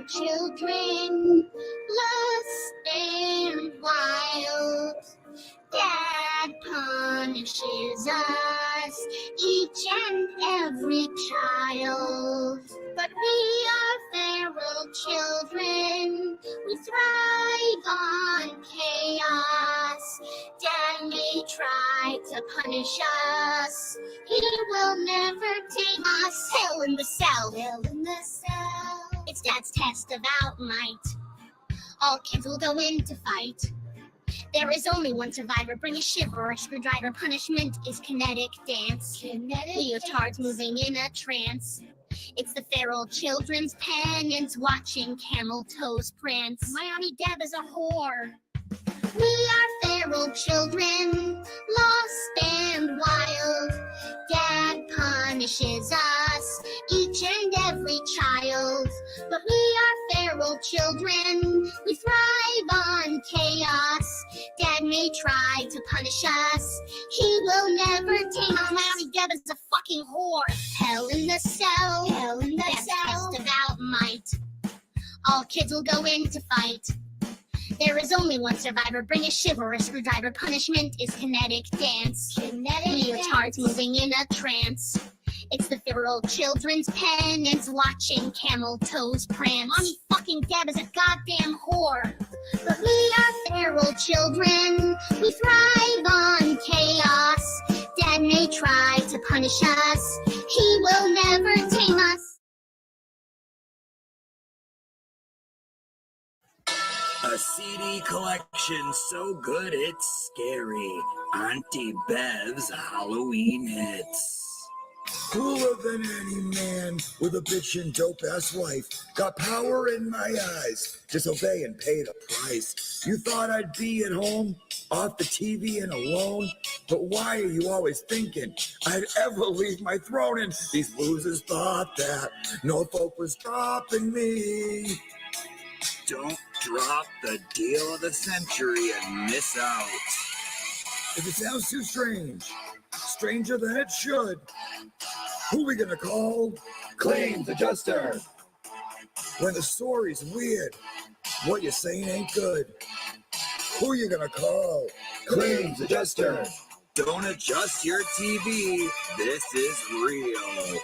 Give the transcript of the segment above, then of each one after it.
children, lost and wild. Dad punishes us, each and every child. But we are feral children, we thrive on chaos. Dad may try to punish us, he will never tame us. Hell in the cell, hell in the cell. It's Dad's test of out might. All kids will go in to fight. There is only one survivor. Bring a shiver or a screwdriver. Punishment is kinetic dance. Leotards moving in a trance. It's the feral children's penance, watching camel toes prance. Miami Deb is a whore. We are feral children, lost and wild. Dad punishes us, each and every child. But we are feral children, we thrive on chaos. Dad may try to punish us, he will never tame us. Miami Deb is a fucking whore. Hell in the cell, hell in the cell. Test of out might. All kids will go in to fight. There is only one survivor. Bring a shiver, a screwdriver. Punishment is kinetic dance. Leotards moving in a trance. It's the feral children's penance, watching camel toes prance. Mommy fucking Deb is a goddamn whore. But we are feral children, we thrive on chaos. Dad may try to punish us, he will never tame us. A CD collection so good it's scary. Auntie Bev's Halloween hits. Cooler than any man with a bitchin' dope-ass wife. Got power in my eyes. Disobey and pay the price. You thought I'd be at home, off the TV and alone? But why are you always thinking I'd ever leave my throne? And these losers thought that Norfolk was dropping me. Don't drop the deal of the century and miss out. If it sounds too strange, stranger than it should, who we gonna call? Claims adjuster. When the story's weird, what you're saying ain't good. Who you gonna call? Claims adjuster. Don't adjust your TV. This is real.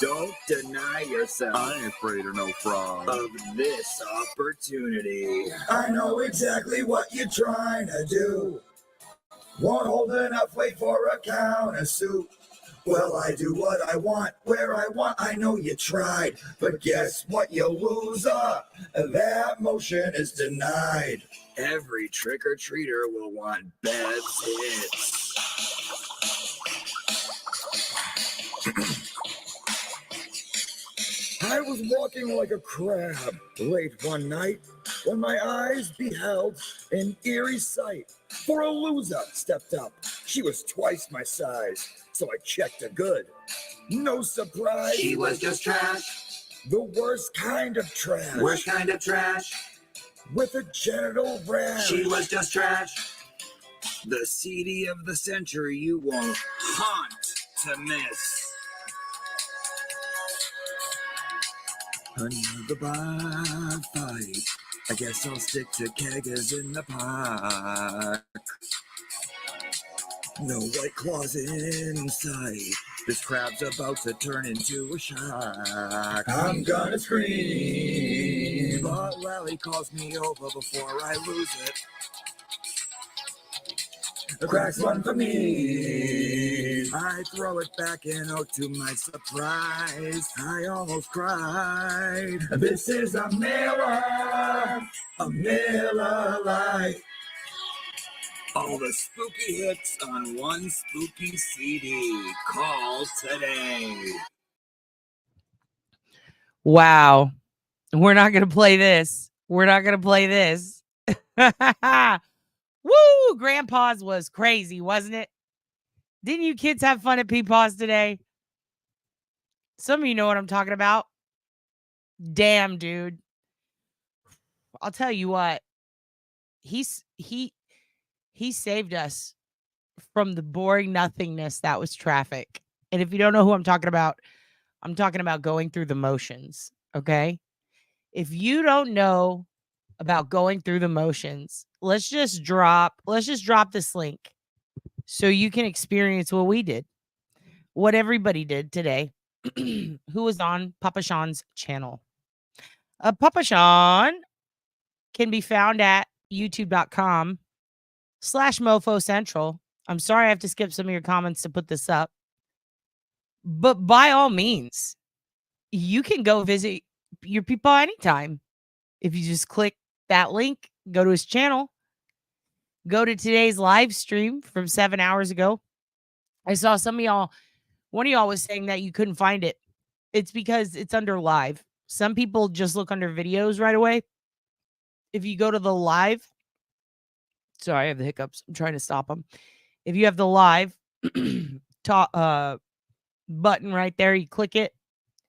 Don't deny yourself. I ain't afraid of no fraud. Of this opportunity. I know exactly what you're trying to do. Won't hold enough weight for a countersuit. Well, I do what I want, where I want. I know you tried, but guess what, you loser? That motion is denied. Every trick-or-treater will want Bev's hits. I was walking like a crab late one night when my eyes beheld an eerie sight. For a loser stepped up. She was twice my size, so I checked her good. No surprise. She was just trash. The worst kind of trash. Worst kind of trash. With a genital rash. She was just trash. The CD of the century you won't haunt to miss. Another bar fight. I guess I'll stick to keggers in the park. No white claws in sight. This crab's about to turn into a shark. I'm gonna scream. But Lally calls me over before I lose it. The crack's one for me. I throw it back and oh, to my surprise, I almost cried. This is a Miller Lite. All the spooky hits on one spooky CD. Call today. Wow. We're not going to play this. We're not going to play this. Woo! Grandpa's was crazy, wasn't it? Didn't you kids have fun at Peepaw's today? Some of you know what I'm talking about. Damn, dude. I'll tell you what. He saved us from the boring nothingness that was traffic. And if you don't know who I'm talking about going through the motions, okay? If you don't know about going through the motions, let's just drop this link so you can experience what we did, what everybody did today who was on Papa Sean's channel. Papa Sean can be found at youtube.com/mofo central. I'm sorry I have to skip some of your comments to put this up, but by all means, you can go visit your people anytime. If you just click that link, go to his channel, go to today's live stream from 7 hours ago. I saw some of y'all, one of y'all was saying that you couldn't find it. It's because it's under live. Some people just look under videos right away. If you go to the live, sorry, I have the hiccups. I'm trying to stop them. If you have the live button right there, you click it.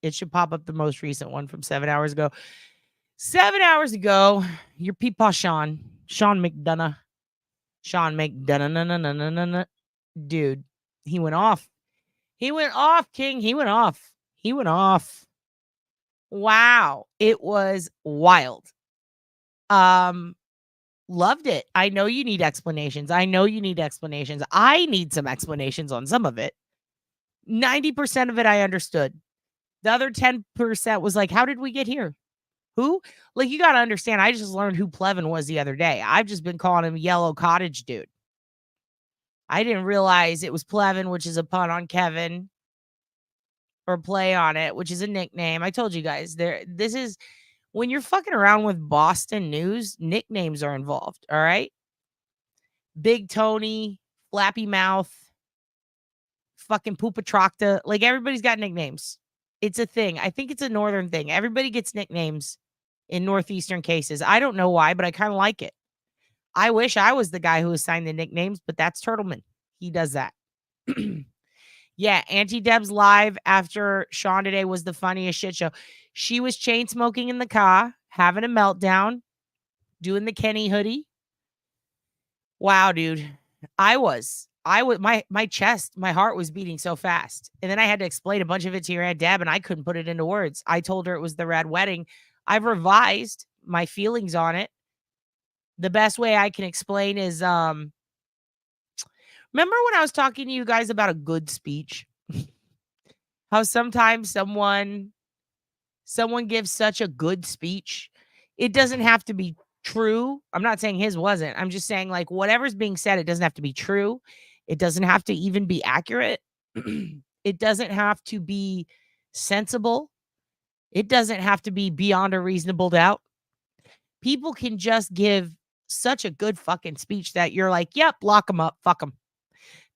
It should pop up the most recent one from 7 hours ago. 7 hours ago, your peepaw Sean McDonough, dude, he went off. He went off, King. He went off. Wow. It was wild. Loved it. I know you need explanations. I need some explanations on some of it. 90% of it I understood. The other 10% was like, how did we get here? Who? Like, you got to understand, I just learned who Plevin was the other day. I've just been calling him Yellow Cottage Dude. I didn't realize it was Plevin, which is a pun on Kevin, or play on it, which is a nickname. I told you guys, this is when you're fucking around with Boston news, nicknames are involved. All right. Big Tony, Flappy Mouth, fucking Poopatrocta. Like, everybody's got nicknames. It's a thing. I think it's a northern thing. Everybody gets nicknames in northeastern cases. I don't know why, but I kind of like it. I wish I was the guy who assigned the nicknames, but that's Turtleman. He does that. Yeah, Auntie Deb's live after Sean today was the funniest shit show. She was chain smoking in the car, having a meltdown, doing the Kenny hoodie. Wow, dude. My chest, my heart was beating so fast. And then I had to explain a bunch of it to your Aunt Deb, and I couldn't put it into words. I told her it was the Red Wedding. I've revised my feelings on it. The best way I can explain is, remember when I was talking to you guys about a good speech? How sometimes someone gives such a good speech. It doesn't have to be true. I'm not saying his wasn't. I'm just saying, like, whatever's being said, it doesn't have to be true. It doesn't have to even be accurate. It doesn't have to be sensible. It doesn't have to be beyond a reasonable doubt. People can just give such a good fucking speech that you're like, yep, lock them up, fuck them.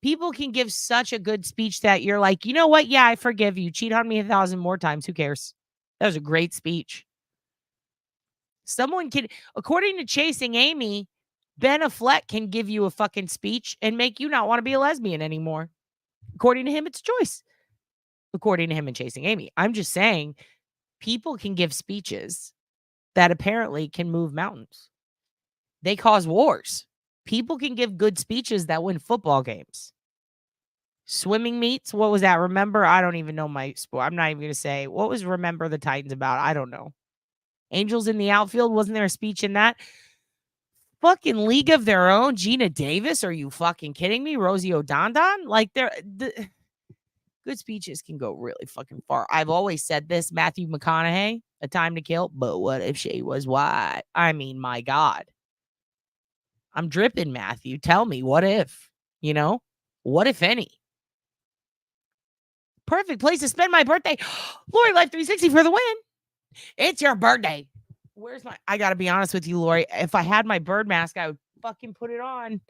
People can give such a good speech that you're like, you know what? Yeah, I forgive you. Cheat on me 1,000 more times. Who cares? That was a great speech. Someone can, according to Chasing Amy, Ben Affleck can give you a fucking speech and make you not want to be a lesbian anymore. According to him, it's a choice. According to him and Chasing Amy. I'm just saying, people can give speeches that apparently can move mountains. They cause wars. People can give good speeches that win football games. Swimming meets, what was that? Remember, I don't even know my sport. I'm not even going to say. What was Remember the Titans about? I don't know. Angels in the Outfield, wasn't there a speech in that? Fucking League of Their Own, Gina Davis, are you fucking kidding me? Rosie O'Donnell? Like, good speeches can go really fucking far. I've always said this, Matthew McConaughey, A Time to Kill, but what if she was white? I mean, my God. I'm dripping, Matthew. Tell me, what if? You know? What if any? Perfect place to spend my birthday. Lori Life 360 for the win. It's your birthday. Where's my... I got to be honest with you, Lori. If I had my bird mask, I would fucking put it on.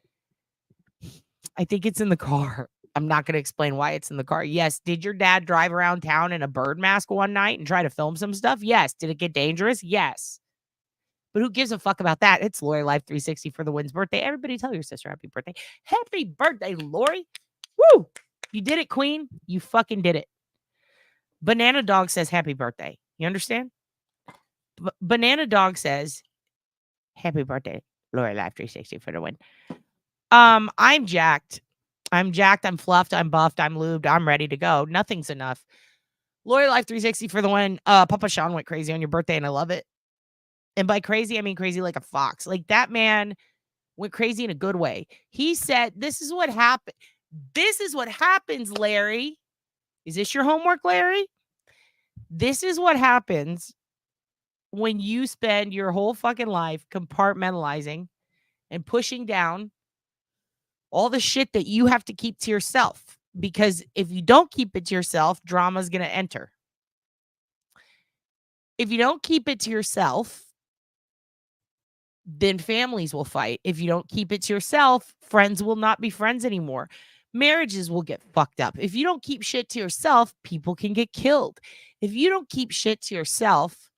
I think it's in the car. I'm not going to explain why it's in the car. Yes. Did your dad drive around town in a bird mask one night and try to film some stuff? Yes. Did it get dangerous? Yes. But who gives a fuck about that? It's Lori Life 360 for the win's birthday. Everybody tell your sister happy birthday. Happy birthday, Lori. Woo! You did it, Queen. You fucking did it. Banana Dog says happy birthday. You understand? Banana Dog says happy birthday, Lori Life 360 for the win. I'm jacked. I'm fluffed. I'm buffed. I'm lubed. I'm ready to go. Nothing's enough. Lori Life 360 for the win. Papa Sean went crazy on your birthday, and I love it. And by crazy, I mean crazy like a fox. Like that man went crazy in a good way. He said, this is what happened. This is what happens, Larry. Is this your homework, Larry? This is what happens when you spend your whole fucking life compartmentalizing and pushing down all the shit that you have to keep to yourself. Because if you don't keep it to yourself, drama's going to enter. If you don't keep it to yourself, then families will fight. If you don't keep it to yourself, friends will not be friends anymore. Marriages will get fucked up. If you don't keep shit to yourself, people can get killed. If you don't keep shit to yourself,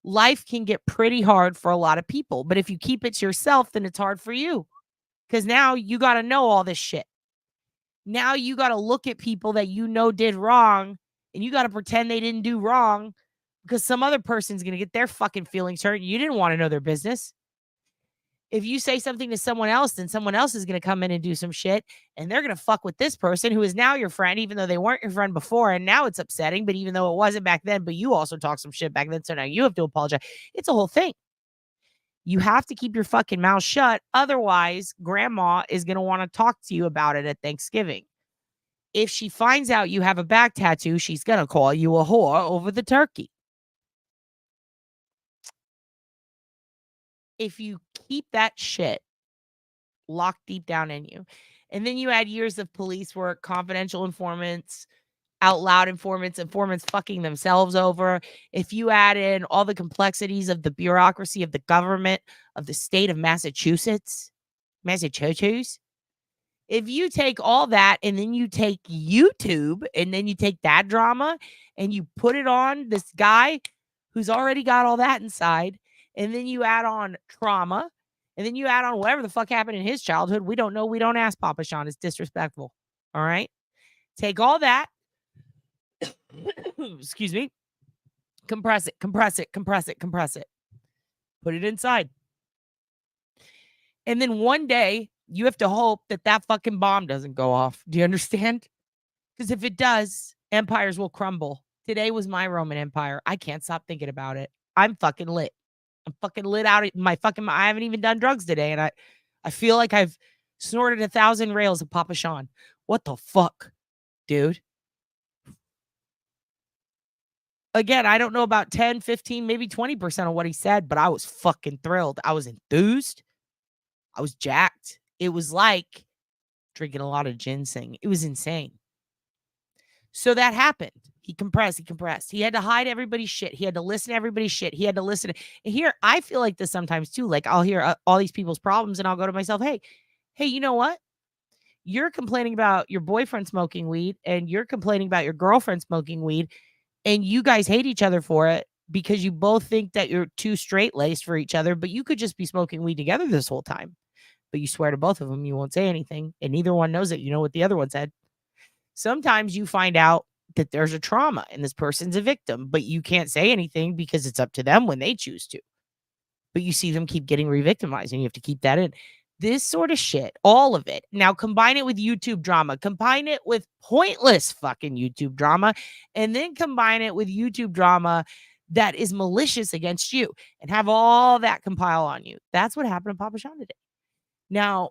life can get pretty hard for a lot of people. But if you keep it to yourself, then it's hard for you. Because now you got to know all this shit. Now you got to look at people that you know did wrong and you got to pretend they didn't do wrong because some other person's going to get their fucking feelings hurt. You didn't want to know their business. If you say something to someone else, then someone else is going to come in and do some shit and they're going to fuck with this person who is now your friend, even though they weren't your friend before. And now it's upsetting, but even though it wasn't back then, but you also talked some shit back then. So now you have to apologize. It's a whole thing. You have to keep your fucking mouth shut. Otherwise, grandma is going to want to talk to you about it at Thanksgiving. If she finds out you have a back tattoo, she's going to call you a whore over the turkey. If you keep that shit locked deep down in you, and then you add years of police work, confidential informants, out loud informants fucking themselves over. If you add in all the complexities of the bureaucracy of the government of the state of Massachusetts, if you take all that and then you take YouTube and then you take that drama and you put it on this guy who's already got all that inside, and then you add on trauma, and then you add on whatever the fuck happened in his childhood, we don't know. We don't ask Papa Sean. It's disrespectful. All right? Take all that. Excuse me. Compress it. Put it inside. And then one day, you have to hope that that fucking bomb doesn't go off. Do you understand? Because if it does, empires will crumble. Today was my Roman Empire. I can't stop thinking about it. I'm fucking lit. I'm fucking lit out of my fucking... I haven't even done drugs today, and I feel like I've snorted 1,000 rails of Papa Sean. What the fuck, dude? Again, I don't know about 10, 15, maybe 20% of what he said, but I was fucking thrilled. I was enthused. I was jacked. It was like drinking a lot of ginseng. It was insane. So that happened. He compressed. He had to hide everybody's shit. He had to listen to everybody's shit. He had to listen. And here, I feel like this sometimes too. Like I'll hear all these people's problems and I'll go to myself, hey, you know what? You're complaining about your boyfriend smoking weed and you're complaining about your girlfriend smoking weed. And you guys hate each other for it because you both think that you're too straight-laced for each other, but you could just be smoking weed together this whole time. But you swear to both of them you won't say anything, and neither one knows it. You know what the other one said. Sometimes you find out that there's a trauma and this person's a victim, but you can't say anything because it's up to them when they choose to. But you see them keep getting re-victimized, and you have to keep that in. This sort of shit, all of it. Now combine it with YouTube drama, combine it with pointless fucking YouTube drama, and then combine it with YouTube drama that is malicious against you and have all that compile on you. That's what happened to Papa Sean today. Now,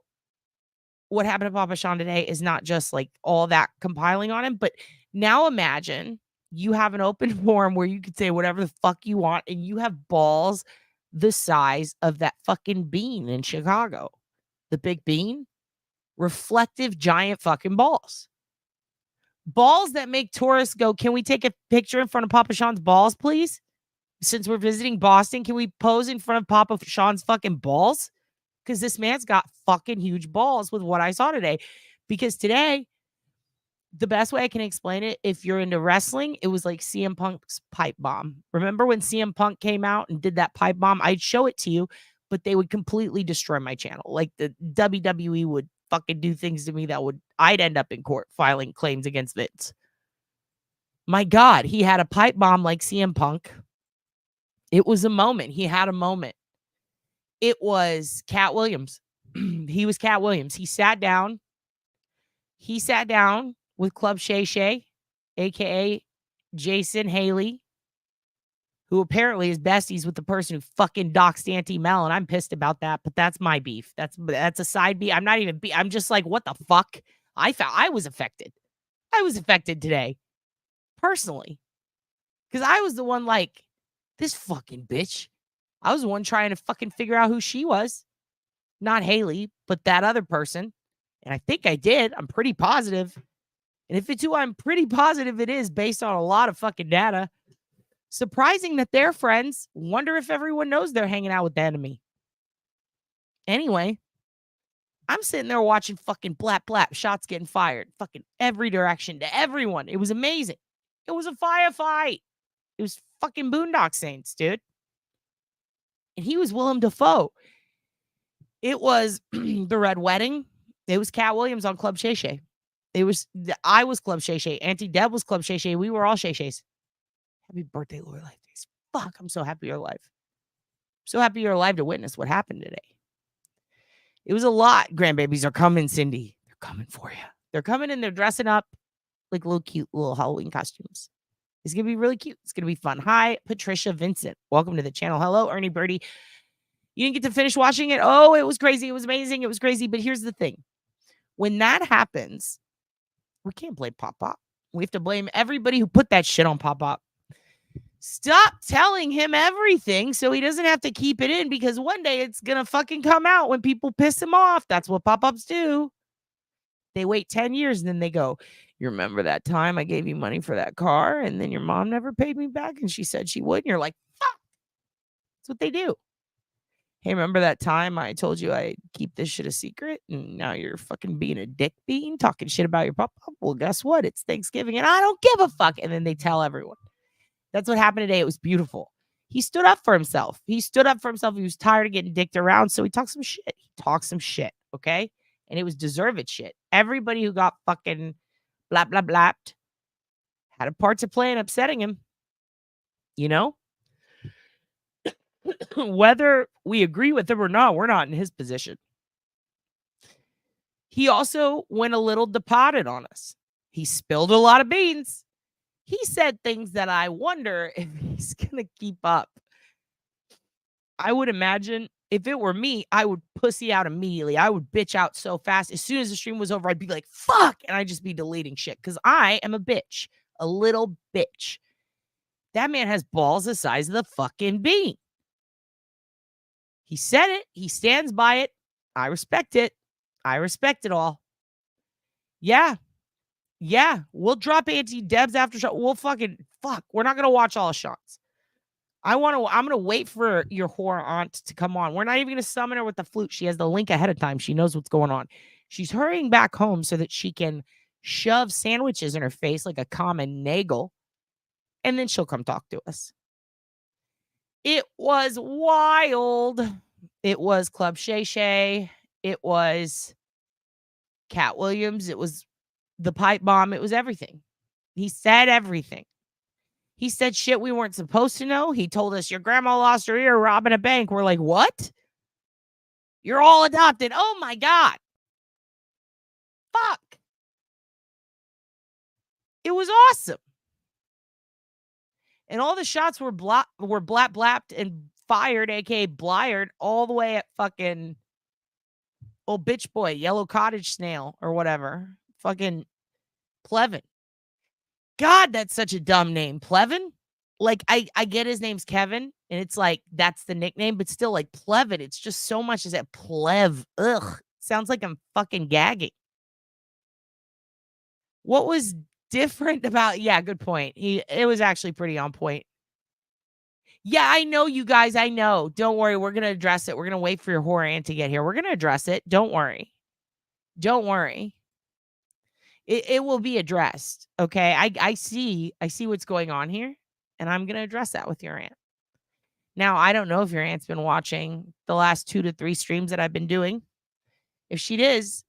what happened to Papa Sean today is not just like all that compiling on him, but now imagine you have an open forum where you could say whatever the fuck you want and you have balls the size of that fucking bean in Chicago. The big bean, reflective giant fucking balls. Balls that make tourists go, can we take a picture in front of Papa Sean's balls, please? Since we're visiting Boston, can we pose in front of Papa Sean's fucking balls? Because this man's got fucking huge balls with what I saw today. Because today, the best way I can explain it, if you're into wrestling, it was like CM Punk's pipe bomb. Remember when CM Punk came out and did that pipe bomb? I'd show it to you, but they would completely destroy my channel. Like the WWE would fucking do things to me that I'd end up in court filing claims against Vince. My God, he had a pipe bomb like CM Punk. It was a moment. He had a moment. It was Cat Williams. He was Cat Williams. He sat down with Club Shay Shay, a.k.a. Jason Haley, who apparently is besties with the person who fucking doxed Auntie Mel, and I'm pissed about that, but that's my beef. That's a side beef. I'm not even I'm just like, what the fuck? I was affected. I was affected today, personally. Because I was the one like, this fucking bitch. I was the one trying to fucking figure out who she was. Not Haley, but that other person. And I think I did. I'm pretty positive. And if it's who I'm pretty positive it is based on a lot of fucking data, surprising that they're friends. Wonder if everyone knows they're hanging out with the enemy. Anyway, I'm sitting there watching fucking blap blap shots getting fired. Fucking every direction to everyone. It was amazing. It was a firefight. It was fucking Boondock Saints, dude. And he was Willem Dafoe. It was the Red Wedding. It was Cat Williams on Club Shay Shay. I was Club Shay Shay. Auntie Deb was Club Shay Shay. We were all Shay Shays. Happy birthday, Lori Life Days. Fuck, I'm so happy you're alive. So happy you're alive to witness what happened today. It was a lot. Grandbabies are coming, Cindy. They're coming for you. They're coming and they're dressing up like little cute little Halloween costumes. It's going to be really cute. It's going to be fun. Hi, Patricia Vincent. Welcome to the channel. Hello, Ernie Birdie. You didn't get to finish watching it? Oh, it was crazy. It was amazing. It was crazy. But here's the thing. When that happens, we can't blame Pop Pop. We have to blame everybody who put that shit on Pop Pop. Stop telling him everything so he doesn't have to keep it in, because one day it's going to fucking come out when people piss him off. That's what pop-ups do. They wait 10 years and then they go, you remember that time I gave you money for that car and then your mom never paid me back and she said she would? And you're like, fuck. That's what they do. Hey, remember that time I told you I'd keep this shit a secret and now you're fucking being a dick bean talking shit about your pop-up? Well, guess what? It's Thanksgiving and I don't give a fuck. And then they tell everyone. That's what happened today. It was beautiful. He stood up for himself. He stood up for himself. He was tired of getting dicked around, so he talked some shit. Okay? And it was deserved shit. Everybody who got fucking blah, blah, blapped had a part to play in upsetting him. You know? Whether we agree with him or not, we're not in his position. He also went a little departed on us. He spilled a lot of beans. He said things that I wonder if he's going to keep up. I would imagine if it were me, I would pussy out immediately. I would bitch out so fast. As soon as the stream was over, I'd be like, fuck. And I'd just be deleting shit because I am a bitch, a little bitch. That man has balls the size of the fucking bean. He said it. He stands by it. I respect it. I respect it all. Yeah. Yeah, we'll drop Auntie Debs after shot. We'll fucking fuck. We're not gonna watch all the shots. I'm gonna wait for your whore aunt to come on. We're not even gonna summon her with the flute. She has the link ahead of time. She knows what's going on. She's hurrying back home so that she can shove sandwiches in her face like a common nagel, and then she'll come talk to us. It was wild. It was Club Shay Shay. It was Cat Williams. It was the pipe bomb. It was everything. He said everything. He said shit we weren't supposed to know. He told us your grandma lost her ear robbing a bank. We're like, what? You're all adopted. Oh my God. Fuck. It was awesome. And all the shots were blapped and fired, aka blired, all the way at fucking old bitch boy, Yellow Cottage Snail or whatever. Fucking Plevin. God, that's such a dumb name. Plevin? Like, I get his name's Kevin, and it's like, that's the nickname, but still, like, Plevin. It's just so much as that Plev. Ugh. Sounds like I'm fucking gagging. What was different about, yeah, good point. It was actually pretty on point. Yeah, I know, you guys. I know. Don't worry. We're going to address it. We're going to wait for your whore aunt to get here. We're going to address it. Don't worry. Don't worry. It will be addressed. Okay. I see what's going on here, and I'm going to address that with your aunt. Now, I don't know if your aunt's been watching the last 2 to 3 streams that I've been doing. If she does,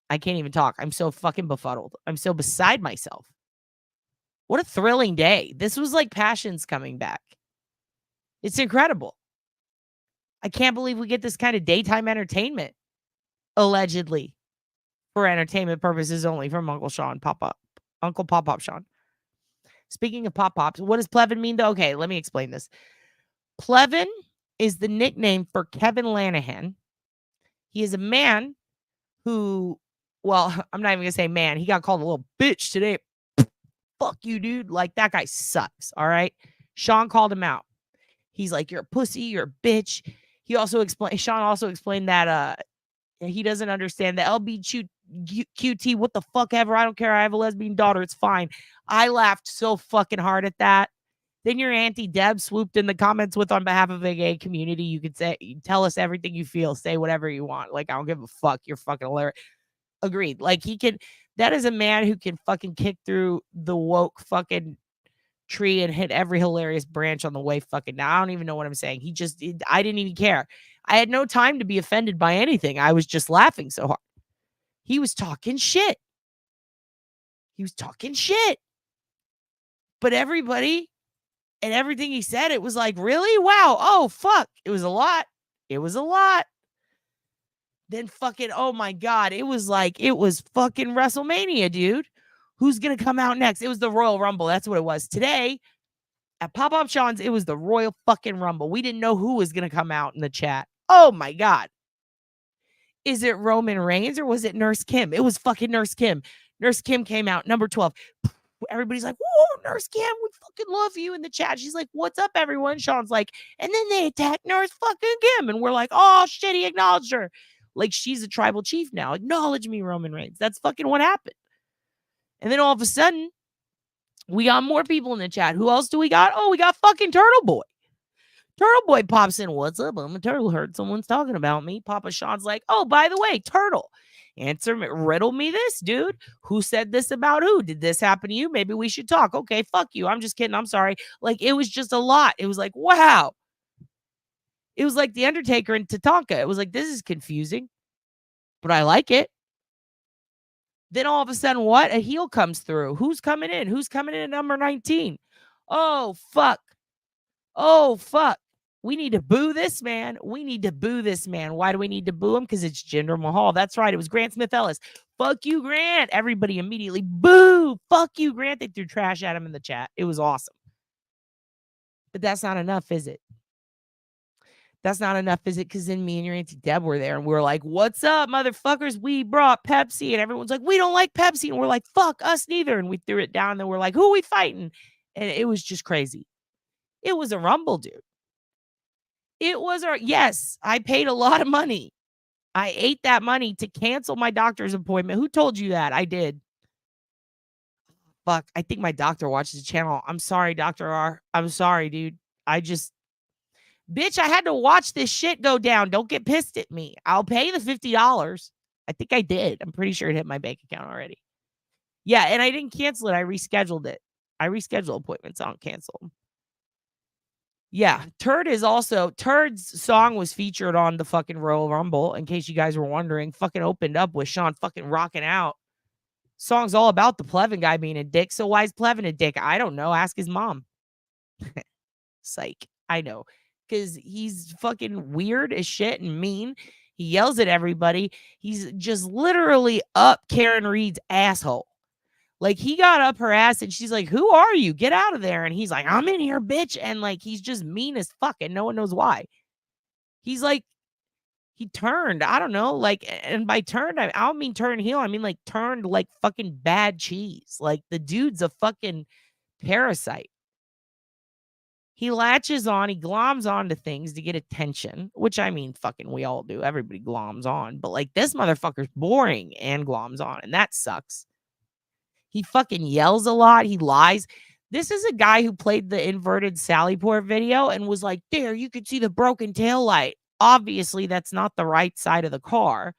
I can't even talk. I'm so fucking befuddled. I'm so beside myself. What a thrilling day. This was like passions coming back. It's incredible. I can't believe we get this kind of daytime entertainment, allegedly. For entertainment purposes only from Uncle Sean Pop-Up. Uncle Pop-Up Sean. Speaking of pop-pops, what does Plevin mean though? Okay, let me explain this. Plevin is the nickname for Kevin Lanahan. He is a man who, well, I'm not even gonna say man. He got called a little bitch today. Fuck you, dude. Like, that guy sucks. All right. Sean called him out. He's like, you're a pussy, you're a bitch. Sean also explained that he doesn't understand the LBQT, what the fuck ever. I don't care. I have a lesbian daughter. It's fine. I laughed so fucking hard at that. Then your Auntie Deb swooped in the comments with, on behalf of the gay community, you could say, tell us everything you feel, say whatever you want. Like, I don't give a fuck. You're fucking hilarious. Agreed. Like, that is a man who can fucking kick through the woke fucking tree and hit every hilarious branch on the way fucking now. I don't even know what I'm saying. I didn't even care. I had no time to be offended by anything. I was just laughing so hard. He was talking shit. But everybody and everything he said, it was like, really? Wow. Oh, fuck. It was a lot. Then fucking, oh my God. It was fucking WrestleMania, dude. Who's going to come out next? It was the Royal Rumble. That's what it was. Today, at Pop-Up Sean's, it was the Royal fucking Rumble. We didn't know who was going to come out in the chat. Oh my God. Is it Roman Reigns or was it Nurse Kim? It was fucking Nurse Kim. Nurse Kim came out, number 12. Everybody's like, whoa, Nurse Kim, we fucking love you in the chat. She's like, what's up, everyone? Sean's like, and then they attacked Nurse fucking Kim. And we're like, oh, shit, he acknowledged her. Like, she's a tribal chief now. Acknowledge me, Roman Reigns. That's fucking what happened. And then all of a sudden, we got more people in the chat. Who else do we got? Oh, we got fucking Turtle Boy. Turtle Boy pops in. What's up? I'm a turtle. Heard someone's talking about me. Papa Sean's like, oh, by the way, Turtle. Riddle me this, dude. Who said this about who? Did this happen to you? Maybe we should talk. Okay, fuck you. I'm just kidding. I'm sorry. Like, it was just a lot. It was like, wow. It was like The Undertaker and Tatanka. It was like, this is confusing, but I like it. Then all of a sudden, what? A heel comes through. Who's coming in? Who's coming in at number 19? Oh, fuck. Oh, fuck. We need to boo this man. Why do we need to boo him? Because it's Jinder Mahal. That's right. It was Grant Smith Ellis. Fuck you, Grant. Everybody immediately boo. Fuck you, Grant. They threw trash at him in the chat. It was awesome. But that's not enough, is it? Because then me and your Auntie Deb were there and we were like, what's up, motherfuckers? We brought Pepsi. And everyone's like, we don't like Pepsi. And we're like, fuck us neither. And we threw it down. And then we're like, who are we fighting? And it was just crazy. It was a rumble, dude. Yes, I paid a lot of money. I ate that money to cancel my doctor's appointment. Who told you that? I did. Fuck, I think my doctor watches the channel. I'm sorry, Dr. R. I'm sorry, dude. Bitch, I had to watch this shit go down. Don't get pissed at me. I'll pay the $50. I think I did. I'm pretty sure it hit my bank account already. Yeah, and I didn't cancel it. I rescheduled it. I reschedule appointments. I don't cancel them. Yeah, Turd's song was featured on the fucking Royal Rumble, in case you guys were wondering. Fucking opened up with Sean fucking rocking out. Song's all about the Plevin guy being a dick. So why is Plevin a dick? I don't know. Ask his mom. Psych. I know. Because he's fucking weird as shit and mean. He yells at everybody. He's just literally up Karen Reed's asshole. Like, he got up her ass and she's like, who are you? Get out of there. And he's like, I'm in here, bitch. And like, he's just mean as fuck and no one knows why. He's like, he turned, I don't know. Like, and by turned, I don't mean turn heel. I mean like turned like fucking bad cheese. Like, the dude's a fucking parasite. He latches on, he gloms on to things to get attention, which I mean, fucking we all do. Everybody gloms on. But like, this motherfucker's boring and gloms on. And that sucks. He fucking yells a lot. He lies. This is a guy who played the inverted Sallyport video and was like, there, you could see the broken taillight. Obviously, that's not the right side of the car.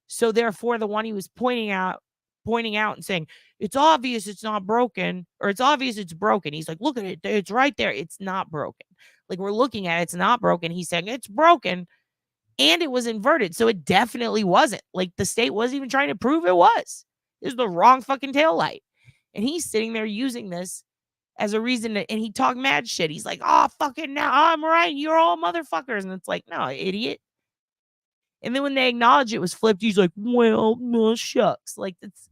So therefore, the one he was pointing out and saying, it's obvious it's not broken, or it's obvious it's broken. He's like, look at it. It's right there. It's not broken. Like, we're looking at it. It's not broken. He's saying it's broken. And it was inverted. So it definitely wasn't. Like, the state wasn't even trying to prove it was. It was the wrong fucking taillight. And he's sitting there using this as a reason to, and he talked mad shit. He's like, oh, fucking now I'm right. You're all motherfuckers. And it's like, no, idiot. And then when they acknowledge it was flipped, he's like, well, no, shucks. Like, that's,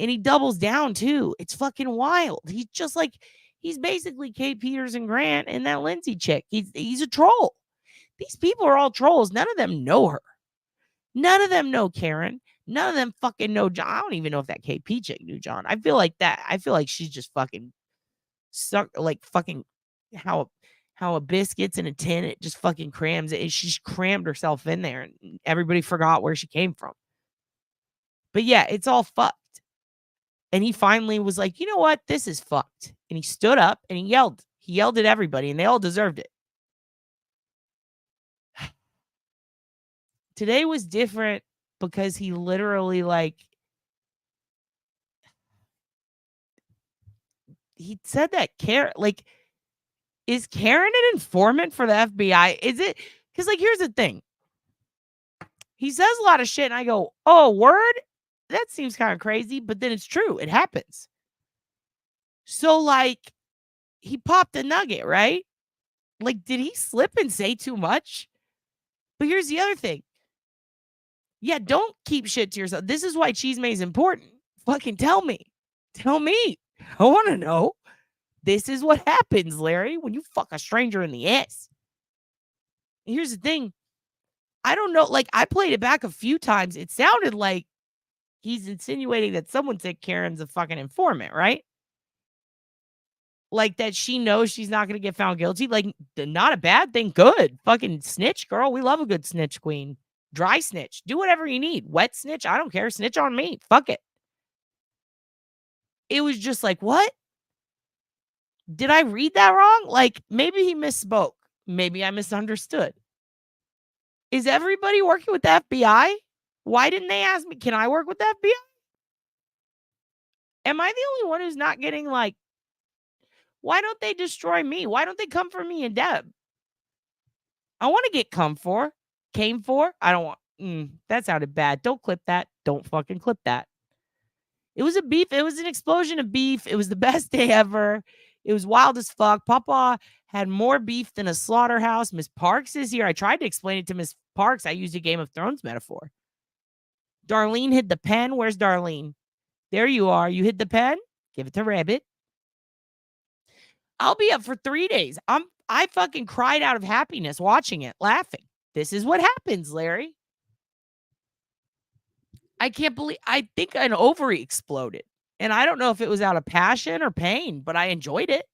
And he doubles down too. It's fucking wild. He's just like, he's basically Kate Peters and Grant and that Lindsay chick. He's a troll. These people are all trolls. None of them know her. None of them know Karen. None of them fucking know John. I don't even know if that KP chick knew John. I feel like she's just fucking suck, like fucking how a biscuit's in a tin, it just fucking crams it. She's crammed herself in there and everybody forgot where she came from. But yeah, it's all fucked. And he finally was like, you know what? This is fucked. And he stood up and he yelled. He yelled at everybody and they all deserved it. Today was different because he literally, like, he said that Karen, like, is Karen an informant for the FBI? Is it? Because, like, here's the thing. He says a lot of shit and I go, oh, word? That seems kind of crazy, but then it's true. It happens. So, like, he popped a nugget, right? Like, did he slip and say too much? But here's the other thing. Yeah, don't keep shit to yourself. This is why Cheesemay is important. Fucking tell me. Tell me. I want to know. This is what happens, Larry, when you fuck a stranger in the ass. And here's the thing. I don't know. Like, I played it back a few times. It sounded like he's insinuating that someone said Karen's a fucking informant, right? Like that she knows she's not going to get found guilty. Like, not a bad thing. Good. Fucking snitch, girl. We love a good snitch queen. Dry snitch. Do whatever you need. Wet snitch. I don't care. Snitch on me. Fuck it. It was just like, what? Did I read that wrong? Like, maybe he misspoke. Maybe I misunderstood. Is everybody working with the FBI? Why didn't they ask me, can I work with the FBI? Am I the only one who's not getting, like, why don't they destroy me? Why don't they come for me and Deb? I want to get come for. Came for. I don't want. That sounded bad. Don't clip that. Don't fucking clip that. It was a beef. It was an explosion of beef. It was the best day ever. It was wild as fuck. Papa had more beef than a slaughterhouse. Miss Parks is here. I tried to explain it to Miss Parks. I used a Game of Thrones metaphor. Darlene hid the pen. Where's Darlene? There you are. You hid the pen? Give it to Rabbit. I'll be up for 3 days. I fucking cried out of happiness watching it, laughing. This is what happens, Larry. I can't believe, I think an ovary exploded. And I don't know if it was out of passion or pain, but I enjoyed it.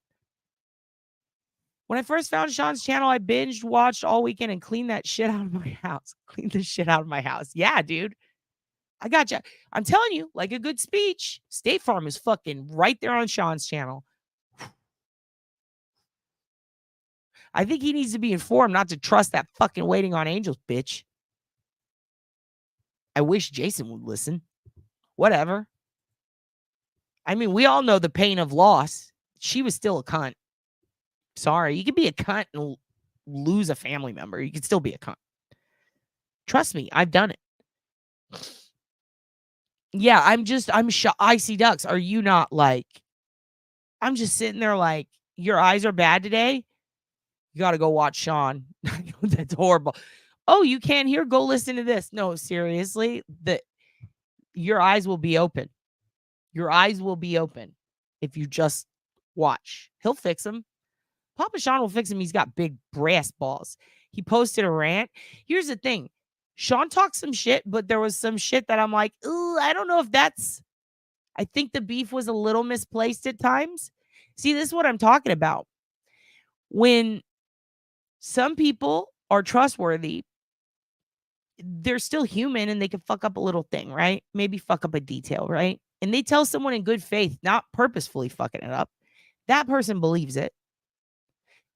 When I first found Sean's channel, I binged, watched all weekend, and cleaned that shit out of my house. Cleaned the shit out of my house. Yeah, dude. I got you. I'm telling you, like a good speech, State Farm is fucking right there on Sean's channel. I think he needs to be informed not to trust that fucking Waiting on Angels bitch. I wish Jason would listen. Whatever. I mean, we all know the pain of loss. She was still a cunt. Sorry. You can be a cunt and lose a family member. You can still be a cunt. Trust me. I've done it. Yeah, I'm Icy Ducks. Are you not like, I'm just sitting there like, your eyes are bad today? You got to go watch Sean. That's horrible. Oh, you can't hear? Go listen to this. No, seriously. Your eyes will be open. Your eyes will be open if you just watch. He'll fix them. Papa Sean will fix him. He's got big brass balls. He posted a rant. Here's the thing. Sean talked some shit, but there was some shit that I'm like, ooh, I don't know if that's, I think the beef was a little misplaced at times. See, this is what I'm talking about. When some people are trustworthy, they're still human and they can fuck up a little thing, right? Maybe fuck up a detail, right? And they tell someone in good faith, not purposefully fucking it up. That person believes it.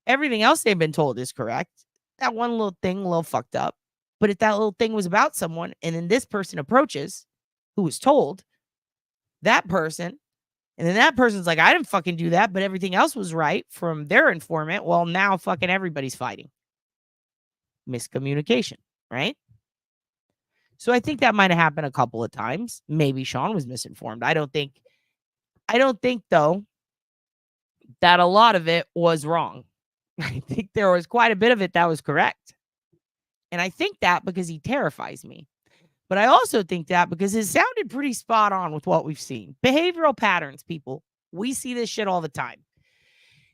Everything else they've been told is correct. That one little thing, a little fucked up. But if that little thing was about someone and then this person approaches who was told that person, and then that person's like, I didn't fucking do that, but everything else was right from their informant. Well, now fucking everybody's fighting. Miscommunication, right? So I think that might have happened a couple of times. Maybe Sean was misinformed. I don't think though that a lot of it was wrong. I think there was quite a bit of it that was correct. And I think that because he terrifies me. But I also think that because it sounded pretty spot on with what we've seen. Behavioral patterns, people. We see this shit all the time.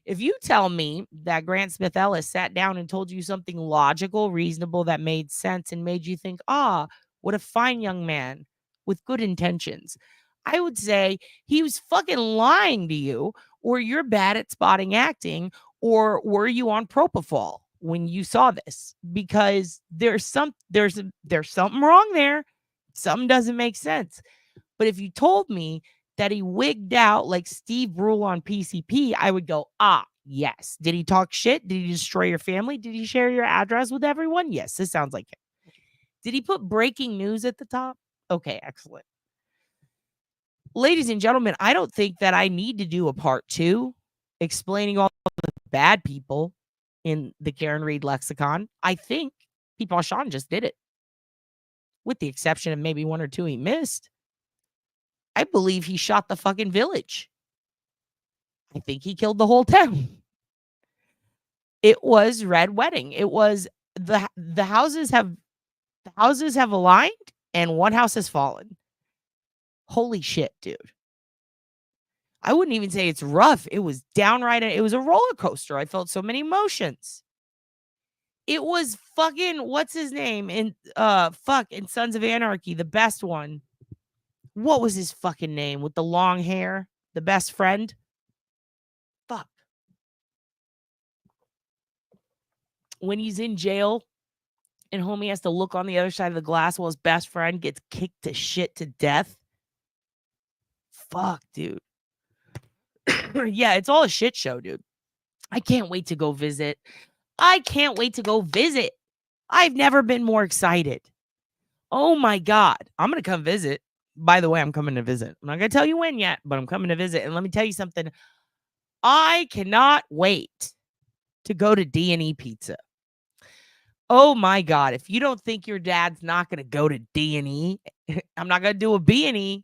If you tell me that Grant Smith Ellis sat down and told you something logical, reasonable, that made sense and made you think, what a fine young man with good intentions, I would say he was fucking lying to you, or you're bad at spotting acting, or were you on propofol when you saw this? Because there's something wrong there. Something doesn't make sense. But if you told me that he wigged out like Steve Brule on PCP, I would go, yes. Did he talk shit? Did he destroy your family? Did he share your address with everyone? Yes, this sounds like him. Did he put breaking news at the top? Okay, excellent. Ladies and gentlemen, I don't think that I need to do a part 2 explaining all the bad people in the Karen Reed lexicon. I think Peepaw Sean just did it. With the exception of maybe 1 or 2 he missed. I believe he shot the fucking village. I think he killed the whole town. It was Red Wedding. It was the houses have aligned and one house has fallen. Holy shit, dude. I wouldn't even say it's rough. It was downright, it was a roller coaster. I felt so many emotions. It was fucking, what's his name? In Sons of Anarchy, the best one. What was his fucking name with the long hair? The best friend? Fuck. When he's in jail and homie has to look on the other side of the glass while his best friend gets kicked to shit to death. Fuck, dude. Yeah, it's all a shit show, dude. I can't wait to go visit. I've never been more excited. Oh my God. I'm going to come visit. By the way, I'm coming to visit. I'm not going to tell you when yet, but I'm coming to visit. And let me tell you something. I cannot wait to go to D&E Pizza. Oh my God. If you don't think your dad's not going to go to D&E, I'm not going to do a B&E,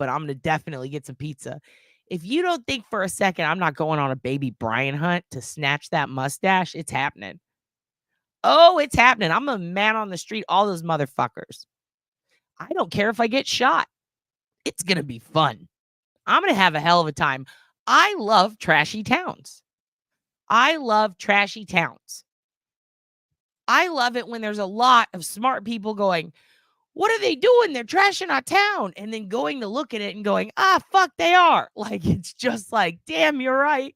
but I'm going to definitely get some pizza. If you don't think for a second I'm not going on a baby Brian hunt to snatch that mustache, it's happening. Oh, it's happening. I'm a man on the street, all those motherfuckers. I don't care if I get shot. It's going to be fun. I'm going to have a hell of a time. I love trashy towns. I love it when there's a lot of smart people going, what are they doing? They're trashing our town. And then going to look at it and going, fuck, they are. Like, it's just like, damn, you're right.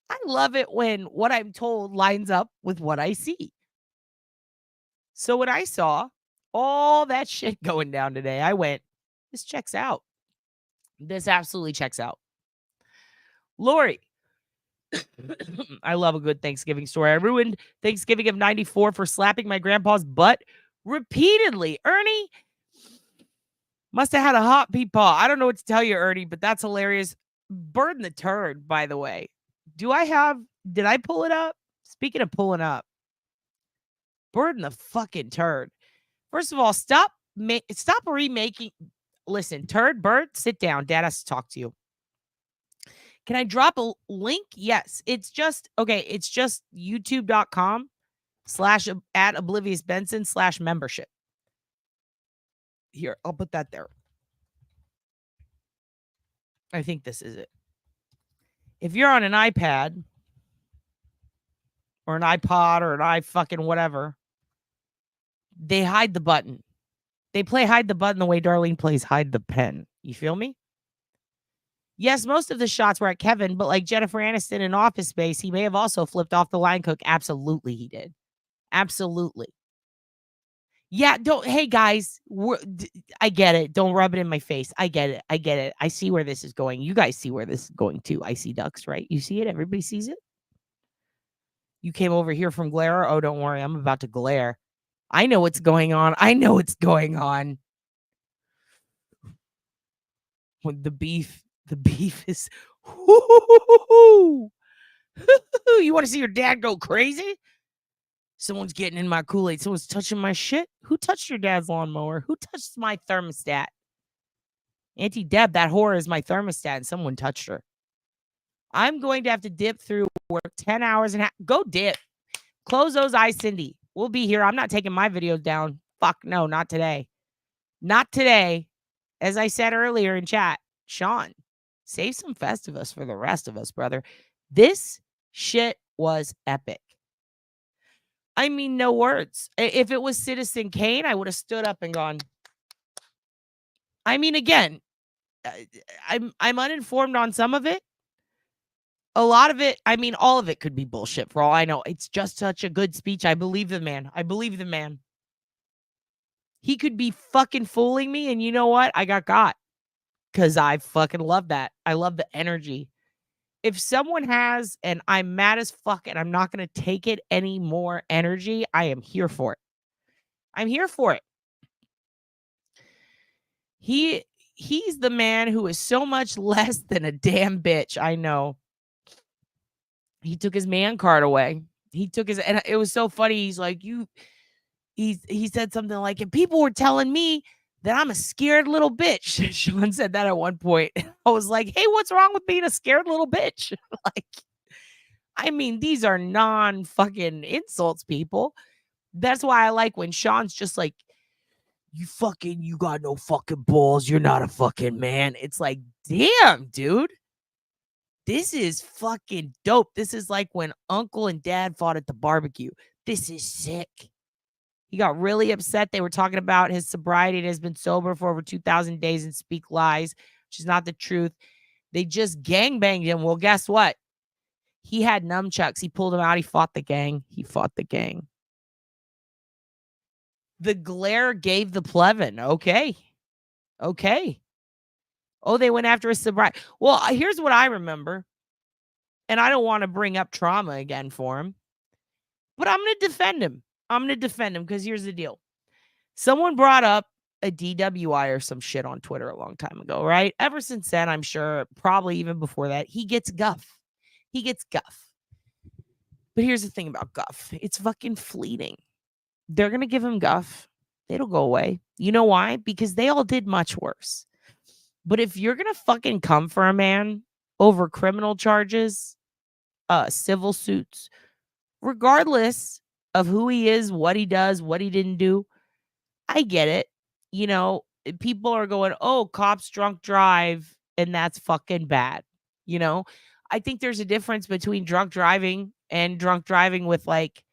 I love it when what I'm told lines up with what I see. So when I saw all that shit going down today, I went, this checks out. This absolutely checks out. Lori, I love a good Thanksgiving story. I ruined Thanksgiving of 94 for slapping my grandpa's butt repeatedly. Ernie must have had a hot peepaw. I don't know what to tell you, Ernie, but that's hilarious. Bird in the turd, by the way. Did I pull it up? Speaking of pulling up, Bird in the fucking turd. First of all, stop remaking. Listen, turd, Bird, sit down. Dad has to talk to you. Can I drop a link? Yes. It's just youtube.com/@obliviousbenson/membership. Here, I'll put that there. I think this is it. If you're on an iPad or an iPod or an iFucking whatever, they hide the button. They play hide the button the way Darlene plays hide the pen. You feel me? Yes, most of the shots were at Kevin, but like Jennifer Aniston in Office Space, he may have also flipped off the line cook. Absolutely, he did. Absolutely. Yeah, hey guys, I get it. Don't rub it in my face. I get it. I see where this is going. You guys see where this is going too. I see ducks, right? You see it? Everybody sees it? You came over here from glare? Oh, don't worry. I'm about to glare. I know what's going on. When the beef is, you want to see your dad go crazy? Someone's getting in my Kool-Aid. Someone's touching my shit. Who touched your dad's lawnmower? Who touched my thermostat? Auntie Deb, that whore is my thermostat, and someone touched her. I'm going to have to dip through work 10 hours and go dip. Close those eyes, Cindy. We'll be here. I'm not taking my videos down. fuck no, not today. Not today. As I said earlier in chat, Sean, save some Festivus for the rest of us, brother. This shit was epic. I mean, no words. If it was Citizen Kane, I would have stood up and gone. I mean, again, I'm uninformed on some of it. A lot of it, I mean, all of it could be bullshit for all I know. It's just such a good speech. I believe the man. I believe the man. He could be fucking fooling me, and you know what? I got. Because I fucking love that. I love the energy. If someone has, and I'm mad as fuck, and I'm not going to take it any more energy, I am here for it. I'm here for it. He's the man who is so much less than a damn bitch. I know. He took his man card away. He took his, and it was so funny. He's like, he said something like, and people were telling me that I'm a scared little bitch. Sean said that at one point. I was like, hey, what's wrong with being a scared little bitch? Like, I mean, these are non-fucking insults, people. That's why I like when Sean's just like, you got no fucking balls. You're not a fucking man. It's like, damn, dude. This is fucking dope. This is like when uncle and dad fought at the barbecue. This is sick. He got really upset. They were talking about his sobriety and has been sober for over 2,000 days and speak lies, which is not the truth. They just gangbanged him. Well, guess what? He had nunchucks. He pulled them out. He fought the gang. The glare gave the plevin. Okay. Oh, they went after his sobriety. Well, here's what I remember. And I don't want to bring up trauma again for him. But I'm going to defend him. Because here's the deal. Someone brought up a DWI or some shit on Twitter a long time ago, right? Ever since then, I'm sure, probably even before that, he gets guff. But here's the thing about guff. It's fucking fleeting. They're going to give him guff. It'll go away. You know why? Because they all did much worse. But if you're going to fucking come for a man over criminal charges, civil suits, regardless of who he is, what he does, what he didn't do, I get it. You know, people are going, oh, cops drunk drive, and that's fucking bad. You know, I think there's a difference between drunk driving and drunk driving with, like,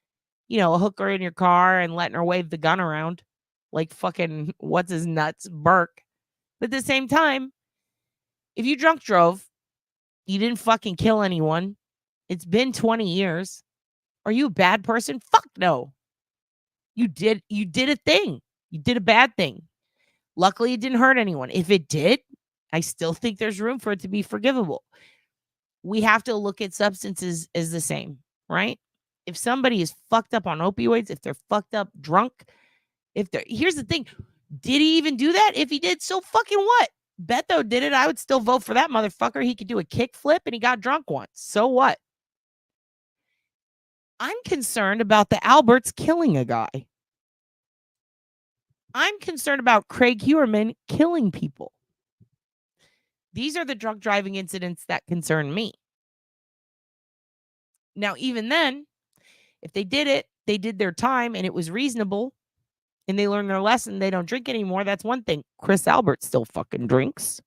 you know, a hooker in your car and letting her wave the gun around like fucking what's his nuts, Burke. But at the same time, if you drunk drove, you didn't fucking kill anyone. It's been 20 years. Are you a bad person? Fuck no. You did a thing. You did a bad thing. Luckily, it didn't hurt anyone. If it did, I still think there's room for it to be forgivable. We have to look at substances as the same, right? If somebody is fucked up on opioids, if they're fucked up drunk, here's the thing. Did he even do that? If he did, so fucking what? Beto did it. I would still vote for that motherfucker. He could do a kickflip and he got drunk once. So what? I'm concerned about the Alberts killing a guy. I'm concerned about Craig Hewerman killing people. These are the drunk driving incidents that concern me. Now, even then, if they did it, they did their time and it was reasonable and they learned their lesson, they don't drink anymore. That's one thing. Chris Albert still fucking drinks.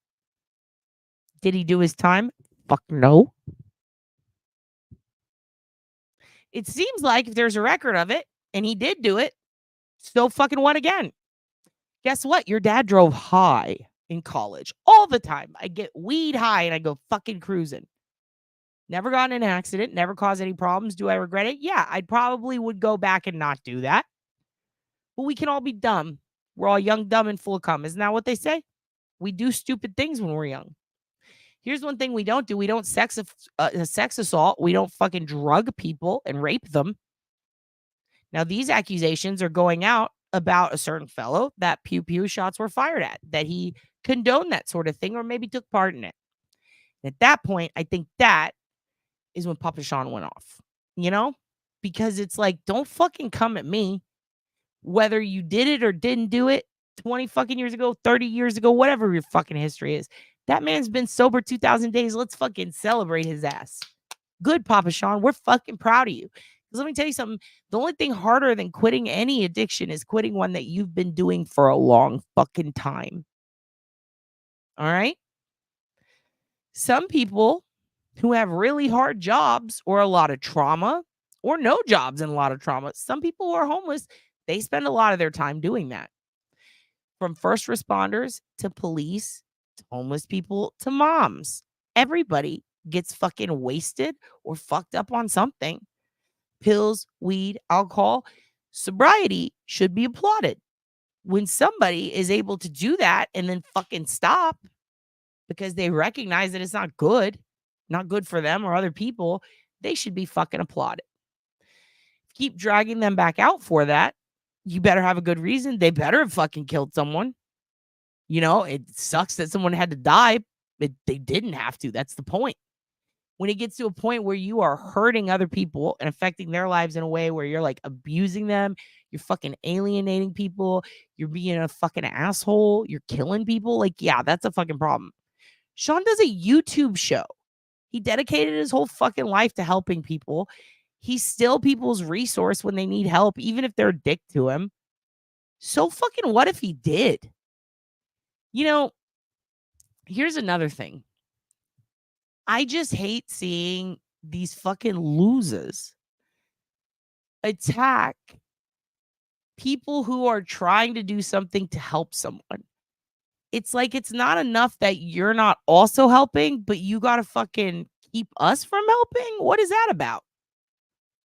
Did he do his time? Fuck no. It seems like if there's a record of it and he did do it, so fucking what again? Guess what? Your dad drove high in college all the time. I get weed high and I go fucking cruising. Never got in an accident, never caused any problems. Do I regret it? Yeah, I probably would go back and not do that. But we can all be dumb. We're all young, dumb, and full of cum. Isn't that what they say? We do stupid things when we're young. Here's one thing we don't do. We don't sex assault. We don't fucking drug people and rape them. Now, these accusations are going out about a certain fellow that pew-pew shots were fired at, that he condoned that sort of thing or maybe took part in it. At that point, I think that is when Papa Sean went off, you know? Because it's like, don't fucking come at me, whether you did it or didn't do it 20 fucking years ago, 30 years ago, whatever your fucking history is. That man's been sober 2,000 days. Let's fucking celebrate his ass. Good, Papa Sean. We're fucking proud of you. Because let me tell you something. The only thing harder than quitting any addiction is quitting one that you've been doing for a long fucking time. All right? Some people who have really hard jobs or a lot of trauma or no jobs and a lot of trauma, some people who are homeless, they spend a lot of their time doing that. From first responders to police to homeless people to moms. Everybody gets fucking wasted or fucked up on something. Pills, weed, alcohol. Sobriety should be applauded. When somebody is able to do that and then fucking stop because they recognize that it's not good for them or other people, they should be fucking applauded. Keep dragging them back out for that. You better have a good reason. They better have fucking killed someone. You know, it sucks that someone had to die, but they didn't have to. That's the point. When it gets to a point where you are hurting other people and affecting their lives in a way where you're like abusing them, you're fucking alienating people, you're being a fucking asshole, you're killing people, like, yeah, that's a fucking problem. Sean does a YouTube show. He dedicated his whole fucking life to helping people. He's still people's resource when they need help, even if they're a dick to him. So fucking what if he did? You know, here's another thing. I just hate seeing these fucking losers attack people who are trying to do something to help someone. It's like it's not enough that you're not also helping, but you got to fucking keep us from helping? What is that about?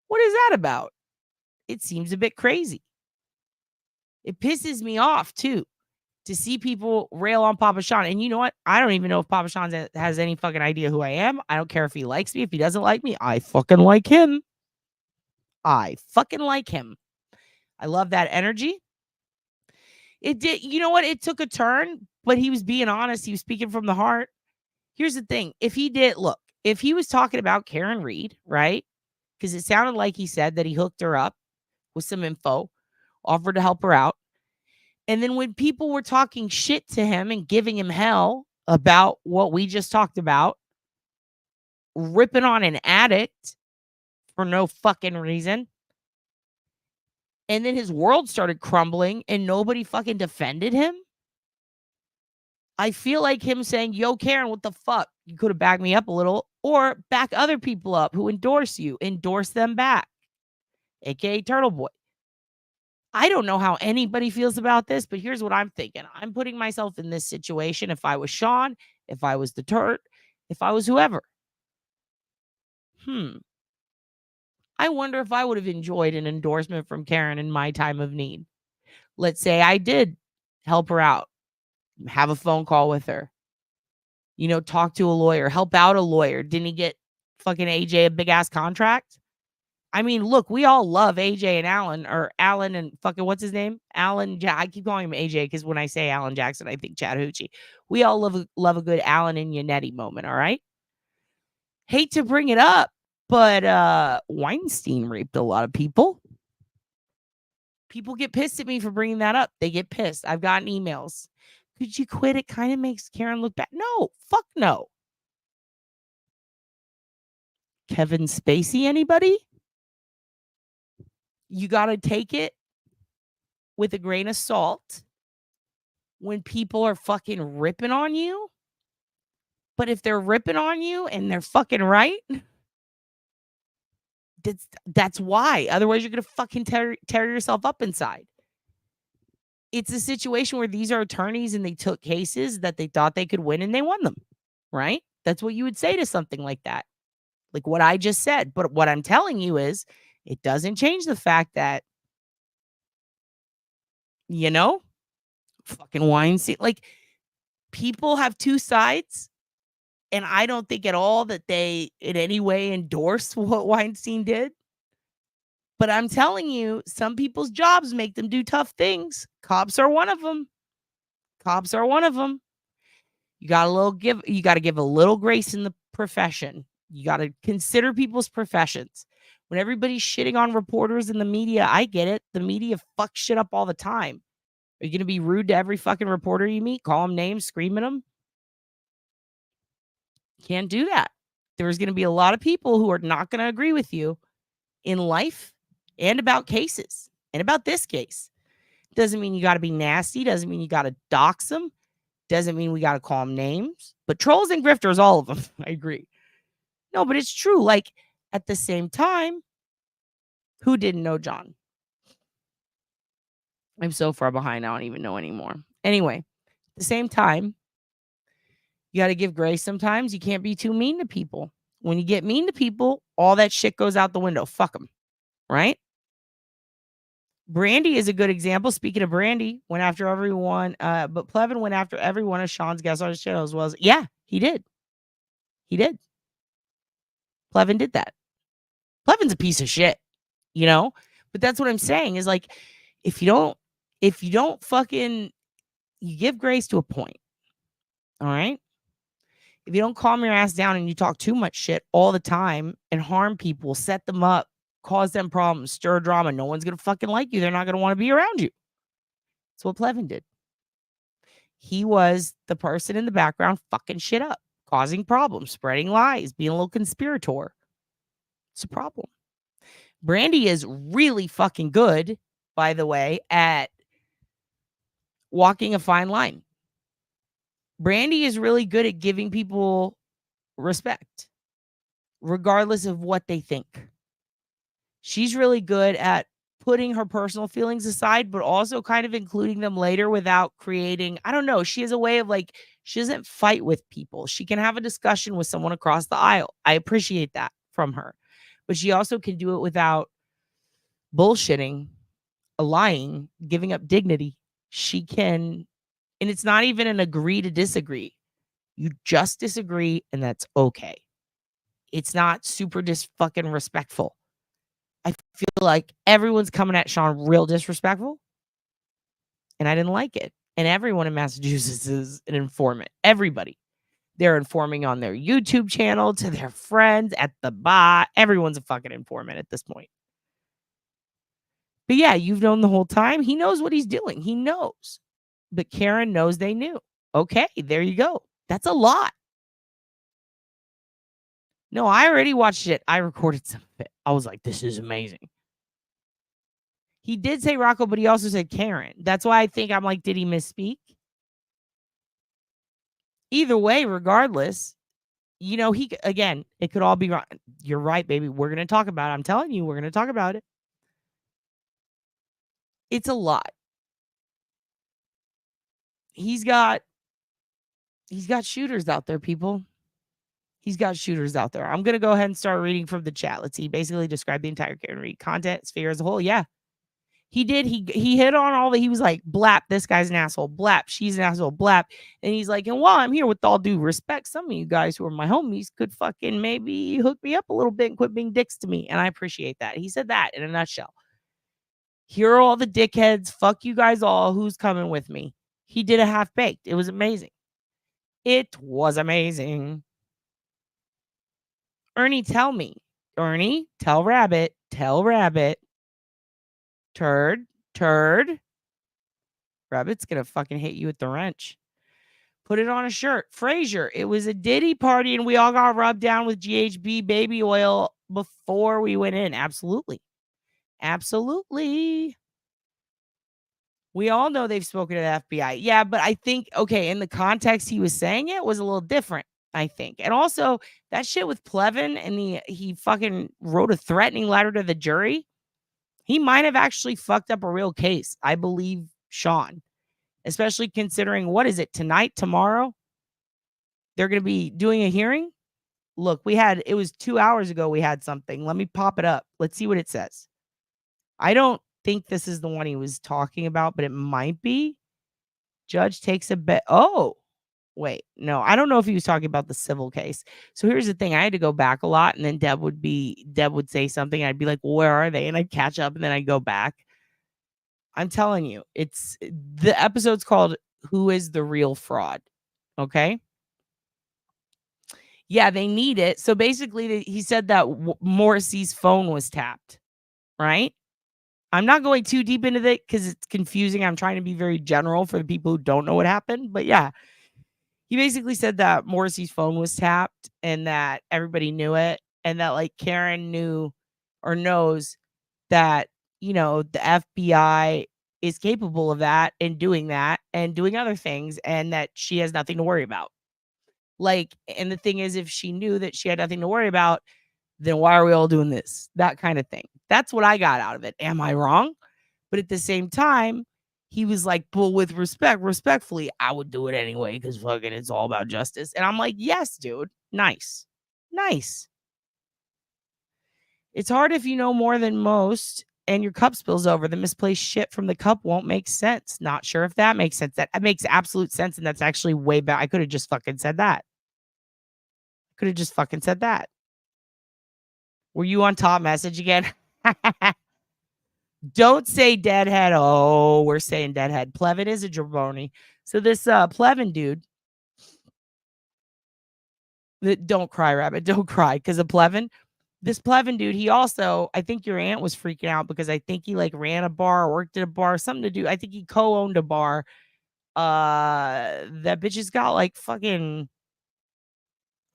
What is that about? It seems a bit crazy. It pisses me off, too, to see people rail on Papa Sean. And you know what? I don't even know if Papa Sean has any fucking idea who I am. I don't care if he likes me. If he doesn't like me, I fucking like him. I fucking like him. I love that energy. It did. You know what? It took a turn, but he was being honest. He was speaking from the heart. Here's the thing. If he was talking about Karen Reed, right? Because it sounded like he said that he hooked her up with some info, offered to help her out. And then when people were talking shit to him and giving him hell about what we just talked about, ripping on an addict for no fucking reason, and then his world started crumbling and nobody fucking defended him, I feel like him saying, yo, Karen, what the fuck? You could have backed me up a little, or back other people up who endorse you. Endorse them back, aka Turtle Boy. I don't know how anybody feels about this, but here's what I'm thinking. I'm putting myself in this situation. If I was Sean, if I was the Turt, if I was whoever. I wonder if I would have enjoyed an endorsement from Karen in my time of need. Let's say I did help her out, have a phone call with her, you know, talk to a lawyer, help out a lawyer. Didn't he get fucking AJ a big ass contract? I mean, look, we all love AJ and Alan, or Alan and fucking what's his name? I keep calling him AJ because when I say Alan Jackson, I think Chattahoochee. We all love a good Alan and Yannetti moment, all right? Hate to bring it up, but Weinstein raped a lot of people. People get pissed at me for bringing that up. They get pissed. I've gotten emails. Could you quit? It kind of makes Karen look bad. No, fuck no. Kevin Spacey, anybody? You got to take it with a grain of salt when people are fucking ripping on you. But if they're ripping on you and they're fucking right, that's why. Otherwise, you're going to fucking tear yourself up inside. It's a situation where these are attorneys and they took cases that they thought they could win and they won them, right? That's what you would say to something like that. Like what I just said. But what I'm telling you is it doesn't change the fact that, you know, fucking Weinstein, like people have two sides. And I don't think at all that they in any way endorse what Weinstein did. But I'm telling you, some people's jobs make them do tough things. Cops are one of them. You got to give a little grace in the profession. You got to consider people's professions. When everybody's shitting on reporters in the media, I get it. The media fucks shit up all the time. Are you going to be rude to every fucking reporter you meet? Call them names, scream at them? Can't do that. There's going to be a lot of people who are not going to agree with you. in life and about cases and about this case. Doesn't mean you got to be nasty. Doesn't mean you got to dox them. Doesn't mean we got to call them names. But trolls and grifters, all of them. I agree. No, but it's true. Like, at the same time, who didn't know John? I'm so far behind, I don't even know anymore. Anyway, at the same time, you got to give grace sometimes. You can't be too mean to people. When you get mean to people, all that shit goes out the window. Fuck them. Right? Brandy is a good example. Speaking of Brandy, went after everyone, but Plevin went after every one of Sean's guests on his channel as well as, yeah, he did. He did. Plevin did that. Plevin's a piece of shit, you know? But that's what I'm saying is like, if you don't fucking, you give grace to a point. All right? If you don't calm your ass down and you talk too much shit all the time and harm people, set them up, cause them problems, stir drama, no one's going to fucking like you. They're not going to want to be around you. That's what Plevin did. He was the person in the background fucking shit up, causing problems, spreading lies, being a little conspirator. It's a problem. Brandy is really fucking good, by the way, at walking a fine line. Brandy is really good at giving people respect, regardless of what they think. She's really good at putting her personal feelings aside, but also kind of including them later without creating, I don't know. She has a way of like, she doesn't fight with people. She can have a discussion with someone across the aisle. I appreciate that from her. But she also can do it without bullshitting, lying, giving up dignity. She can, and it's not even an agree to disagree. You just disagree, and that's okay. It's not super fucking respectful. I feel like everyone's coming at Sean real disrespectful, and I didn't like it. And everyone in Massachusetts is an informant. Everybody. They're informing on their YouTube channel, to their friends, at the bar. Everyone's a fucking informant at this point. But yeah, you've known the whole time. He knows what he's doing. He knows. But Karen knows they knew. Okay, there you go. That's a lot. No, I already watched it. I recorded some of it. I was like, this is amazing. He did say Rocco, but he also said Karen. That's why I think I'm like, did he misspeak? Either way, regardless, you know, again, it could all be wrong. You're right, baby. We're going to talk about it. I'm telling you, we're going to talk about it. It's a lot. He's got shooters out there, people. He's got shooters out there. I'm going to go ahead and start reading from the chat. Let's see. Basically describe the entire Karen Reed content sphere as a whole. Yeah. He did. He hit on all the, he was like, blap, this guy's an asshole. Blap, she's an asshole. Blap. And he's like, and while I'm here, with all due respect, some of you guys who are my homies could fucking maybe hook me up a little bit and quit being dicks to me. And I appreciate that. He said that in a nutshell. Here are all the dickheads. Fuck you guys all. Who's coming with me? He did a half baked. It was amazing. It was amazing. Ernie, tell me. Ernie, tell Rabbit. Tell Rabbit. Turd. Rabbit's going to fucking hit you with the wrench. Put it on a shirt. Frasier, it was a Diddy party and we all got rubbed down with GHB baby oil before we went in. Absolutely. Absolutely. We all know they've spoken to the FBI. Yeah, but I think, okay, in the context he was saying it was a little different, I think. And also, that shit with Plevin and he fucking wrote a threatening letter to the jury. He might have actually fucked up a real case. I believe Sean, especially considering, what is it, tonight, tomorrow? They're going to be doing a hearing? Look, it was 2 hours ago we had something. Let me pop it up. Let's see what it says. I don't think this is the one he was talking about, but it might be. Judge takes a bet. Oh, wait. No, I don't know if he was talking about the civil case. So here's the thing. I had to go back a lot, and then Deb would say something. And I'd be like, well, where are they? And I'd catch up, and then I'd go back. I'm telling you, the episode's called Who is the Real Fraud? Okay. Yeah, they need it. So basically, he said that Morrissey's phone was tapped, right? I'm not going too deep into it because it's confusing. I'm trying to be very general for the people who don't know what happened. But yeah, he basically said that Morrissey's phone was tapped and that everybody knew it. And that like Karen knew, or knows that, you know, the FBI is capable of that and doing other things, and that she has nothing to worry about. Like, and the thing is, if she knew that she had nothing to worry about, then why are we all doing this? That kind of thing. That's what I got out of it. Am I wrong? But at the same time, he was like, "Well, with respectfully, I would do it anyway because fucking it's all about justice." And I'm like, "Yes, dude. Nice. Nice." It's hard if you know more than most and your cup spills over. The misplaced shit from the cup won't make sense. Not sure if that makes sense. That makes absolute sense. And that's actually way back. I could have just fucking said that. Were you on top message again? Don't say deadhead. Oh, we're saying deadhead. Plevin is a jabroni. So this Plevin dude, don't cry, Rabbit. Don't cry. Because of Plevin, this Plevin dude, he also, I think your aunt was freaking out because I think he like ran a bar, worked at a bar, something to do. I think he co-owned a bar. That bitch has got like fucking,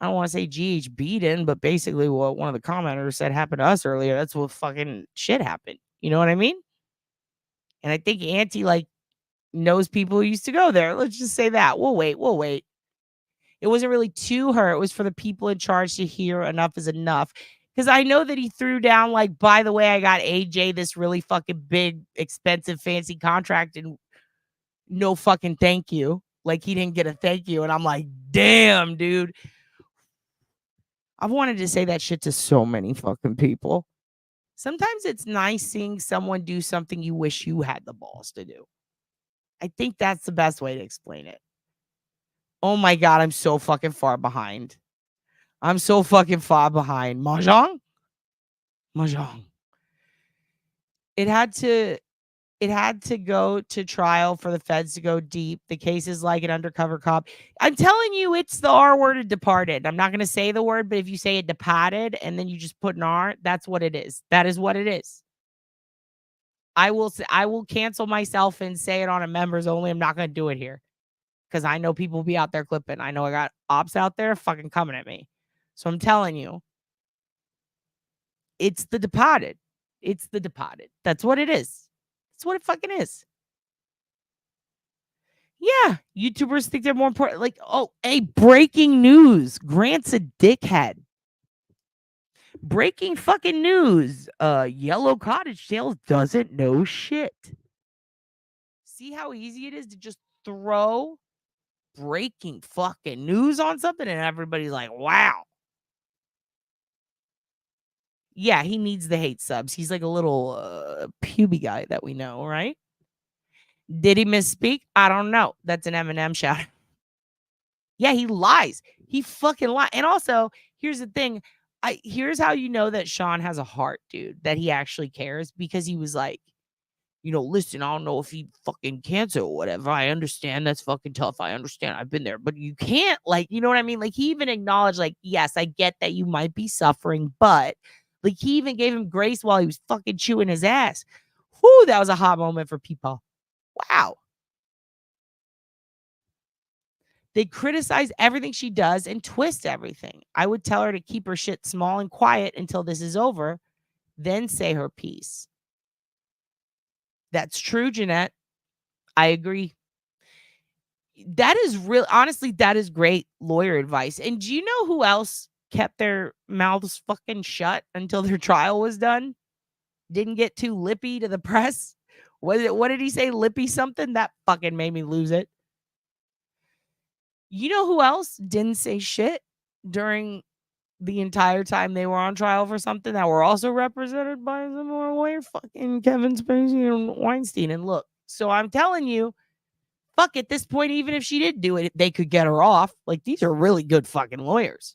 I don't want to say GH beaten, but basically what one of the commenters said happened to us earlier. That's what fucking shit happened. You know what I mean? And I think Auntie like knows people who used to go there. Let's just say that. We'll wait. It wasn't really to her. It was for the people in charge to hear enough is enough. Because I know that he threw down, like, by the way, I got AJ this really fucking big, expensive, fancy contract and no fucking thank you. Like, he didn't get a thank you. And I'm like, damn, dude. I've wanted to say that shit to so many fucking people. Sometimes it's nice seeing someone do something you wish you had the balls to do. I think that's the best way to explain it. Oh my God, I'm so fucking far behind. Mahjong? It had to go to trial for the feds to go deep. The case is like an undercover cop. I'm telling you, it's the R word of departed. I'm not going to say the word, but if you say it departed and then you just put an R, that's what it is. That is what it is. I will cancel myself and say it on a members only. I'm not going to do it here because I know people will be out there clipping. I know I got ops out there fucking coming at me. So I'm telling you, it's the departed. It's the departed. That's what it is. That's what it fucking is. Yeah, YouTubers think they're more important. Like, oh, hey, breaking news. Grant's a dickhead. Breaking fucking news. Yellow Cottage Sales doesn't know shit. See how easy it is to just throw breaking fucking news on something and everybody's like, wow. Yeah, he needs the hate subs. He's like a little puby guy that we know, right? Did he misspeak? I don't know. That's an Eminem shout. Yeah, he lies. He fucking lies. And also, here's the thing. Here's how you know that Sean has a heart, dude, that he actually cares, because he was like, you know, listen, I don't know if he fucking cancer or whatever. I understand that's fucking tough. I understand. I've been there, but you can't, like, you know what I mean? Like, he even acknowledged, like, yes, I get that you might be suffering, but like, he even gave him grace while he was fucking chewing his ass. Whew, that was a hot moment for people. Wow. They criticize everything she does and twist everything. I would tell her to keep her shit small and quiet until this is over, then say her piece. That's true, Jeanette. I agree. That is real. Honestly, that is great lawyer advice. And do you know who else kept their mouths fucking shut until their trial was done? Didn't get too lippy to the press? What did he say? Lippy something? That fucking made me lose it. You know who else didn't say shit during the entire time they were on trial for something that were also represented by some more lawyer? Fucking Kevin Spacey and Weinstein. And look, so I'm telling you, fuck, at this point, even if she did do it, they could get her off. Like, these are really good fucking lawyers.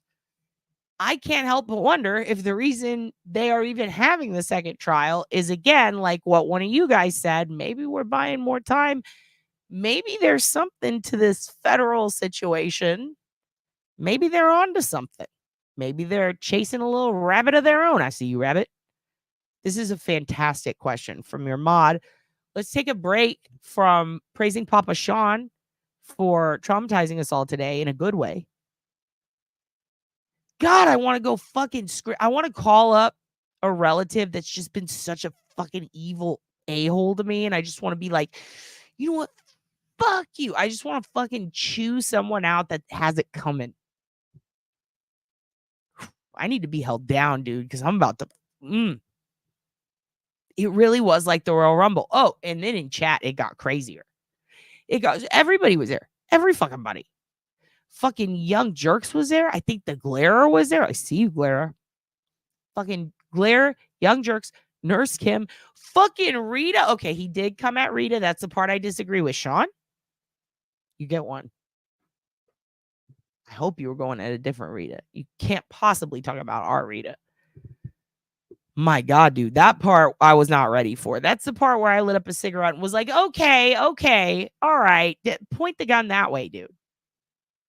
I can't help but wonder if the reason they are even having the second trial is, again, like what one of you guys said, maybe we're buying more time. Maybe there's something to this federal situation. Maybe they're onto something. Maybe they're chasing a little rabbit of their own. I see you, Rabbit. This is a fantastic question from your mod. Let's take a break from praising Papa Sean for traumatizing us all today in a good way. God, I want to go fucking I want to call up a relative that's just been such a fucking evil a-hole to me, and I just want to be like, you know what? Fuck you. I just want to fucking chew someone out that has it coming. I need to be held down, dude, because I'm about to. It really was like the Royal Rumble. Oh, and then in chat, it got crazier. Everybody was there. Every fucking buddy. Fucking Young Jerks was there. I think the Glare was there. I see you, Glare. Fucking Glare, Young Jerks, Nurse Kim, fucking Rita. Okay, he did come at Rita. That's the part I disagree with. Sean, you get one. I hope you were going at a different Rita. You can't possibly talk about our Rita. My God, dude, that part I was not ready for. That's the part where I lit up a cigarette and was like, okay, all right. Point the gun that way, dude.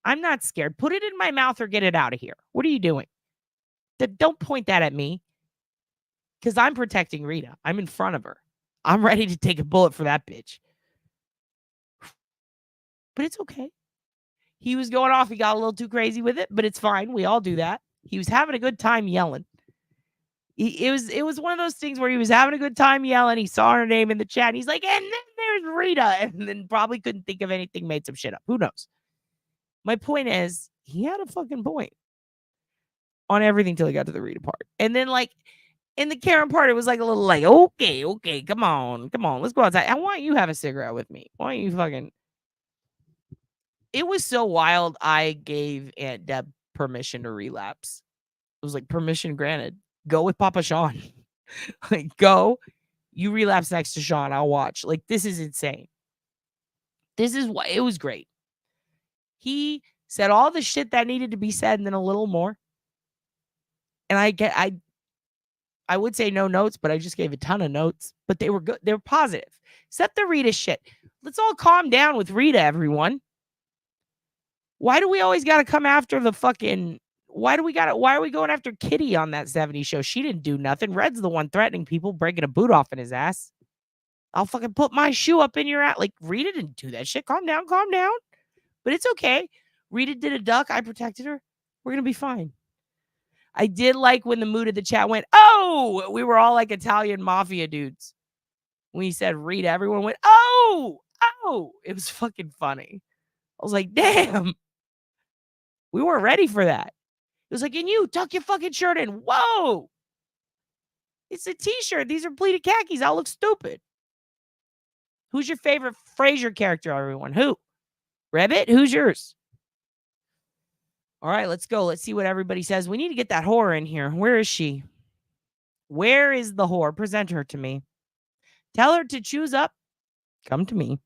I'm not scared. Put it in my mouth or get it out of here. What are you doing? Don't point that at me. Because I'm protecting Rita. I'm in front of her. I'm ready to take a bullet for that bitch. But it's okay. He was going off. He got a little too crazy with it, but it's fine. We all do that. He was having a good time yelling. It was one of those things where he was having a good time yelling. He saw her name in the chat. And he's like, and then there's Rita. And then probably couldn't think of anything, made some shit up. Who knows? My point is, he had a fucking point on everything till he got to the Rita part. And then, like, in the Karen part, it was like a little like, okay, come on, let's go outside. Why don't you have a cigarette with me? Why don't you fucking... It was so wild, I gave Aunt Deb permission to relapse. It was like, permission granted. Go with Papa Sean. Like, go. You relapse next to Sean. I'll watch. Like, this is insane. This is why it was great. He said all the shit that needed to be said and then a little more. And I would say no notes, but I just gave a ton of notes. But they were good. They were positive. Except the Rita shit. Let's all calm down with Rita, everyone. Why do we always got to come after the fucking... Why are we going after Kitty on that 70s show? She didn't do nothing. Red's the one threatening people, breaking a boot off in his ass. I'll fucking put my shoe up in your ass. Like, Rita didn't do that shit. Calm down. But it's okay. Rita did a duck. I protected her. We're going to be fine. I did like when the mood of the chat went, oh! We were all like Italian mafia dudes. When he said Rita, everyone went, oh! It was fucking funny. I was like, damn. We weren't ready for that. It was like, and you, tuck your fucking shirt in. Whoa! It's a t-shirt. These are pleated khakis. I'll look stupid. Who's your favorite Frasier character, everyone? Who? Rabbit? Who's yours? All right, let's go. Let's see what everybody says. We need to get that whore in here. Where is she? Where is the whore? Present her to me. Tell her to choose up. Come to me.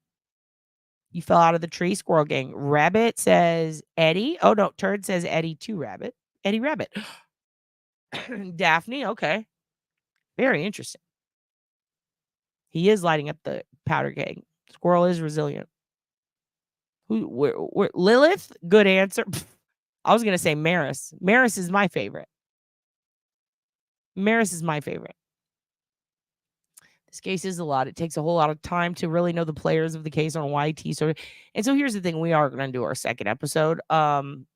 You fell out of the tree, Squirrel Gang. Rabbit says Eddie. Oh, no. Turd says Eddie to Rabbit. Eddie Rabbit. Daphne. Okay. Very interesting. He is lighting up the powder gang. Squirrel is resilient. Where Lilith? Good answer. I was going to say Maris. Maris is my favorite. This case is a lot. It takes a whole lot of time to really know the players of the case on YT. So here's the thing. We are going to do our second episode on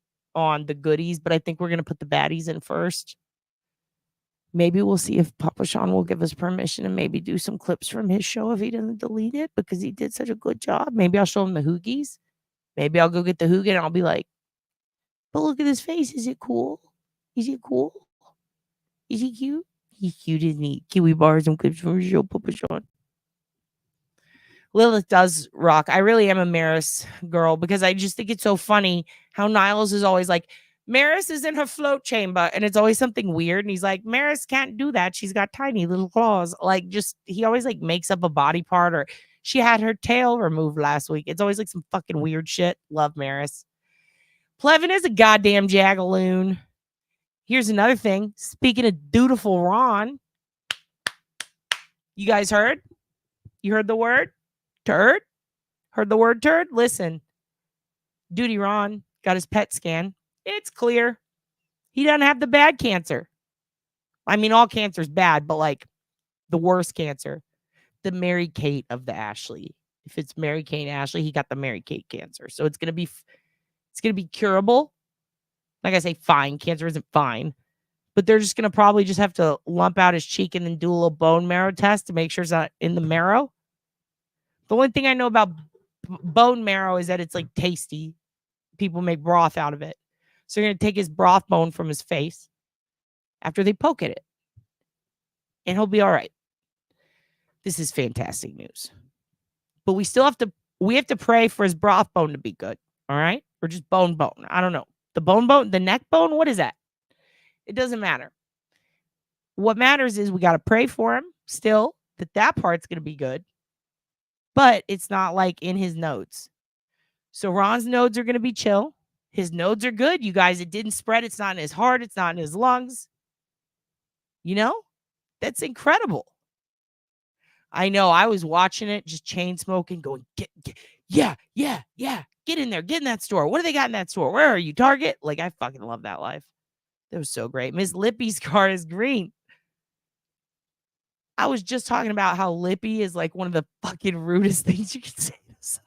the goodies, but I think we're going to put the baddies in first. Maybe we'll see if Papa Sean will give us permission and maybe do some clips from his show if he doesn't delete it because he did such a good job. Maybe I'll show him the Hoogies. Maybe I'll go get the Hoogie and I'll be like, but look at his face. Is it cool? Is he cool? Is he cute? He's cute, isn't he? Kiwi bars and clips from his show, Papa Sean. Lilith does rock. I really am a Maris girl because I just think it's so funny how Niles is always like, Maris is in her float chamber, and it's always something weird. And he's like, Maris can't do that. She's got tiny little claws. Like, just, he always like makes up a body part, or she had her tail removed last week. It's always like some fucking weird shit. Love Maris. Plevin is a goddamn jagaloon. Here's another thing. Speaking of dutiful Ron, you guys heard? You heard the word? Turd? Heard the word turd? Listen. Duty Ron got his PET scan. It's clear. He doesn't have the bad cancer. I mean, all cancer is bad, but like the worst cancer. The Mary Kate of the Ashley. If it's Mary Kate Ashley, he got the Mary Kate cancer. So it's going to be curable. Like I say, fine. Cancer isn't fine. but they're just going to probably just have to lump out his cheek and then do a little bone marrow test to make sure it's not in the marrow. The only thing I know about bone marrow is that it's like tasty. People make broth out of it. So they're going to take his broth bone from his face after they poke at it. And he'll be all right. This is fantastic news. But we have to pray for his broth bone to be good. All right? Or just bone. I don't know. The bone, the neck bone, what is that? It doesn't matter. What matters is we got to pray for him still, that part's going to be good. But it's not like in his nodes. So Ron's nodes are going to be chill. His nodes are good, you guys. It didn't spread. It's not in his heart. It's not in his lungs. You know? That's incredible. I know. I was watching it, just chain smoking, going, yeah. Get in there. Get in that store. What do they got in that store? Where are you? Target? Like, I fucking love that life. That was so great. Miss Lippy's car is green. I was just talking about how Lippy is like one of the fucking rudest things you can say to someone.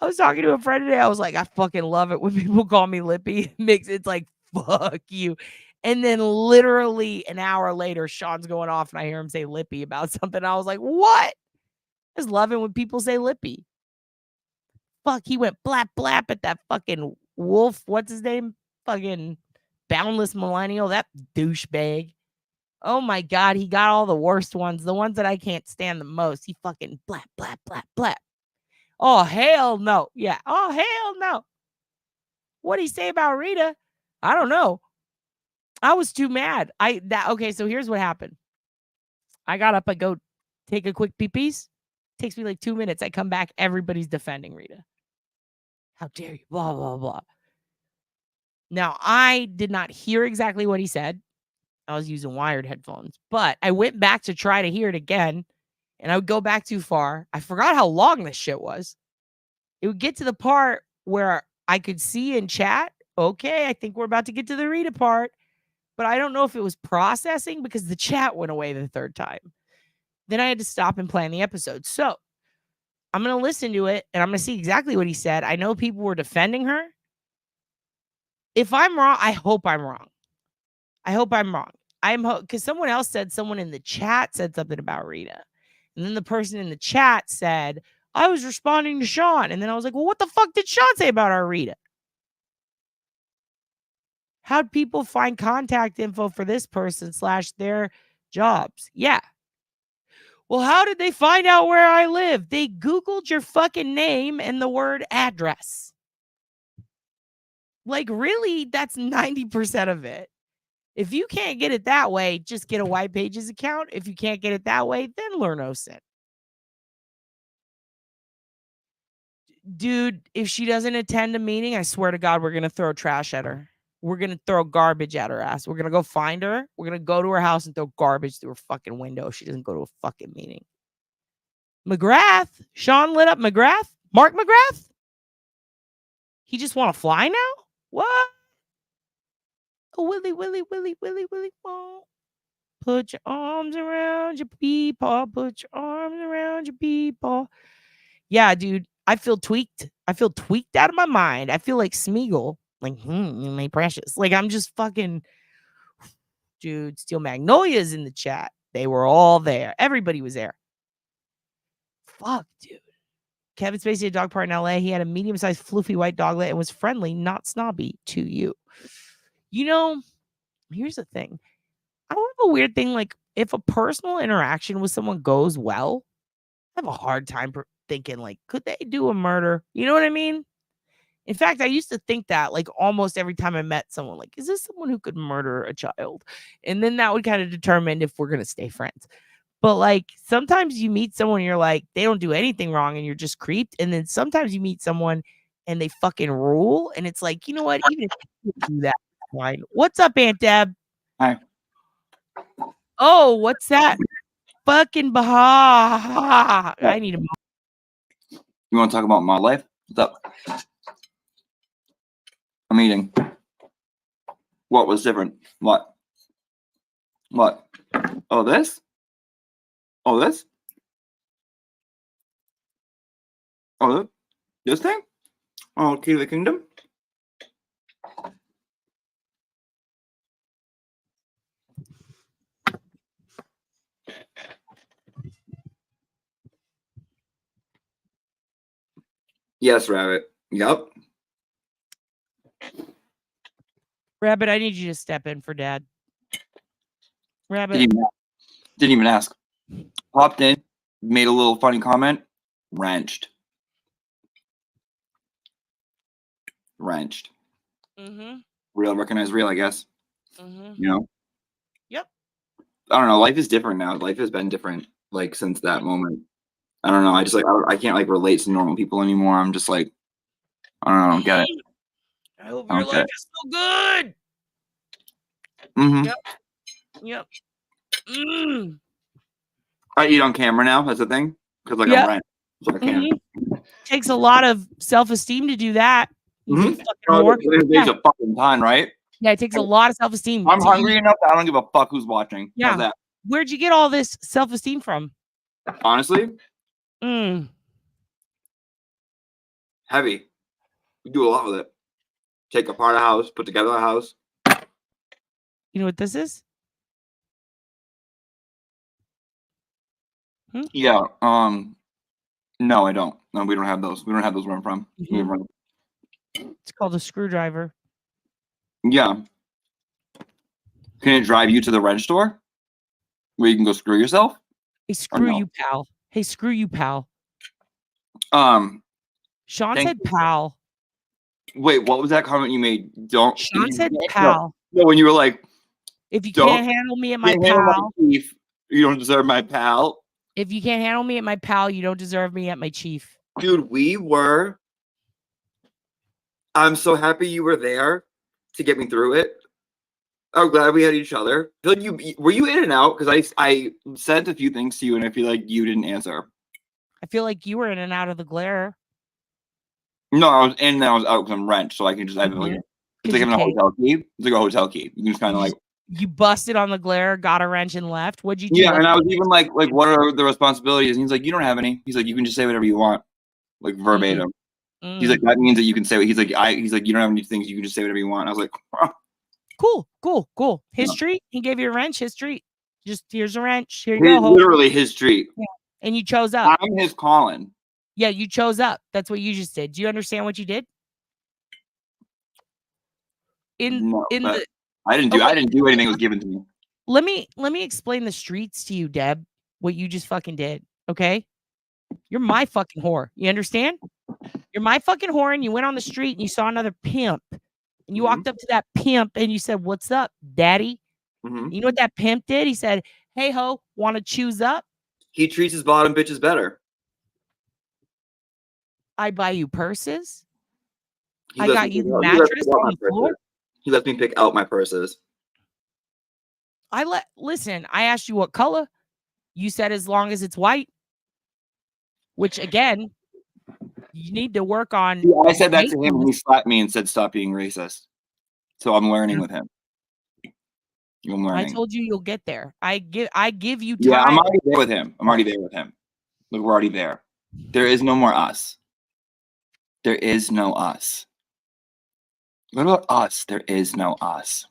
I was talking to a friend today. I was like, I fucking love it when people call me Lippy. It's like, fuck you. And then literally an hour later, Sean's going off and I hear him say Lippy about something. I was like, what? I just love it when people say Lippy. Fuck, he went blap at that fucking wolf. What's his name? Fucking boundless millennial. That douchebag. Oh my God, he got all the worst ones. The ones that I can't stand the most. He fucking blap. Oh, hell no. Yeah. Oh, hell no. What'd he say about Rita? I don't know. I was too mad. Okay, so here's what happened. I got up, I go take a quick pee-pees. Takes me like 2 minutes. I come back, everybody's defending Rita. How dare you? Blah, blah, blah. Now, I did not hear exactly what he said. I was using wired headphones, but I went back to try to hear it again, and I would go back too far. I forgot how long this shit was. It would get to the part where I could see in chat, okay, I think we're about to get to the Rita part, but I don't know if it was processing because the chat went away the third time. Then I had to stop and plan the episode. So I'm going to listen to it, and I'm going to see exactly what he said. I know people were defending her. If I'm wrong, I hope I'm wrong. Because someone else said, someone in the chat said something about Rita. And then the person in the chat said, I was responding to Sean. And then I was like, well, what the fuck did Sean say about our Rita? How'd people find contact info for this person / their jobs? Yeah. Well, how did they find out where I live? They Googled your fucking name and the word address. Like, really? That's 90% of it. If you can't get it that way, just get a White Pages account. If you can't get it that way, then learn OSINT. Dude, if she doesn't attend a meeting, I swear to God, we're going to throw trash at her. We're going to throw garbage at her ass. We're going to go find her. We're going to go to her house and throw garbage through her fucking window if she doesn't go to a fucking meeting. McGrath? Sean lit up McGrath? Mark McGrath? He just want to fly now? What? Oh, Willie, whoa. Put your arms around your people. Put your arms around your people. Yeah, dude. I feel tweaked. I feel tweaked out of my mind. I feel like Smeagol. Like, my precious. Like, I'm just fucking... Dude, Steel Magnolia's in the chat. They were all there. Everybody was there. Fuck, dude. Kevin Spacey had a dog park in LA. He had a medium-sized floofy white doglet and was friendly, not snobby to you. You know, here's the thing. I don't have a weird thing. Like, if a personal interaction with someone goes well, I have a hard time thinking, like, could they do a murder? You know what I mean? In fact, I used to think that, like, almost every time I met someone, like, is this someone who could murder a child? And then that would kind of determine if we're going to stay friends. But, like, sometimes you meet someone and you're like, they don't do anything wrong and you're just creeped. And then sometimes you meet someone and they fucking rule. And it's like, you know what? Even if you do that, fine. What's up, Aunt Deb? Hi. Oh, what's that? Fucking Baha. I need a... You want to talk about my life? What's up? I'm eating. What was different? What? Oh, this? Oh, this? Oh, this thing? Oh, Key of the Kingdom? Yes, Rabbit. Yep. Rabbit, I need you to step in for Dad. Rabbit. Didn't even ask. Popped in, made a little funny comment, wrenched. Mm-hmm. Real, recognize real, I guess. Mm-hmm. You know? Yep. I don't know. Life is different now. Life has been different, like, since that moment. I don't know. I just, like, I can't, like, relate to normal people anymore. I'm just, like, I don't know. I don't get it. I hope I your don't get life it. is so good. Mm-hmm. Yep. Mm. I eat on camera now. That's the thing. Because, like, Yep. I'm wrenched. So I can't. Takes a lot of self-esteem to do that. You big fucking Oh, whore. it takes a fucking time, right? Yeah, it takes a lot of self-esteem. I'm hungry enough that I don't give a fuck who's watching. Yeah. How's that? Where'd you get all this self-esteem from? Honestly, Mm. heavy. We do a lot with it. Take apart a house, put together a house. You know what this is? Yeah. No, I don't. No, we don't have those. We don't have those where I'm from. It's called a screwdriver. Yeah. Can it drive you to the wrench store where you can go screw yourself? Hey, screw no? you, pal. Hey, screw you, pal. Sean said pal. Wait, what was that comment you made? Don't. Sean said pal. No, when you were like, if you don't can't handle me at my can't handle pal, my chief, you don't deserve my pal. if you can't handle me at my pal, you don't deserve me at my chief. Dude, I'm so happy you were there to get me through it. I'm glad we had each other. I feel like were you in and out? Because I sent a few things to you and I feel like you didn't answer. I feel like you were in and out of the glare. No, I was in and I was out because I'm wrenched, so I can just have like it's like having a hotel key. It's like a hotel key. You can just kind of like you busted on the glare, got a wrench, and left. What'd you do? Yeah, and I was even like, what are the responsibilities? And he's like, you don't have any. He's like, you can just say whatever you want, like verbatim. He's like, that means that you can say. He's like, you don't have any things. You can just say whatever you want. I was like, cool. History. Yeah. He gave you a wrench. History. Just here's a wrench. Here you go. Literally his treat. Yeah. And you chose up. I'm his Colin. Yeah, you chose up. That's what you just did. Do you understand what you did? I didn't do anything that was given to me. Let me explain the streets to you, Deb. What you just fucking did. Okay? You're my fucking whore. You understand? You're my fucking whore, and you went on the street and you saw another pimp. And you walked up to that pimp and you said, "What's up, daddy?" You know what that pimp did? He said, "Hey ho, want to choose up?" He treats his bottom bitches better. I buy you purses. I got you the mattress on the floor. He lets me pick out my purses. Listen, I asked you what color. You said as long as it's white. Which again, you need to work on. Yeah, I said that to him and he slapped me and said, "Stop being racist." So I'm learning with him. I'm learning. I told you you'll get there. I give you time. Yeah, I'm already there with him. Look, we're already there. There is no more us. There is no us. What about us? There is no us.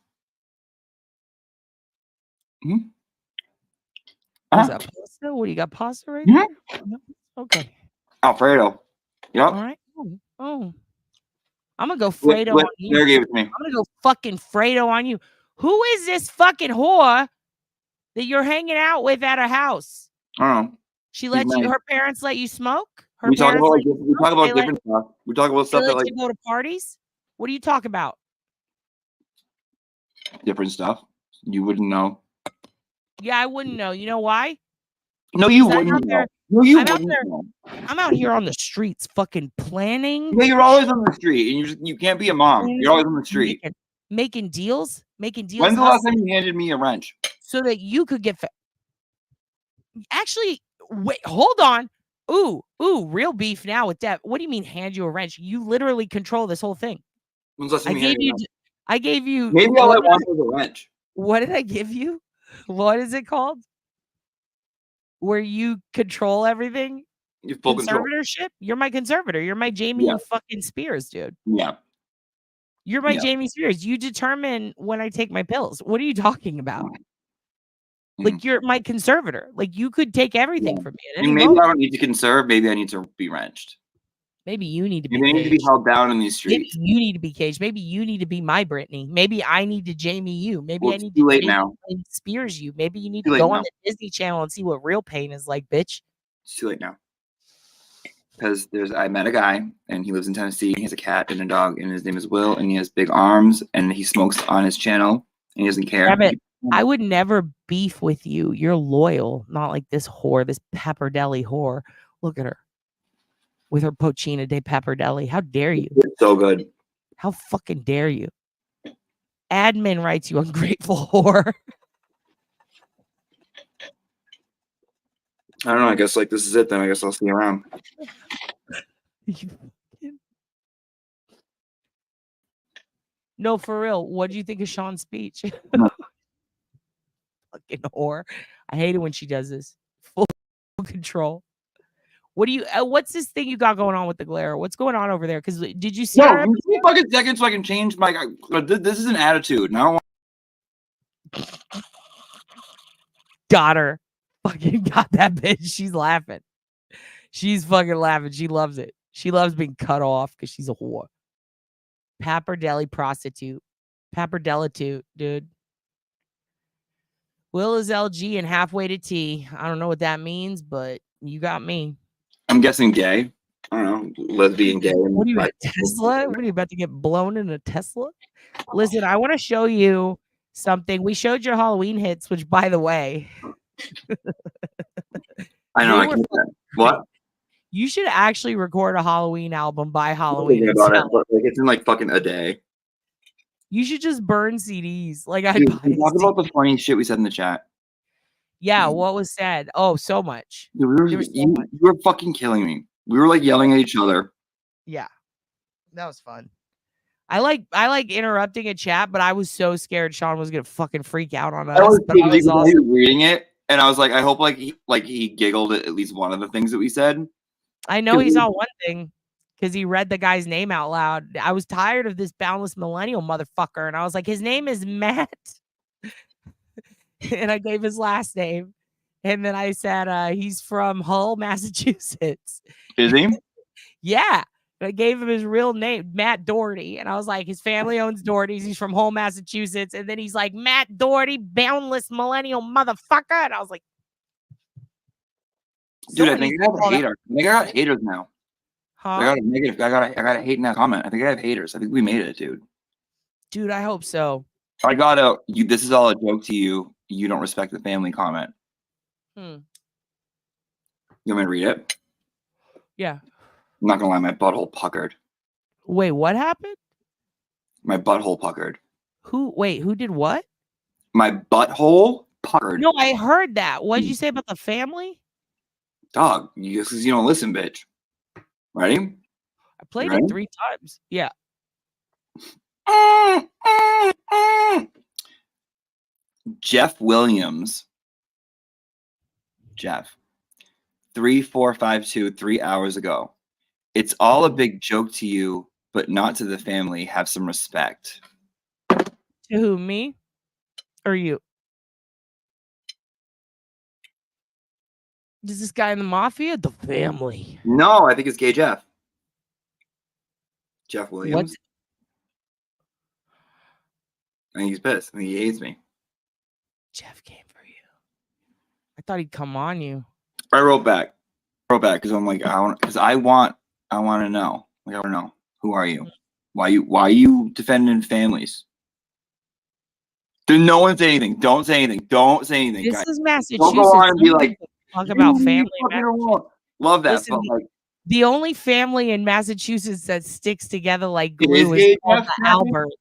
What's that, pasta? What do you got? Pasta right there? Okay. Alfredo. Yep. All right. Oh. I'm gonna go Fredo on you. Gave it to me. I'm gonna go fucking Fredo on you. Who is this fucking whore that you're hanging out with at a house? I don't know. She lets you. Her parents let you smoke. We talk about different stuff. We talk about stuff that like you go to parties. What do you talk about? Different stuff. You wouldn't know. Yeah, I wouldn't know. You know why? No, you wouldn't know. No, you wouldn't know. I'm out here on the streets, fucking planning. Yeah, you're always on the street, and you can't be a mom. You're always on the street, making deals. When's the last time you handed me a wrench? So that you could get. Actually, wait, hold on. Ooh, real beef now with that. What do you mean hand you a wrench? You literally control this whole thing. When's the last time I gave you. Maybe all I want was a wrench. What did I give you? What is it called? Where you control everything? You full conservatorship? Control. You're my conservator. You're my Jamie fucking Spears, dude. Yeah. You're my Jamie Spears. You determine when I take my pills. What are you talking about? Like, you're my conservator. Like, you could take everything from me. Maybe I don't need to conserve. Maybe I need to be wrenched. Maybe you need to be Maybe they need to be caged. held down in these Maybe streets. you need to be caged. Maybe you need to be my Britney. Maybe I need to Jamie you. Maybe Well, I it's need too to late Jamie now. and Spears you. Maybe you need Too to late go on now. the Disney Channel and see what real pain is like, bitch. It's too late now. Because I met a guy and he lives in Tennessee. He has a cat and a dog and his name is Will and he has big arms and he smokes on his channel and he doesn't care. Rabbit, I would never beef with you. You're loyal, not like this whore, this Pepper Deli whore. Look at her with her Pochina de Pepper Deli. How dare you? It's so good. How fucking dare you? Admin writes you ungrateful whore. I don't know. I guess like this is it then. I guess I'll see you around. No, for real. What do you think of Sean's speech? Fucking whore. I hate it when she does this. Full control. What do you? What's this thing you got going on with the glare? What's going on over there? Because did you see our No, give me a fucking second so I can change my. This is an attitude. And I don't want. Got her? Fucking got that bitch. She's laughing. She's fucking laughing. She loves it. She loves being cut off because she's a whore. Pappardelle prostitute. Pappardelle, dude. Will is LG and halfway to T. I don't know what that means, but you got me. I'm guessing gay. I don't know. Lesbian gay. What are you, a Tesla? What are you about to get blown in a Tesla? Listen, I want to show you something. We showed your Halloween hits, which, by the way, I know. I can't. What? You should actually record a Halloween album by Halloween. About it, but like it's in like fucking a day. You should just burn CDs. Like I Talk about the funny shit we said in the chat. Yeah, what was said? Oh, so much. Dude, you were fucking killing me. We were like yelling at each other. Yeah, that was fun. I like interrupting a chat, but I was so scared Sean was gonna fucking freak out on us. I was awesome. Reading it, and I was like, I hope like he giggled at least one of the things that we said. I know he saw one thing because he read the guy's name out loud. I was tired of this boundless millennial motherfucker, and I was like, his name is Matt, and I gave his last name, and then I said he's from Hull, Massachusetts. Is he? Yeah. I gave him his real name, Matt Doherty. And I was like, his family owns Doherty's. He's from Hull, Massachusetts. And then he's like, Matt Doherty, boundless millennial motherfucker. And I was like, dude, I think I have haters. I think I got haters now. Huh? I got a negative. I got a hate in that comment. I think I have haters. I think we made it, dude. Dude, I hope so. I got a this is all a joke to you. You don't respect the family comment. You want me to read it? Yeah. I'm not gonna lie, my butthole puckered. Wait, what happened? My butthole puckered. Who did what? My butthole puckered. No, I heard that. What did you say about the family? Dog, you don't listen, bitch. Ready? I played it 3 times. Yeah. Jeff Williams. Jeff. 3452 3 hours ago. It's all a big joke to you, but not to the family. Have some respect. To who, me? Or you? Is this guy in the mafia? The family. No, I think it's gay Jeff. Jeff Williams. What? I think he's pissed. I think he hates me. Jeff came for you. I thought he'd come on you. I wrote back because I'm like, I want to know. Like, I want to know, who are you? Why are you defending families? Did no one say anything? Don't say anything. Don't say anything. This guys. is Massachusetts. Don't go on and be like, talk about family. Love that. Listen, but like, the only family in Massachusetts that sticks together like glue is called the Alberts.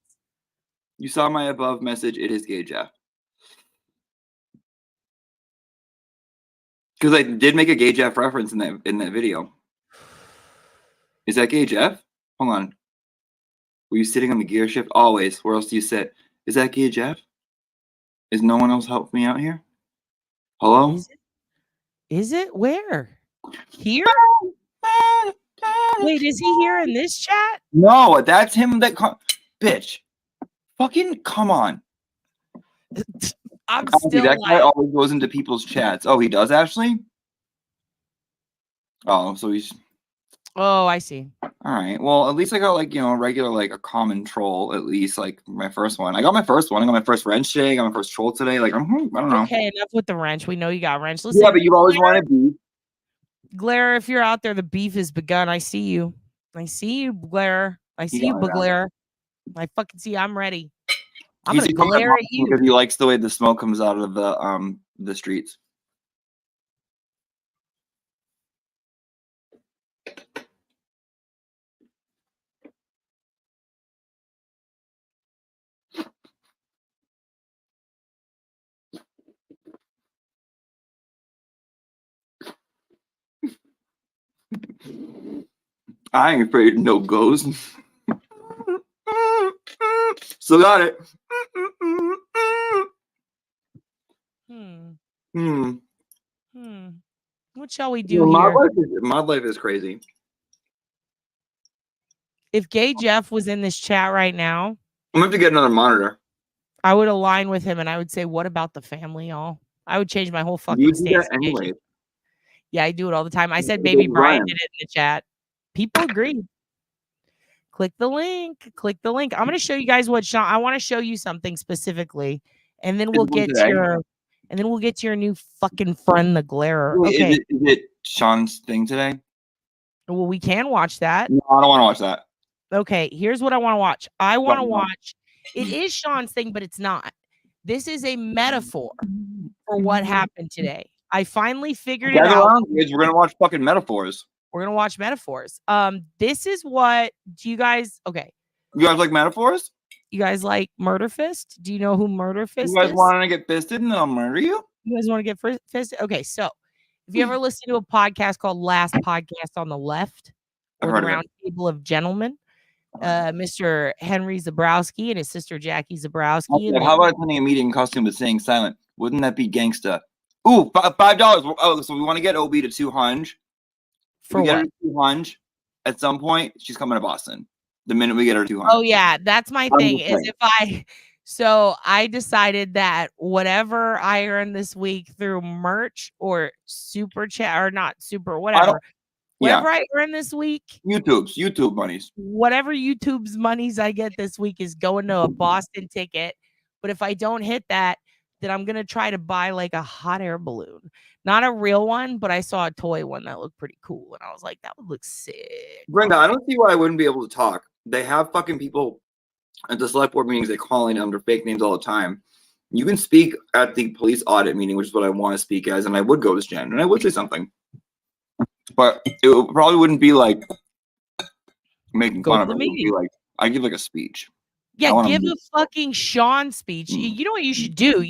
You saw my above message. It is gay Jeff. Because I did make a gay Jeff reference in that video. Is that gay Jeff? Hold on. Were you sitting on the gear shift? Always. Where else do you sit? Is that gay Jeff? Is no one else helping me out here? Hello? Is it? Where? Here? Wait, is he here in this chat? No, that's him. Bitch. Fucking come on. I'm Honestly, still that like, guy always goes into people's chats. Oh, he does, Ashley? Oh, so he's... Oh, I see. All right. Well, at least I got like, a regular, like a common troll, at least like my first one. I got my first one. I got my first wrench today. I got my first troll today. Like, I don't know. Okay, enough with the wrench. We know you got wrench. Listen, Yeah, but you've always wanted beef. Glare, if you're out there, the beef has begun. I see you. I see you, Glare. I see you, Glare. I fucking see you. I'm ready. I'm gonna glare at you because he likes the way the smoke comes out of the streets. I ain't afraid of no ghosts. Still got it. What shall we do here? My life is crazy. If Gay Jeff was in this chat right now, I'm gonna have to get another monitor. I would align with him and I would say, what about the family, y'all? I would change my whole fucking stance. Anyway. Yeah, I do it all the time. I said Baby Brian did it in the chat. People agree. Click the link. Click the link. I'm going to show you guys what Sean. I want to show you something specifically, and then we'll get to your new fucking friend, the Glarer. Okay. Is it Sean's thing today? Well, we can watch that. No, I don't want to watch that. Okay, here's what I want to watch. I want to watch. It is Sean's thing, but it's not. This is a metaphor for what happened today. I finally figured it out. We're gonna watch fucking metaphors. We're gonna watch metaphors. This is what do you guys? Okay, you guys like metaphors? You guys like Murder Fist? Do you know who Murder Fist is? You guys want to get fisted and then I'll murder you? You guys want to get fisted? Okay, so if you ever listen to a podcast called Last Podcast on the Left, or the Round Table of Gentlemen, Mr. Henry Zabrowski and his sister Jackie Zabrowski. Okay, how about attending a meeting in costume but staying silent? Wouldn't that be gangsta? Ooh, $5. Oh, so we want to get OB to 200. For we what? Get her to 200 at some point. She's coming to Boston. The minute we get her 200. Oh yeah, that's my thing. Is I decided that whatever I earn this week through merch or super chat or not super whatever. Whatever I earn this week, YouTube monies. Whatever YouTube's monies I get this week is going to a Boston ticket. But if I don't hit that, then I'm gonna try to buy like a hot air balloon. Not a real one, but I saw a toy one that looked pretty cool. And I was like, that would look sick. Brenda, I don't see why I wouldn't be able to talk. They have fucking people at the select board meetings, they call in under fake names all the time. You can speak at the police audit meeting, which is what I want to speak as, and I would go as Jen, and I would say something. But it probably wouldn't be like making fun of it. It would be like I give like a speech. Yeah, give a fucking Sean speech. You know what you should do?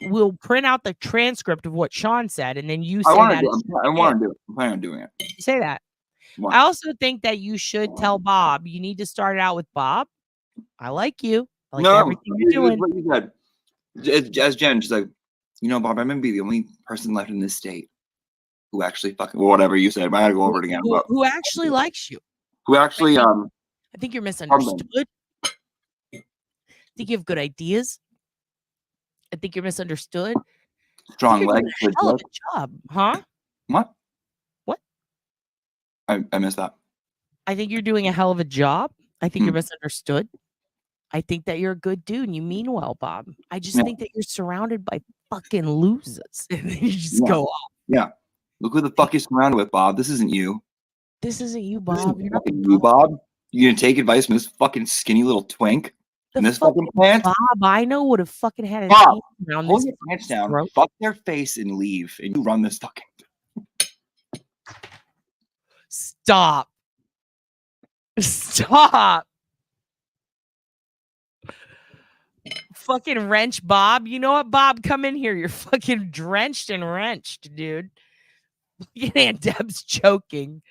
We'll print out the transcript of what Sean said, and then you say that. I want to do it. I'm planning on doing it. Say that. I also think that you should tell Bob. You need to start it out with Bob. I like you. I like everything you're doing. What you said. As Jen, she's like, Bob, I'm gonna be the only person left in this state who actually fucking whatever you said. I gotta go over it again. Who actually likes you? Who actually I think you're misunderstood. I think you have good ideas. I think you're misunderstood. Strong legs. Hell of a job, huh? What? What? I missed that. I think you're doing a hell of a job. I think you're misunderstood. I think that you're a good dude and you mean well, Bob. I just think that you're surrounded by fucking losers. And then you just go off. Yeah. Look who the fuck you're surrounded with, Bob. This isn't you. This isn't you, Bob. You're not you, Bob. You gonna take advice from this fucking skinny little twink in this fucking plant? Bob, I know would have fucking had his Bob, around hold this your pants down, fuck their face and leave, and you run this fucking. Stop. Stop. Fucking wrench, Bob. You know what, Bob? Come in here. You're fucking drenched and wrenched, dude. Aunt Deb's choking.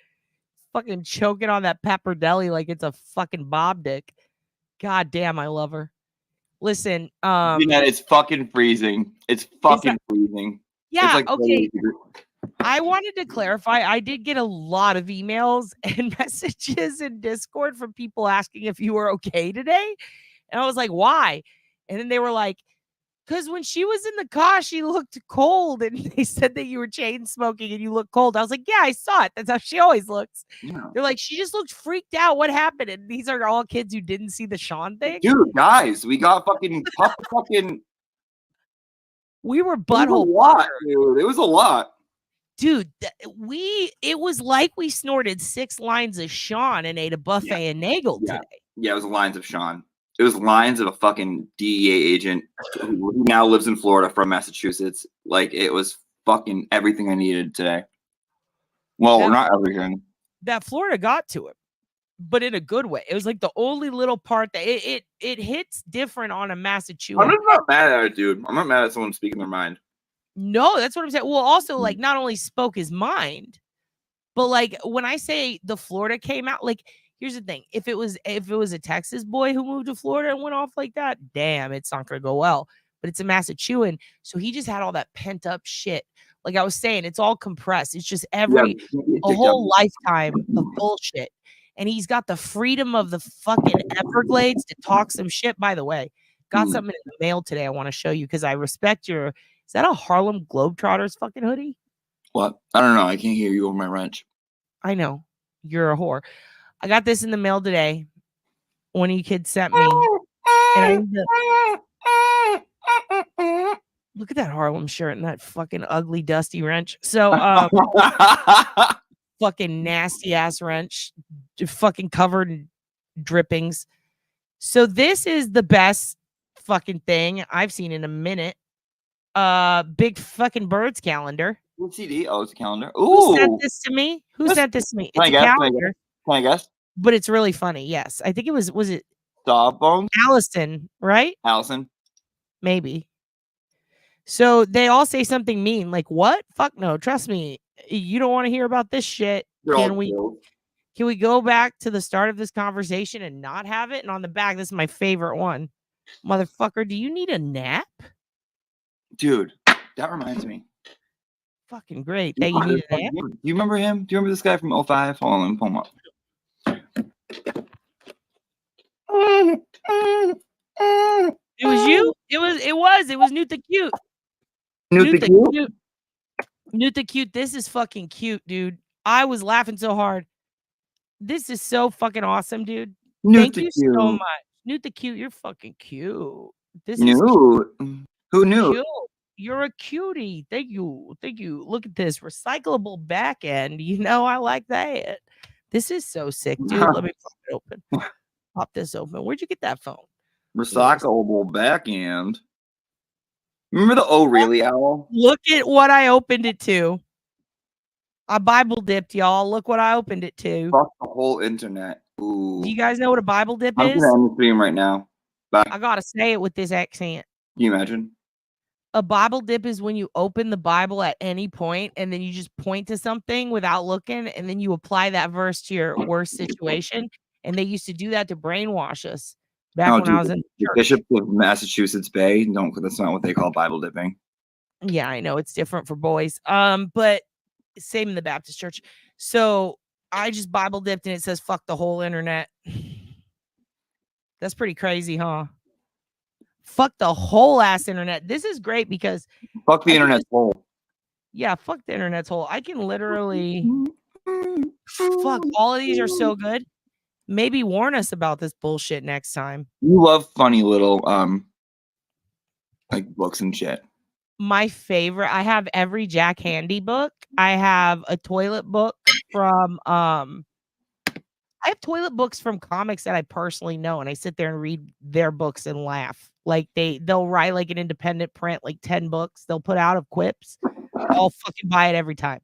Fucking choking on that pepper deli like it's a fucking Bob dick. God damn, I love her. Listen, it's fucking freezing. It's fucking freezing. Yeah, like okay. I wanted to clarify. I did get a lot of emails and messages in Discord from people asking if you were okay today. And I was like, why? And then they were like, Because when she was in the car, she looked cold, and they said that you were chain smoking and you look cold. I was like, yeah, I saw it. That's how she always looks. Yeah. They're like, she just looked freaked out. What happened? And these are all kids who didn't see the Sean thing. Dude, guys, we got fucking fucking. We were It was a butthole lot, blockers. dude. It was a lot. Dude, it was like we snorted 6 lines of Sean and ate a buffet and Nagel today. Yeah, it was lines of Sean. It was lines of a fucking DEA agent who now lives in Florida from Massachusetts. Like, it was fucking everything I needed today. Well, not everything. That Florida got to him, but in a good way. It was like the only little part that it hits different on a Massachusetts. I'm just not mad at it, dude. I'm not mad at someone speaking their mind. No, that's what I'm saying. Well, also, like, not only spoke his mind, but like when I say the Florida came out, like, here's the thing. If it was a Texas boy who moved to Florida and went off like that, damn, it's not gonna go well. But it's a Massachusetts, so he just had all that pent up shit. Like I was saying, it's all compressed. It's just a whole lifetime of bullshit. And he's got the freedom of the fucking Everglades to talk some shit. By the way, got something in the mail today I want to show you because I respect your. Is that a Harlem Globetrotters fucking hoodie? What? I don't know. I can't hear you over my wrench. I know. You're a whore. I got this in the mail today. One of you kids sent me. And look at that Harlem shirt and that fucking ugly, dusty wrench. So, fucking nasty ass wrench, fucking covered in drippings. So this is the best fucking thing I've seen in a minute. Big fucking Birds calendar. What CD? Oh, it's a calendar. Ooh. Who sent this to me? Who sent this to me? It's a calendar. Can I guess? But it's really funny. Yes. I think it was it Sawbones? Allison, right? Allison. Maybe. So they all say something mean, like, what? Fuck no. Trust me. You don't want to hear about this shit. Can we go back to the start of this conversation and not have it? And on the back, this is my favorite one. Motherfucker, do you need a nap? Dude, that reminds me. Fucking great. That you need a nap? Do you remember him? Do you remember this guy from 05? Hold on, let me pull him up. It was you? It was Newt the Cute. Newt the Cute? Newt the Cute. This is fucking cute, dude. I was laughing so hard. This is so fucking awesome, dude. Thank you so much. Newt the Cute, you're fucking cute. This is cute. Who knew? Cute. You're a cutie. Thank you. Thank you. Look at this recyclable back end. You know, I like that. This is so sick, dude. Let me pop it open. Pop this open. Where'd you get that phone? Recyclable back end. Remember the Oh Really Owl? Look at what I opened it to. I Bible dipped, y'all. Look what I opened it to. Fuck the whole internet. Ooh. Do you guys know what a Bible dip I'm is? gonna end the stream right now. Bye. I gotta say it with this accent. Can you imagine? A Bible dip is when you open the Bible at any point and then you just point to something without looking and then you apply that verse to your worst situation. And they used to do that to brainwash us back when I was in church. Bishop of Massachusetts Bay. No, that's not what they call Bible dipping. Yeah, I know it's different for boys. But same in the Baptist church. So I just Bible dipped and it says fuck the whole internet. That's pretty crazy, huh? Fuck the whole ass internet. This is great because fuck the internet's whole. Yeah, fuck the internet's whole. I can literally fuck. All of these are so good. Maybe warn us about this bullshit next time. You love funny little like books and shit. My favorite. I have every Jack Handy book. I have a toilet book from I have toilet books from comics that I personally know, and I sit there and read their books and laugh. Like they'll write like an independent print, like 10 books they'll put out of quips. I'll fucking buy it every time.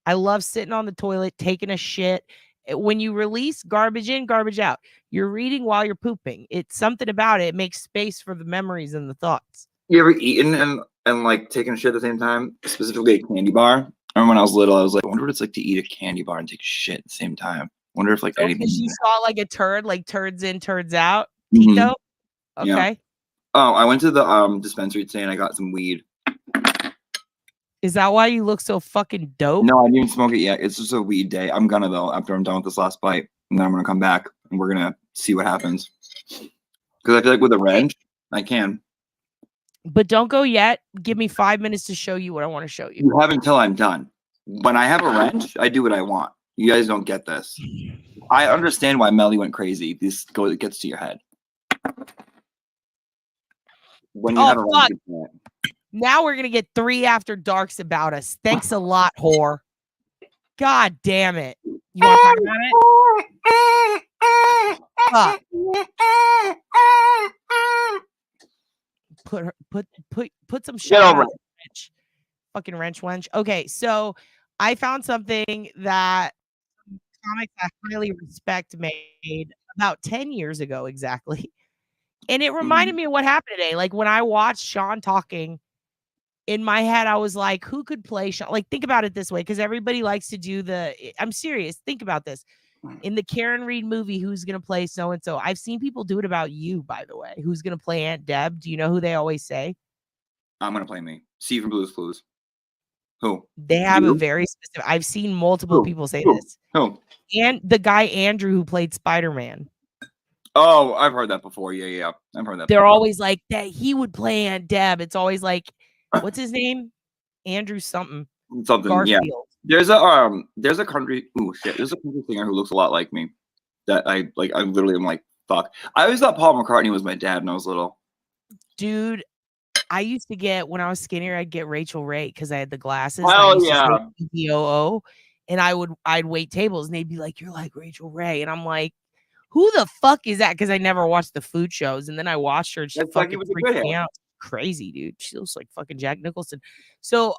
I love sitting on the toilet, taking a shit. When you release garbage in, garbage out, you're reading while you're pooping. It's something about it. It makes space for the memories and the thoughts. You ever eaten and like taking a shit at the same time? Specifically a candy bar. I remember when I was little, I was like, I wonder what it's like to eat a candy bar and take a shit at the same time. Wonder if like anything. You saw like a turd, like turds in, turds out. Tito. Okay. Yeah. Oh, I went to the dispensary today and I got some weed. Is that why you look so fucking dope? No, I didn't even smoke it yet. It's just a weed day. I'm gonna though after I'm done with this last bite, and then I'm gonna come back and we're gonna see what happens. Because I feel like with a wrench, I can. But don't go yet. Give me 5 minutes to show you what I want to show you. You have until I'm done. When I have a wrench, I do what I want. You guys don't get this. I understand why Melly went crazy. It gets to your head. When you have a wrench, you can't. Now we're gonna get 3 after darks about us. Thanks a lot, whore. God damn it. You want to talk about it? Put some shit on the wrench. Fucking wrench wench. Okay, so I found something that comics I highly respect made about 10 years ago exactly. And it reminded me of what happened today. Like when I watched Sean talking, in my head, I was like, who could play Sean? Like, think about it this way, because everybody likes to do I'm serious. Think about this. In the Karen Reed movie, who's going to play so-and-so? I've seen people do it about you, by the way. Who's going to play Aunt Deb? Do you know who they always say? I'm going to play me. See from Blue's Clues. Who? They have a very specific, I've seen multiple people say this. Who? And the guy, Andrew, who played Spider-Man. Oh, I've heard that before. Yeah. I've heard that. They're always like that. He would play Aunt Deb. It's always like, what's his name? Andrew something. Garfield. Yeah. There's a country. Oh shit! There's a country singer who looks a lot like me. That I like. I literally am like, fuck. I always thought Paul McCartney was my dad when I was little. Dude, I used to get, when I was skinnier, I'd get Rachel Ray because I had the glasses. Oh yeah. PPOO, and I'd wait tables, and they'd be like, "You're like Rachel Ray," and I'm like, "Who the fuck is that?" Because I never watched the food shows, and then I watched her, and she fucking freaked me out. Crazy, dude. She looks like fucking Jack Nicholson. So,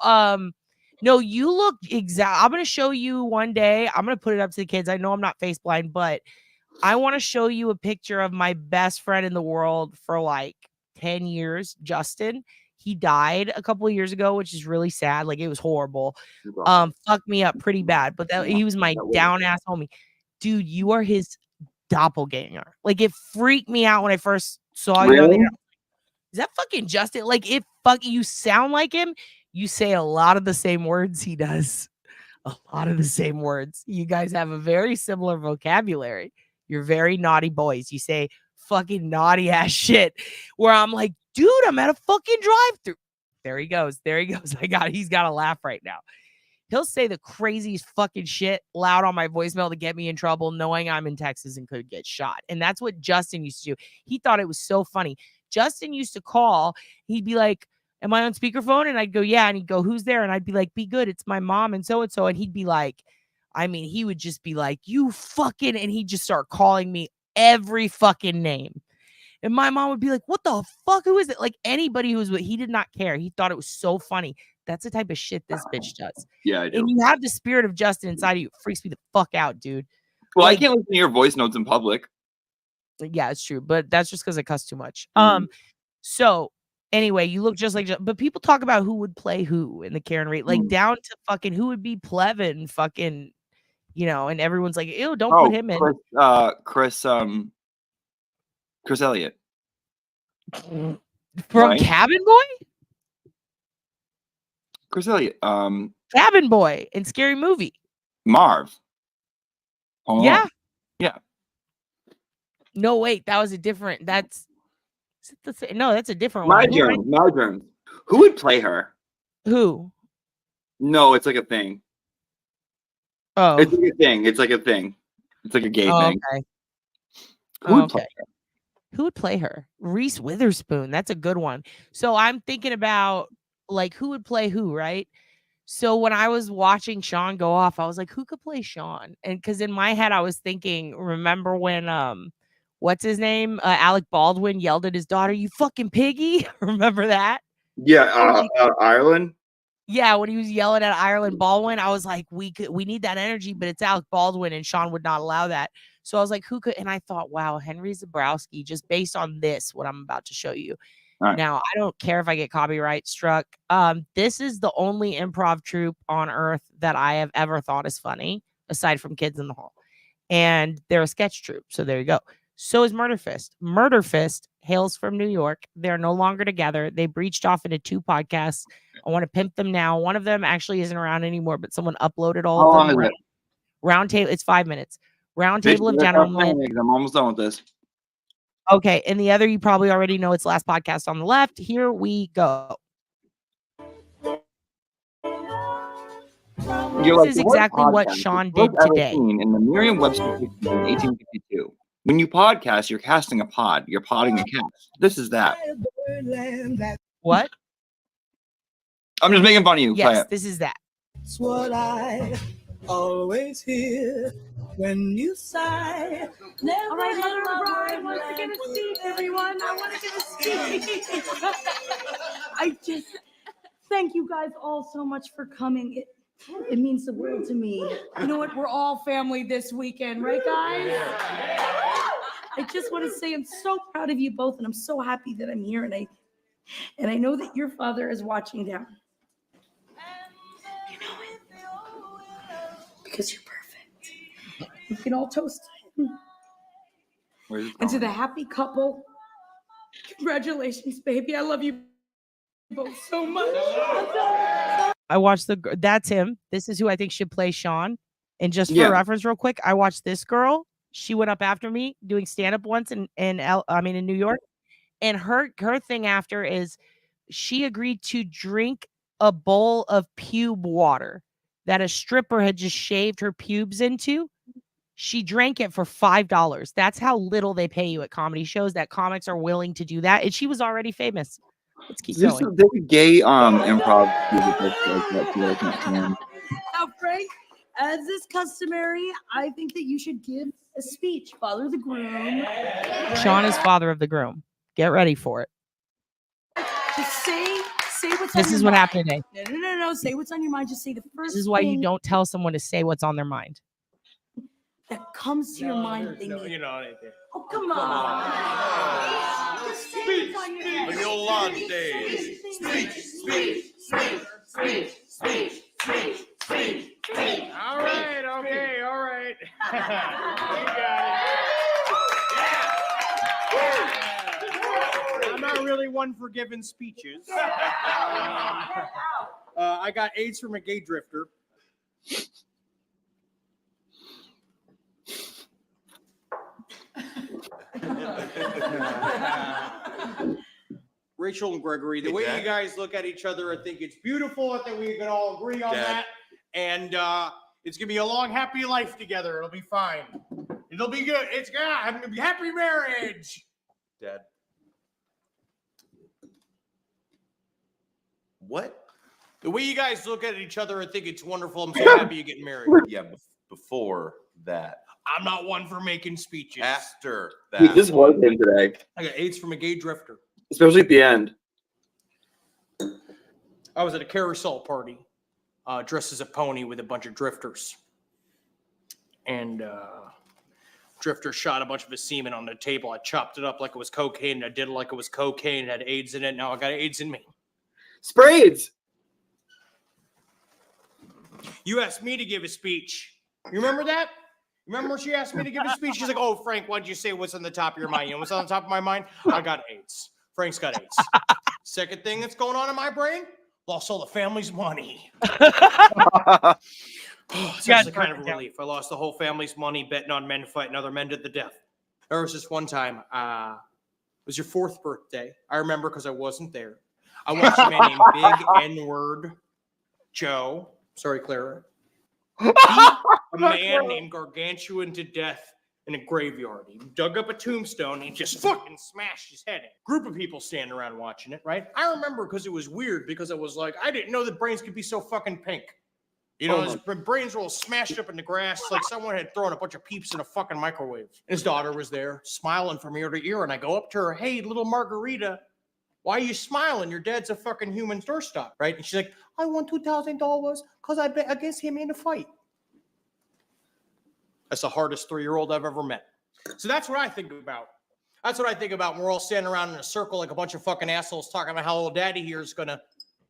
no, you look exact. I'm gonna show you one day. I'm gonna put it up to the kids. I know I'm not face blind, but I want to show you a picture of my best friend in the world for like 10 years, Justin. He died a couple of years ago, which is really sad. Like, it was horrible. Fucked me up pretty bad. But he was my down ass homie. Dude, you are his doppelganger. Like, it freaked me out when I first saw you on the internet. Is that fucking Justin? Like, you sound like him. You say a lot of the same words he does. A lot of the same words. You guys have a very similar vocabulary. You're very naughty boys. You say fucking naughty ass shit where I'm like, dude, I'm at a fucking drive-thru. There he goes. He's got to laugh right now. He'll say the craziest fucking shit loud on my voicemail to get me in trouble, knowing I'm in Texas and could get shot. And that's what Justin used to do. He thought it was so funny. Justin used to call. He'd be like, "Am I on speakerphone?" And I'd go, "Yeah." And he'd go, "Who's there?" And I'd be like, "Be good. It's my mom and so-and-so." And he'd be like, he would just be like, "You fucking," and he'd just start calling me every fucking name. And my mom would be like, "What the fuck? Who is it?" Like, anybody who was with, he did not care. He thought it was so funny. That's the type of shit this bitch does. Yeah, I do. And you have the spirit of Justin inside of you. It freaks me the fuck out, dude. Well, I can't listen to your voice notes in public. Yeah, it's true. But that's just because I cuss too much. So anyway, you look just like, but people talk about who would play who in the Karen Reed, like down to fucking who would be Plevin, fucking, and everyone's like, ew, don't put him in. Chris Elliott. From Cabin Boy? Chris Elliott. Cabin Boy in Scary Movie. Marv. Yeah. Yeah. No, wait, that was a different. That's a different one. Marjorie. Who would play her? Who? No, it's like a thing. Oh, it's like a thing. It's like a thing. It's like a gay thing. Okay. Who would play her? Who would play her? Reese Witherspoon. That's a good one. So I'm thinking about like who would play who, right? So when I was watching Sean go off, I was like, who could play Sean? And because in my head, I was thinking, remember when what's his name? Alec Baldwin yelled at his daughter, "You fucking piggy." Remember that? Yeah, Ireland. Yeah, when he was yelling at Ireland Baldwin, I was like, we need that energy, but it's Alec Baldwin, and Sean would not allow that. So I was like, who could? And I thought, wow, Henry Zabrowski, just based on this, what I'm about to show you. Right. Now, I don't care if I get copyright struck. This is the only improv troupe on earth that I have ever thought is funny, aside from Kids in the Hall. And they're a sketch troupe. So there you go. So is Murder Fist. Murder Fist hails from New York. They're no longer together. They breached off into 2 podcasts. I want to pimp them now. One of them actually isn't around anymore, but someone uploaded all of them. How long is it? Round table. It's 5 minutes. Round Table of Gentlemen. I'm almost done with this. Okay, and the other you probably already know it's last podcast on the left. Here we go. This is exactly what Sean did today. In the Merriam-Webster dictionary in 1852. When you podcast, you're casting a pod. You're podding a cast. This is that. What? I'm just making fun of you. Yes, this is that. That's what I always hear when you sigh. Never All right, Mother O'Brien wants to give a speech, everyone. I want to give a speech. I just thank you guys all so much for coming. It means the world to me. You know what? We're all family this weekend, right, guys? I just want to say I'm so proud of you both, and I'm so happy that I'm here, and I know that your father is watching down. You know it. Because you're perfect. We can all toast to him. And to the happy couple, congratulations, baby. I love you both so much. I watched that's him. This is who I think should play Sean. And just for reference, real quick, I watched this girl. She went up after me doing stand up once in New York. And her thing after is she agreed to drink a bowl of pube water that a stripper had just shaved her pubes into. She drank it for $5. That's how little they pay you at comedy shows, that comics are willing to do that. And she was already famous. Let's keep going. There's a gay improv. Now, Frank, as is customary, I think that you should give a speech. Father of the groom. Sean is father of the groom. Get ready for it. Just say what's on your mind. This is what happened today. No. Say what's on your mind. Just say the first. This is why you don't tell someone to say what's on their mind. That comes to your mind. You know anything. Oh, come on. Just say what's on your mind. The old launch days. Speech. All right. Okay. All right. You got it. I'm not really one for giving speeches. I got AIDS from a gay drifter. Rachel and Gregory, the way you guys look at each other, I think it's beautiful. I think we can all agree on that. And it's going to be a long, happy life together. It'll be fine. It'll be good. It's going to be happy marriage. Dad. What? The way you guys look at each other, I think it's wonderful. I'm so happy you're getting married. Yeah, before that. I'm not one for making speeches. After that. Dude, this was him today. I got AIDS from a gay drifter. Especially at the end. I was at a carousel party, dressed as a pony with a bunch of drifters. And drifter shot a bunch of his semen on the table. I chopped it up like it was cocaine. And I did it like it was cocaine. It had AIDS in it. Now I got AIDS in me. Sprayeds. You asked me to give a speech. You remember that? Remember when she asked me to give a speech? She's like, oh, Frank, why'd you say what's on the top of your mind? You know what's on the top of my mind? I got AIDS. Frank's got AIDS. Second thing that's going on in my brain, lost all the family's money. It's actually kind of a relief. I lost the whole family's money betting on men fighting other men to the death. There was this one time, it was your 4th birthday. I remember because I wasn't there. I watched a man named Big N-Word Joe. Sorry, Clara. Beat a man named Gargantuan to death in a graveyard. He dug up a tombstone and he just fucking smashed his head in. Group of people standing around watching it, right? I remember because it was weird because I was like, I didn't know that brains could be so fucking pink. You know, his brains were all smashed up in the grass like someone had thrown a bunch of peeps in a fucking microwave. His daughter was there smiling from ear to ear, and I go up to her, hey, little Margarita, why are you smiling? Your dad's a fucking human doorstop, right? And she's like, I won $2,000 because I bet against him in a fight. That's the hardest 3-year-old I've ever met. So that's what I think about. That's what I think about when we're all standing around in a circle like a bunch of fucking assholes talking about how old daddy here is going to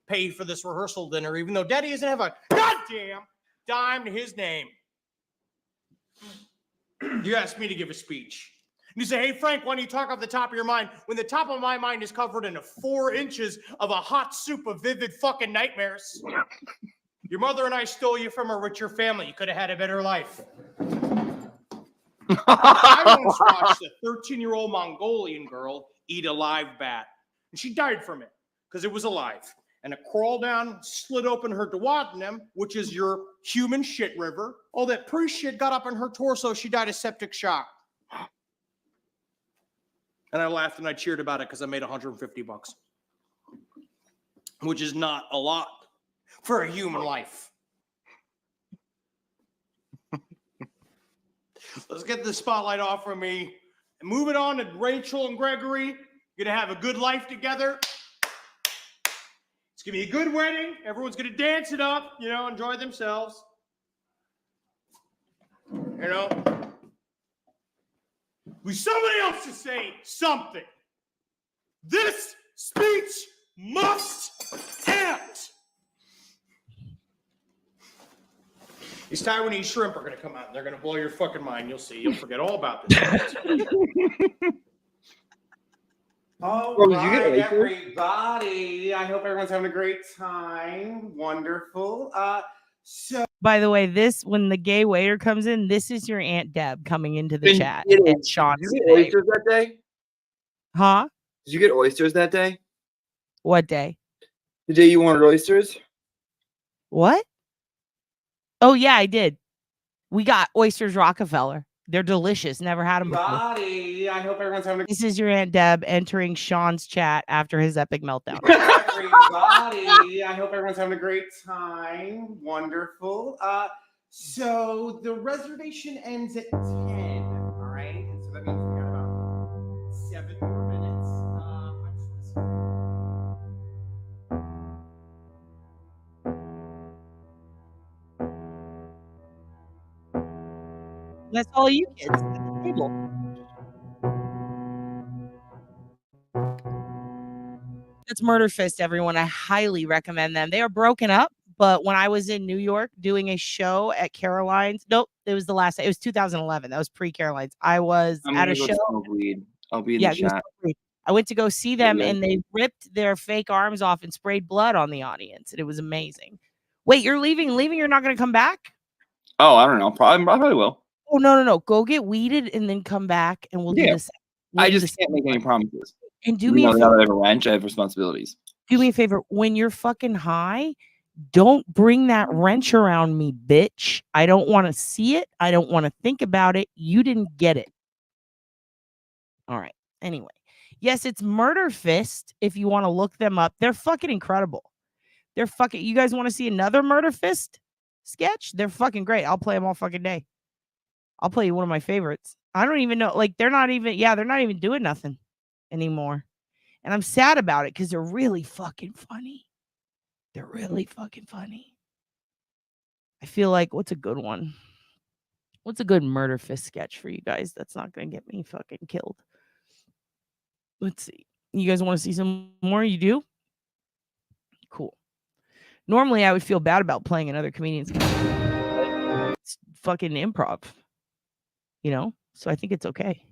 pay for this rehearsal dinner, even though daddy doesn't have a goddamn dime to his name. You asked me to give a speech. And you say, hey, Frank, why don't you talk off the top of your mind when the top of my mind is covered in 4 inches of a hot soup of vivid fucking nightmares? Your mother and I stole you from a richer family. You could have had a better life. I once watched a 13-year-old Mongolian girl eat a live bat, and she died from it because it was alive. And it crawled down, slid open her duodenum, which is your human shit river. All that pre-shit got up in her torso. She died of septic shock. And I laughed and I cheered about it because I made $150, which is not a lot for a human life. Let's get the spotlight off from me and move it on to Rachel and Gregory. You're going to have a good life together. It's going to be a good wedding. Everyone's going to dance it up, enjoy themselves. With somebody else to say something. This speech must end. These Taiwanese shrimp are going to come out and they're going to blow your fucking mind. You'll see. You'll forget all about this. All Bro, did you get right, oysters? everybody. I hope everyone's having a great time. Wonderful. So By the way, when the gay waiter comes in, this is your Aunt Deb coming into the Did chat. you And Sean's get today. oysters that day? Huh? Did you get oysters that day? What day? The day you wanted oysters? What? Oh, yeah, I did. We got oysters Rockefeller. They're delicious. Never had them before. everybody, I hope everyone's having a This is your Aunt Deb entering Sean's chat after his epic meltdown. everybody. I hope everyone's having a great time. Wonderful. So the reservation ends at 10. All right. And so that means we got about 7 more minutes. I just wanna That's all you kids at the table. That's Murder Fist, everyone. I highly recommend them. They are broken up, but when I was in New York doing a show at Caroline's, nope, it was the last. It was 2011. That was pre-Caroline's. I was I'm at a gonna go show. smoke weed. I'll be in Yeah, the it was chat. great. I went to go see them, Yeah. and they ripped their fake arms off and sprayed blood on the audience, and it was amazing. Wait, you're leaving? You're not going to come back? Oh, I don't know. I probably will. Oh, no. Go get weeded and then come back, and we'll do this. I just can't make any promises. And do me a Now that favor. I have a wrench, I have responsibilities. Do me a favor. When you're fucking high, don't bring that wrench around me, bitch. I don't want to see it. I don't want to think about it. You didn't get it. All right. Anyway. Yes, it's Murder Fist if you want to look them up. They're fucking incredible. You guys want to see another Murder Fist sketch? They're fucking great. I'll play them all fucking day. I'll play you one of my favorites. I don't even know. Like, they're not even doing nothing anymore. And I'm sad about it because they're really fucking funny. They're really fucking funny. I feel like, what's a good one? What's a good Murder Fist sketch for you guys that's not going to get me fucking killed? Let's see. You guys want to see some more? You do? Cool. Normally, I would feel bad about playing another comedian's. It's fucking improv. So I think it's okay.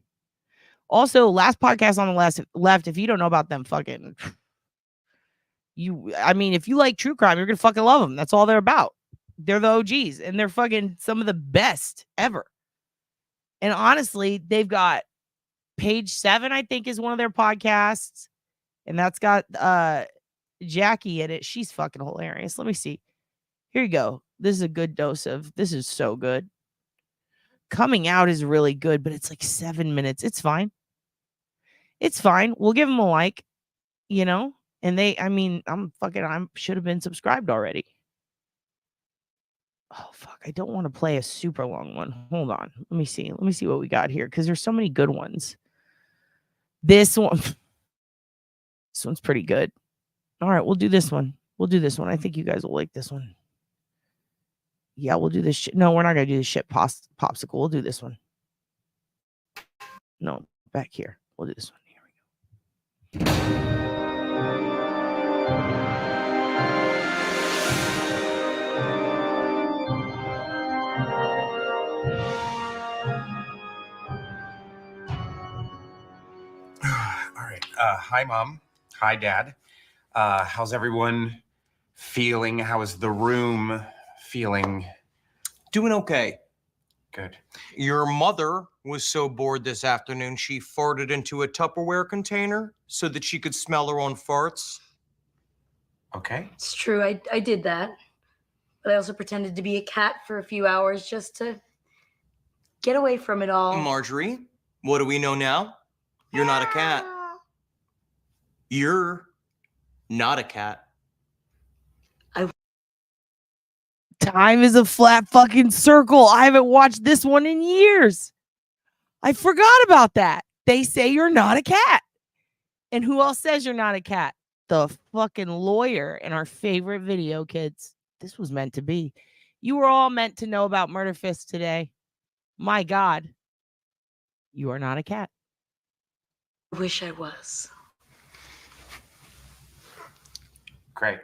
Also, last podcast on the left, if you don't know about them, fucking if you like true crime, you're gonna fucking love them. That's all they're about. They're the OGs, and they're fucking some of the best ever. And honestly, they've got Page 7, I think, is one of their podcasts, and that's got Jackie in it. She's fucking hilarious. Let me see. Here you go. This is a good dose of. This is so good. Coming Out is really good, but it's like 7 minutes. It's fine. It's fine. We'll give them a like, and I should have been subscribed already. Oh, fuck. I don't want to play a super long one. Hold on. Let me see what we got here because there's so many good ones. This one's pretty good. All right, we'll do this one. I think you guys will like this one. Yeah, we'll do this shit. No, we're not going to do this shit popsicle. We'll do this one. No, back here. We'll do this one. Here we go. All right. Hi, Mom. Hi, Dad. How's everyone feeling? How is the room feeling? Doing okay. Good. Your mother was so bored this afternoon she farted into a Tupperware container so that she could smell her own farts. Okay. It's true, I did that. But I also pretended to be a cat for a few hours just to get away from it all. Marjorie, what do we know now? You're not a cat. You're not a cat. Time is a flat fucking circle. I haven't watched this one in years. I forgot about that. They say you're not a cat. And who else says you're not a cat? The fucking lawyer in our favorite video, kids. This was meant to be. You were all meant to know about Murder Fist today. My God. You are not a cat. I wish I was. Great.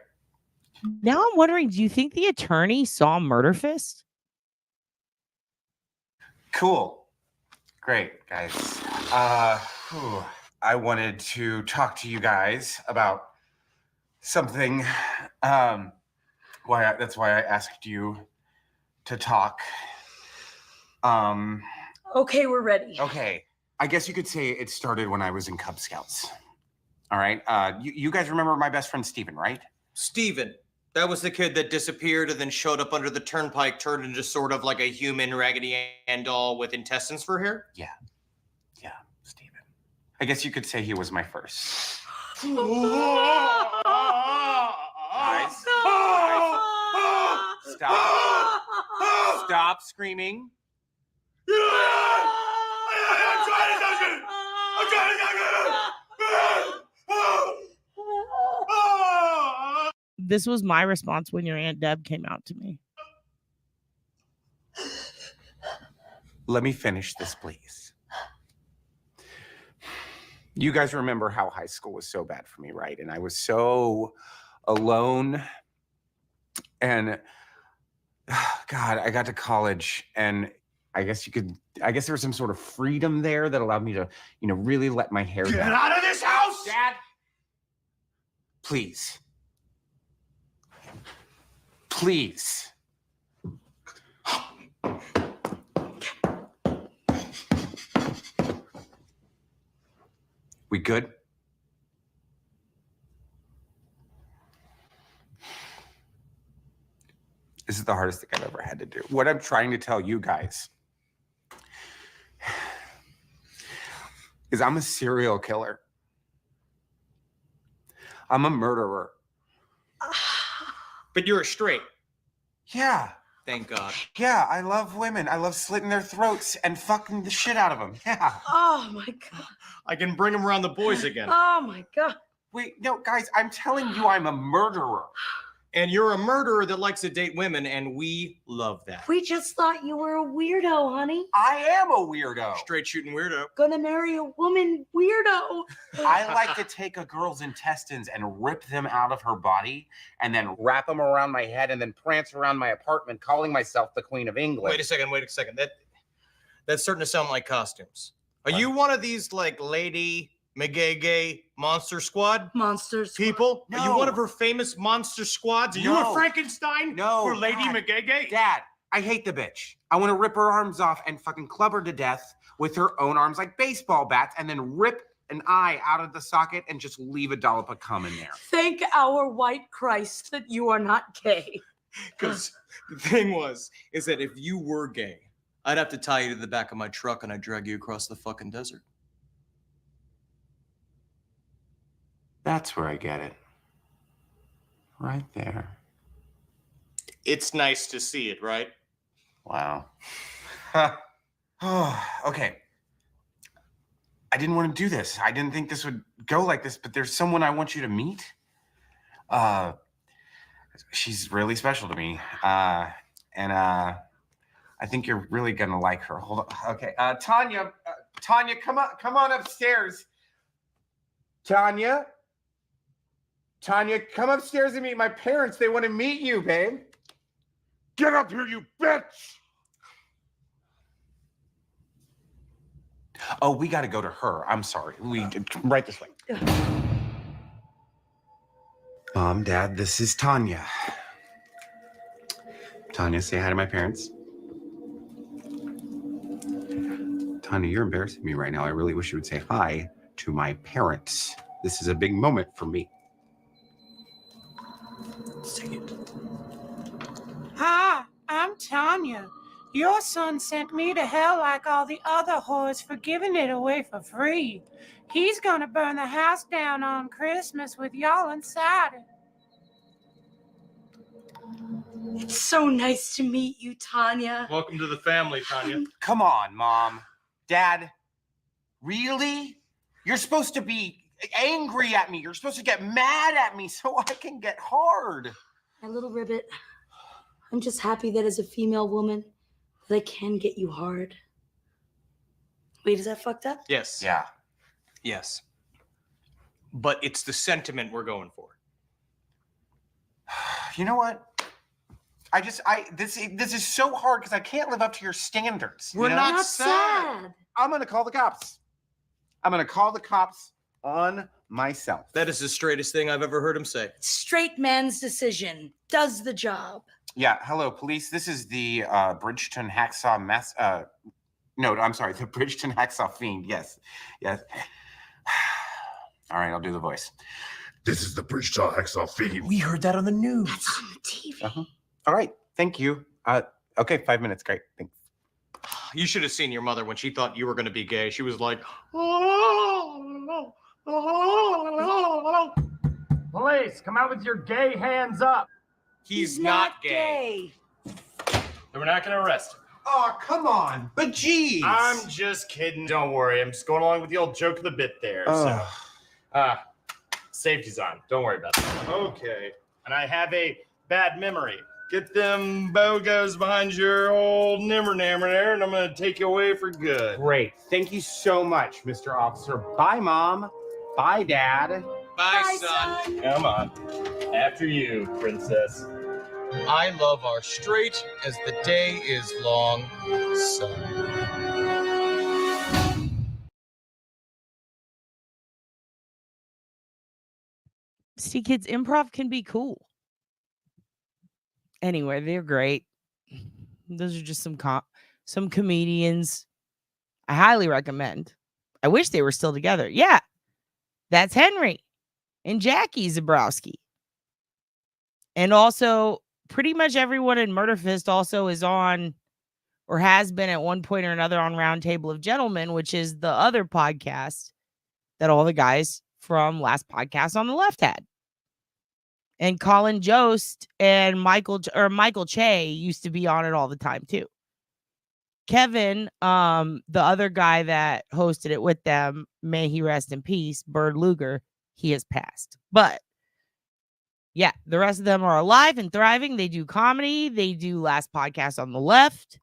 Now I'm wondering, do you think the attorney saw Murder Fist? Cool. Great, guys. I wanted to talk to you guys about something. That's why I asked you to talk. Okay, we're ready. Okay. I guess you could say it started when I was in Cub Scouts. All right. You guys remember my best friend Steven, right? Steven. That was the kid that disappeared and then showed up under the turnpike, turned into sort of like a human Raggedy Ann doll with intestines for hair? Yeah, Steven. I guess you could say he was my first. Guys. Stop screaming. I'm trying to touch it! I'm trying to touch it! This was my response when your Aunt Deb came out to me. Let me finish this, please. You guys remember how high school was so bad for me, right? And I was so alone. And God, I got to college and I guess there was some sort of freedom there that allowed me to, really let my hair down. Get out of this house! Dad! Please. Please. We good? This is the hardest thing I've ever had to do. What I'm trying to tell you guys is I'm a serial killer. I'm a murderer. But you're a straight. Yeah. Thank God. Yeah, I love women. I love slitting their throats and fucking the shit out of them. Yeah. Oh my God. I can bring him around the boys again. Oh my God. Wait, no, guys, I'm telling you I'm a murderer. And you're a murderer that likes to date women, and we love that. We just thought you were a weirdo, honey. I am a weirdo. Straight shooting weirdo. Gonna marry a woman weirdo. I like to take a girl's intestines and rip them out of her body and then wrap them around my head and then prance around my apartment calling myself the Queen of England. Wait a second. That's starting to sound like costumes. Are you one of these like Lady McGay Monster Squad? Monster Squad. People? No. Are you one of her famous monster squads? Are you a Frankenstein? No. For Lady Dad. McGay? Dad, I hate the bitch. I want to rip her arms off and fucking club her to death with her own arms like baseball bats and then rip an eye out of the socket and just leave a dollop of cum in there. Thank our white Christ that you are not gay. Because the thing is that if you were gay, I'd have to tie you to the back of my truck and I'd drag you across the fucking desert. That's where I get it. Right there. It's nice to see it, right? Wow. Oh, okay. I didn't want to do this. I didn't think this would go like this, but there's someone I want you to meet. She's really special to me. And I think you're really gonna like her. Hold on. Okay. Tanya, come on upstairs. Tanya, come upstairs and meet my parents. They want to meet you, babe. Get up here, you bitch! Oh, we got to go to her. I'm sorry. Right this way. Mom, Dad, this is Tanya. Tanya, say hi to my parents. Tanya, you're embarrassing me right now. I really wish you would say hi to my parents. This is a big moment for me. Say it. Hi, I'm Tanya. Your son sent me to hell like all the other whores for giving it away for free. He's gonna burn the house down on Christmas with y'all inside it. It's so nice to meet you, Tanya. Welcome to the family, Tanya. Come on, Mom. Dad. Really? You're supposed to be angry at me. You're supposed to get mad at me so I can get hard. My little ribbit, I'm just happy that as a female woman, that I can get you hard. Wait, is that fucked up? Yes. Yeah. Yes. But it's the sentiment we're going for. You know what? This is so hard because I can't live up to your standards. We're you know? not sad. I'm gonna call the cops. I'm gonna call the cops on myself. That is the straightest thing I've ever heard him say. Straight man's decision does the job. Yeah, hello, police. This is the Bridgeton Hacksaw Mess. No, I'm sorry, the Bridgeton Hacksaw Fiend. Yes, yes. All right, I'll do the voice. This is the Bridgeton Hacksaw Fiend. We heard that on the news. That's on the TV. Uh-huh. All right, thank you. Okay, 5 minutes, great. Thanks. You should have seen your mother when she thought you were going to be gay. She was like, Police, come out with your gay hands up. he's not gay. Then we're not going to arrest him. Oh, come on. But geez. I'm just kidding. Don't worry. I'm just going along with the old joke of the bit there. So, safety's on. Don't worry about it. Okay. And I have a bad memory. Get them bogos behind your old nimmer there, and I'm going to take you away for good. Great. Thank you so much, Mr. Officer. Bye, Mom. Bye, Dad. Bye, son. Come on. After you, princess. I love our straight as the day is long sun. See, kids, improv can be cool. Anyway, they're great. Those are just some comedians I highly recommend. I wish they were still together. Yeah, that's Henry and Jackie Zabrowski. And also, pretty much everyone in Murder Fist also is on or has been at one point or another on Round Table of Gentlemen, which is the other podcast that all the guys from Last Podcast on the Left had. And Colin Jost and Michael Che used to be on it all the time too. Kevin, the other guy that hosted it with them, may he rest in peace, Bird Luger, he has passed. But yeah, the rest of them are alive and thriving. They do comedy. They do Last Podcast on the Left.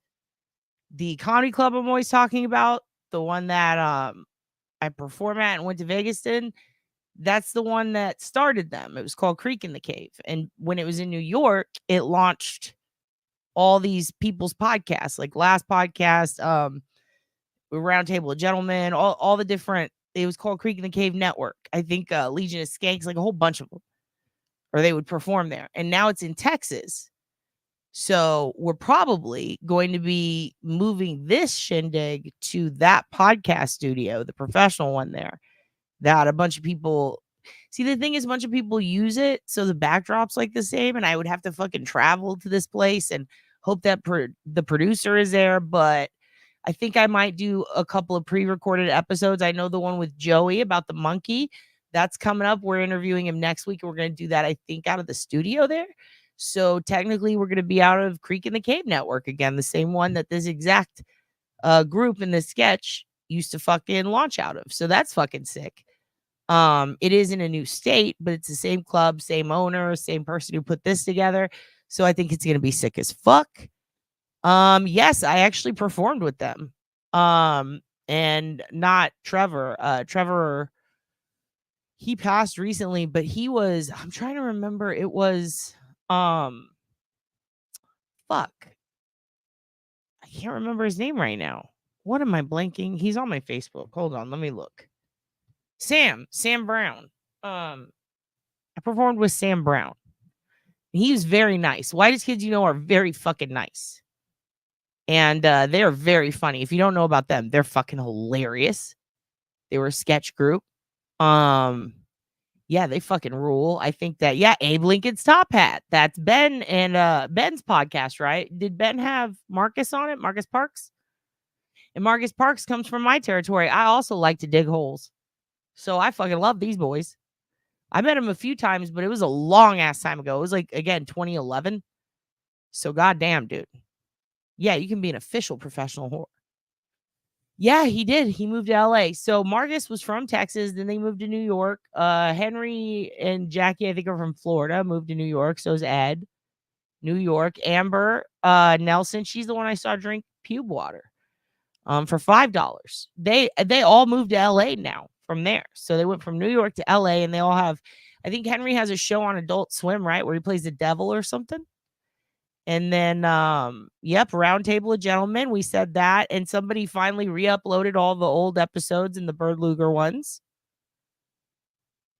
The comedy club I'm always talking about, the one that I perform at and went to Vegas in, that's the one that started them. It was called Creek in the Cave. And when it was in New York, it launched all these people's podcasts, like Last Podcast, Round Table of Gentlemen, all the different, it was called Creek in the Cave Network. I think Legion of Skanks, like a whole bunch of them, or they would perform there. And now it's in Texas. So we're probably going to be moving this shindig to that podcast studio, the professional one there, that a bunch of people see. The thing is, a bunch of people use it, so the backdrop's like the same, and I would have to fucking travel to this place and hope that the producer is there. But I think I might do a couple of pre-recorded episodes. I know the one with Joey about the monkey, that's coming up. We're interviewing him next week, and we're going to do that, I think, out of the studio there. So technically we're going to be out of Creek in the Cave Network again, the same one that this exact group in this sketch used to fucking launch out of. So that's fucking sick. It is in a new state, but it's the same club, same owner, same person who put this together. So I think it's going to be sick as fuck. Yes, I actually performed with them. And not Trevor. Trevor, he passed recently, but he was, I'm trying to remember, it was fuck. I can't remember his name right now. What am I blanking? He's on my Facebook. Hold on, let me look. Sam Brown. I performed with Sam Brown. He was very nice. Whitest kids you know are very fucking nice. And they're very funny. If you don't know about them, they're fucking hilarious. They were a sketch group. Yeah, they fucking rule. I think that, yeah, Abe Lincoln's Top Hat. That's Ben and Ben's podcast, right? Did Ben have Marcus on it? Marcus Parks? And Marcus Parks comes from my territory. I also like to dig holes. So I fucking love these boys. I met him a few times, but it was a long ass time ago. It was like, again, 2011. So goddamn, dude. Yeah, you can be an official professional whore. Yeah, he did. He moved to LA. So Marcus was from Texas. Then they moved to New York. Henry and Jackie, I think, are from Florida, moved to New York. So is Ed. New York. Amber Nelson, she's the one I saw drink pube water for $5. They all moved to LA now from there. So they went from New York to LA, and they all have, I think Henry has a show on Adult Swim, right? Where he plays the devil or something. And then, yep, Roundtable of Gentlemen. We said that. And somebody finally re-uploaded all the old episodes and the Bird Luger ones.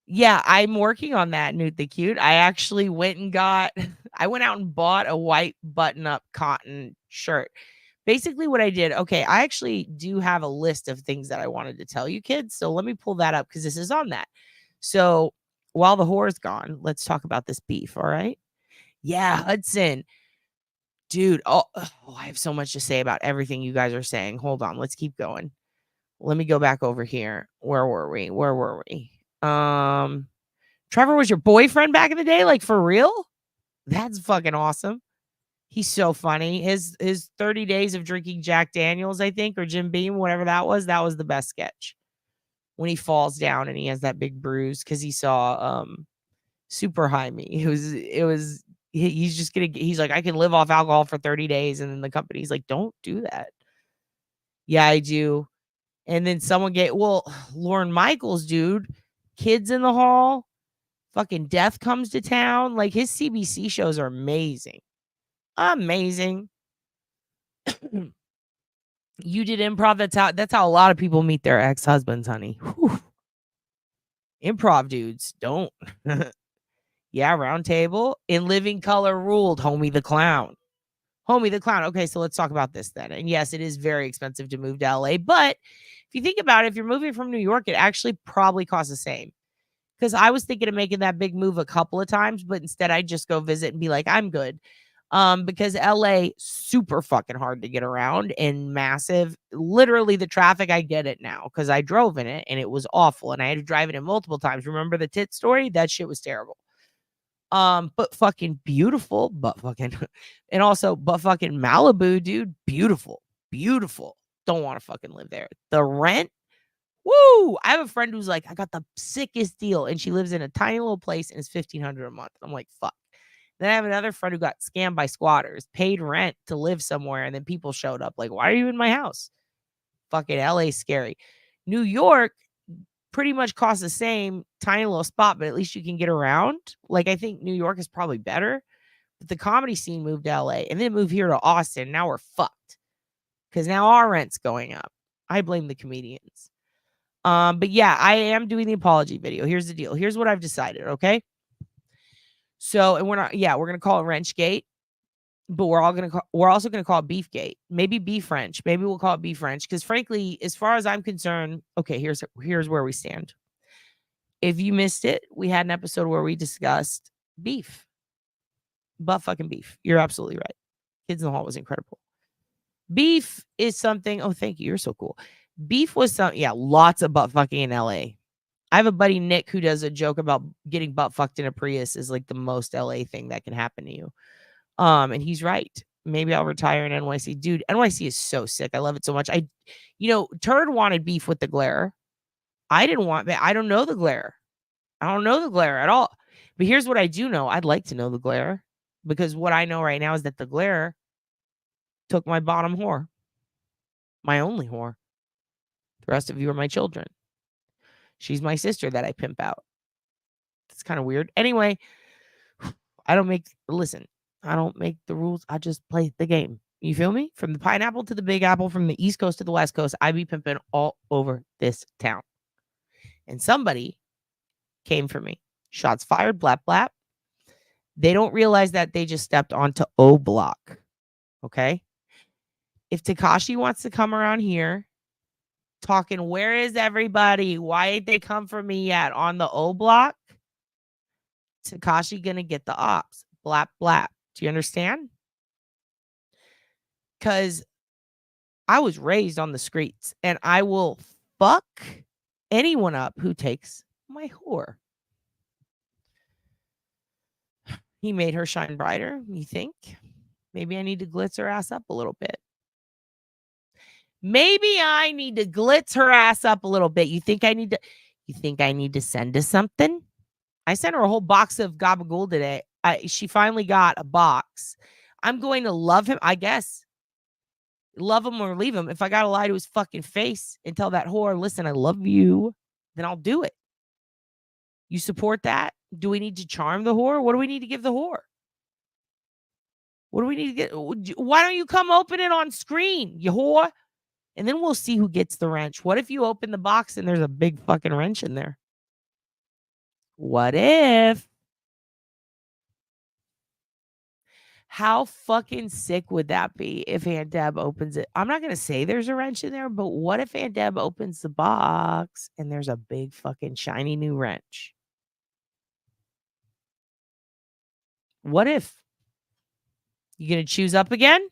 Yeah, I'm working on that, Newt the Cute. I actually went and got, I went out and bought a white button-up cotton shirt. Basically what I did, okay, I actually do have a list of things that I wanted to tell you kids. So let me pull that up because this is on that. So while the whore's gone, let's talk about this beef, all right? Yeah, Hudson. Dude, I have so much to say about everything you guys are saying. Hold on, let's keep going. Let me go back over here. Where were we? Trevor was your boyfriend back in the day? Like, for real? That's fucking awesome. He's so funny. His 30 days of drinking Jack Daniels, I think, or Jim Beam, whatever that was the best sketch. When he falls down and he has that big bruise because he saw Super High Me. It was he's like, I can live off alcohol for 30 days. And then the company's like, don't do that. Yeah, I do. And then someone Lorne Michaels, dude, Kids in the Hall, fucking Death Comes to Town. Like, his CBC shows are amazing. Amazing. You did improv. That's how a lot of people meet their ex-husbands, honey. Whew. Improv dudes don't. Yeah, Roundtable. In Living Color ruled. Homie the Clown. Okay, so let's talk about this then. And yes, it is very expensive to move to LA. But if you think about it, if you're moving from New York, it actually probably costs the same. Because I was thinking of making that big move a couple of times, but instead I just go visit and be like, I'm good. Because LA, super fucking hard to get around and massive. Literally the traffic, I get it now because I drove in it and it was awful. And I had to drive it in multiple times. Remember the tit story? That shit was terrible. But fucking beautiful, and also fucking Malibu, dude, beautiful. Don't want to fucking live there. The rent, woo! I have a friend who's like, I got the sickest deal, and she lives in a tiny little place, and it's $1,500 a month. I'm like, fuck. Then I have another friend who got scammed by squatters, paid rent to live somewhere, and then people showed up like, why are you in my house? Fucking LA scary. New York pretty much costs the same, tiny little spot, but at least you can get around. Like, I think New York is probably better, but the comedy scene moved to LA and then moved here to Austin. Now we're fucked because now our rent's going up. I blame the comedians. But yeah, I am doing the apology video. Here's the deal. Here's what I've decided. Okay. So, and we're going to call it Wrenchgate, but we're also going to call it Beefgate. Maybe Beef French. Maybe we'll call it Beef French. Because frankly, as far as I'm concerned, okay, here's where we stand. If you missed it, we had an episode where we discussed beef. Butt fucking beef. You're absolutely right. Kids in the Hall was incredible. Beef is something. Oh, thank you. You're so cool. Beef was something. Yeah, lots of butt fucking in LA. I have a buddy, Nick, who does a joke about getting butt fucked in a Prius is like the most LA thing that can happen to you. And he's right. Maybe I'll retire in NYC. Dude, NYC is so sick. I love it so much. Turd wanted beef with the glare. I didn't want that. I don't know the glare. I don't know the glare at all. But here's what I do know. I'd like to know the glare. Because what I know right now is that the glare took my bottom whore. My only whore. The rest of you are my children. She's my sister that I pimp out. It's kind of weird. Anyway, I don't make the rules. I just play the game. You feel me? From the Pineapple to the Big Apple, from the East Coast to the West Coast, I be pimping all over this town. And somebody came for me. Shots fired, blap, blap. They don't realize that they just stepped onto O Block. Okay? if Tekashi wants to come around here talking, where is everybody? Why ain't they come for me yet on the O block? Tekashi gonna get the ops. Blap, blap. Do you understand? Because I was raised on the streets and I will fuck anyone up who takes my whore. He made her shine brighter, you think? Maybe I need to glitz her ass up a little bit. Maybe I need to glitz her ass up a little bit. You think I need to send her something? I sent her a whole box of gabagool today. She finally got a box. I'm going to love him, I guess. Love him or leave him. If I got to lie to his fucking face and tell that whore, listen, I love you, then I'll do it. You support that? Do we need to charm the whore? What do we need to give the whore? What do we need to get? Why don't you come open it on screen, you whore? And then we'll see who gets the wrench. What if you open the box and there's a big fucking wrench in there? What if? How fucking sick would that be if Aunt Deb opens it? I'm not going to say there's a wrench in there, but what if Aunt Deb opens the box and there's a big fucking shiny new wrench? What if? You going to choose up again?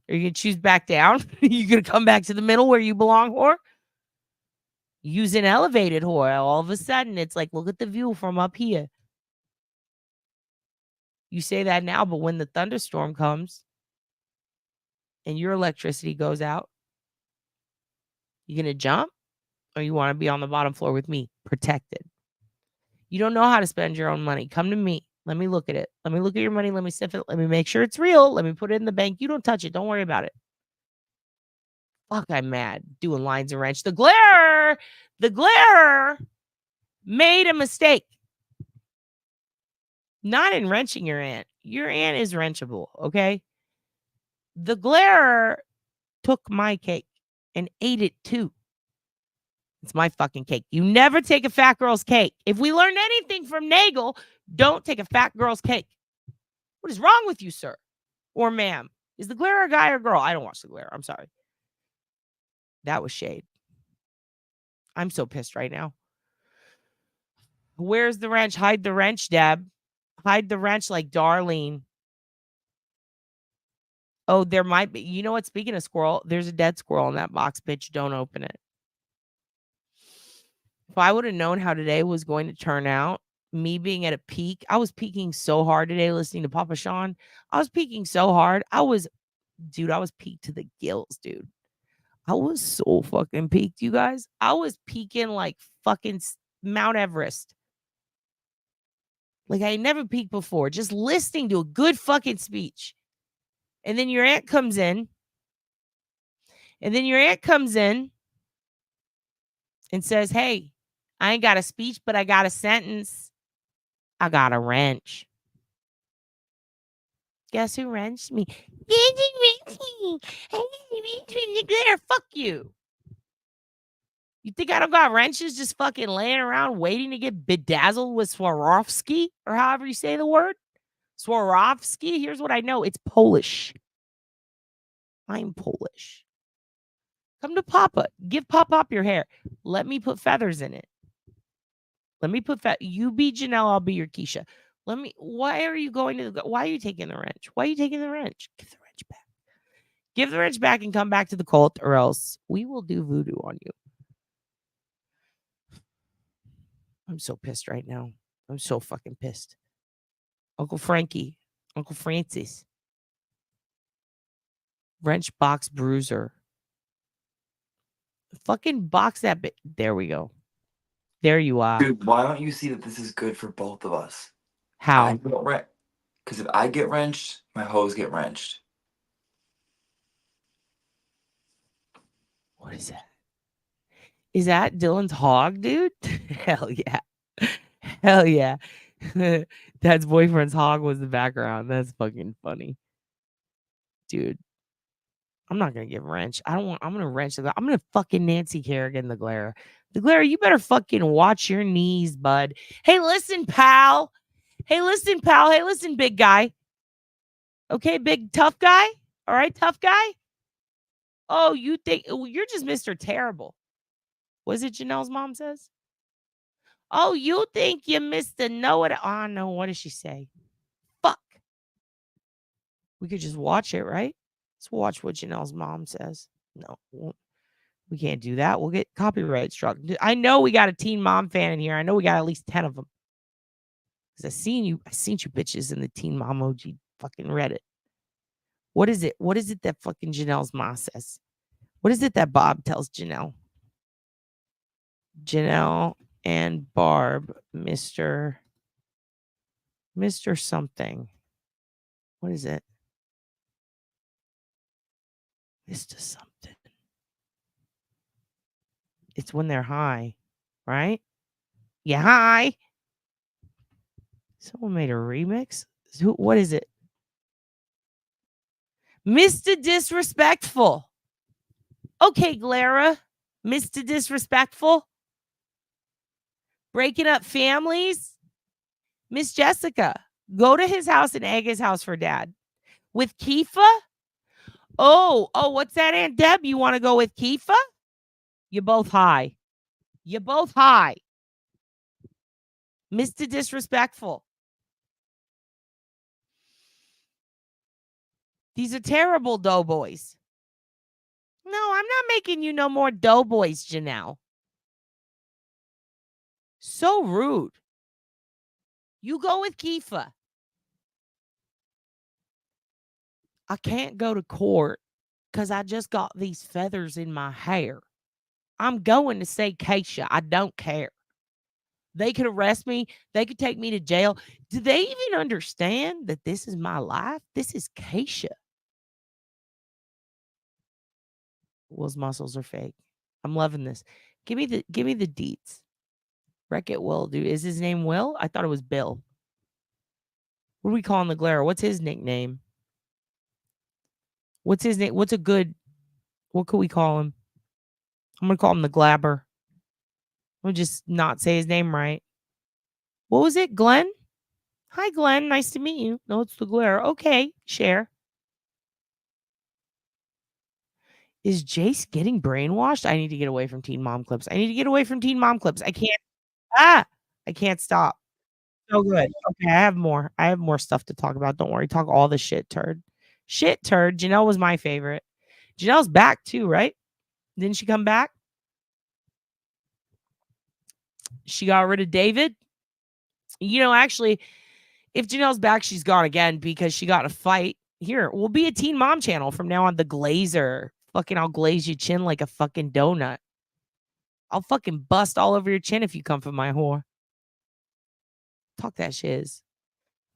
Or you going to choose back down? You going to come back to the middle where you belong, whore? Use an elevated whore. All of a sudden, it's like, look at the view from up here. You say that now, but when the thunderstorm comes and your electricity goes out, you going to jump or you want to be on the bottom floor with me, protected? You don't know how to spend your own money. Come to me. Let me look at it. Let me look at your money. Let me sniff it. Let me make sure it's real. Let me put it in the bank. You don't touch it. Don't worry about it. Fuck, I'm mad. Doing lines and wrench. The glare made a mistake. Not in wrenching your aunt. Your aunt is wrenchable, okay? The glare took my cake and ate it too. It's my fucking cake. You never take a fat girl's cake. If we learned anything from Nagel, don't take a fat girl's cake. What is wrong with you, sir? Or ma'am? Is the glare a guy or girl? I don't watch the glare. I'm sorry. That was shade. I'm so pissed right now. Where's the wrench? Hide the wrench, Deb. Hide the wrench like Darlene. Oh, there might be. You know what? Speaking of squirrel, there's a dead squirrel in that box, bitch. Don't open it. If I would have known how today was going to turn out, me being at a peak, I was peaking so hard today listening to Papa Sean. I was peaking so hard. I was peaked to the gills, dude. I was so fucking peaked, you guys. I was peaking like fucking Mount Everest. Like I never peaked before. Just listening to a good fucking speech. And then your aunt comes in. And says, hey, I ain't got a speech, but I got a sentence. I got a wrench. Guess who wrenched me? Fuck you. You think I don't got wrenches just fucking laying around waiting to get bedazzled with Swarovski? Or however you say the word? Swarovski? Here's what I know. It's Polish. I'm Polish. Come to Papa. Give Pop your hair. Let me put feathers in it. You be Janelle, I'll be your Keisha. Why are you going to why are you taking the wrench? Why are you taking the wrench? Give the wrench back. Give the wrench back and come back to the cult, or else we will do voodoo on you. I'm so pissed right now. I'm so fucking pissed. Uncle Frankie, Uncle Francis. Wrench box bruiser. Fucking box that bit. There we go. There you are. Dude, why don't you see that this is good for both of us? How? Because if I get wrenched, my hoes get wrenched. What is that? Is that Dylan's hog, dude? Hell yeah. Hell yeah. Dad's boyfriend's hog was the background. That's fucking funny. Dude. I'm not gonna get wrenched. I'm gonna wrench the I'm gonna fucking Nancy Kerrigan the glare. The glare, you better fucking watch your knees, bud. Hey, listen, pal. Hey, listen, pal. Hey, listen, big guy. Okay, big tough guy. All right, tough guy. Oh, you think you're just Mr. Terrible. Was it Janelle's mom says? Oh, you think you're Mr. Know-it-all. Oh, no. What does she say? Fuck. We could just watch it, right? Let's watch what Janelle's mom says. No, we can't do that. We'll get copyright struck. I know we got a Teen Mom fan in here. I know we got at least 10 of them. Because I seen you bitches in the Teen Mom OG fucking Reddit. What is it? What is it that fucking Janelle's mom says? What is it that Bob tells Janelle? Janelle and Barb, Mr. something. What is it? Mr. something. It's when they're high, right? Yeah, high. Someone made a remix. What is it? Mr. Disrespectful. Okay, Glara. Mr. Disrespectful. Breaking up families. Miss Jessica, go to his house and egg his house for dad. With Kifa? Oh, what's that, Aunt Deb? You want to go with Kifa? You're both high. You're both high. Mr. Disrespectful. These are terrible doughboys. No, I'm not making you no more doughboys, Janelle. So rude. You go with Kifa. I can't go to court because I just got these feathers in my hair. I'm going to say Keisha. I don't care. They could arrest me. They could take me to jail. Do they even understand that this is my life? This is Keisha. Will's muscles are fake. I'm loving this. Give me the deets. Wreck-It Will, dude. Is his name Will? I thought it was Bill. What are we calling the Glare? What's his nickname? What's his name? What could we call him? I'm gonna call him the Glabber. I'm gonna just not say his name right. What was it? Glenn? Hi, Glenn. Nice to meet you. No, it's the Glare. Okay, share. Is Jace getting brainwashed? I need to get away from Teen Mom clips. I can't stop. So good. Okay, I have more stuff to talk about. Don't worry. Talk all the shit turd. Shit turd. Janelle was my favorite. Janelle's back too, right? Didn't she come back? She got rid of David. Actually, if Janelle's back, she's gone again because she got in a fight. Here, we'll be a Teen Mom channel from now on. The Glazer. Fucking, I'll glaze your chin like a fucking donut. I'll fucking bust all over your chin if you come for my whore. Talk that shiz.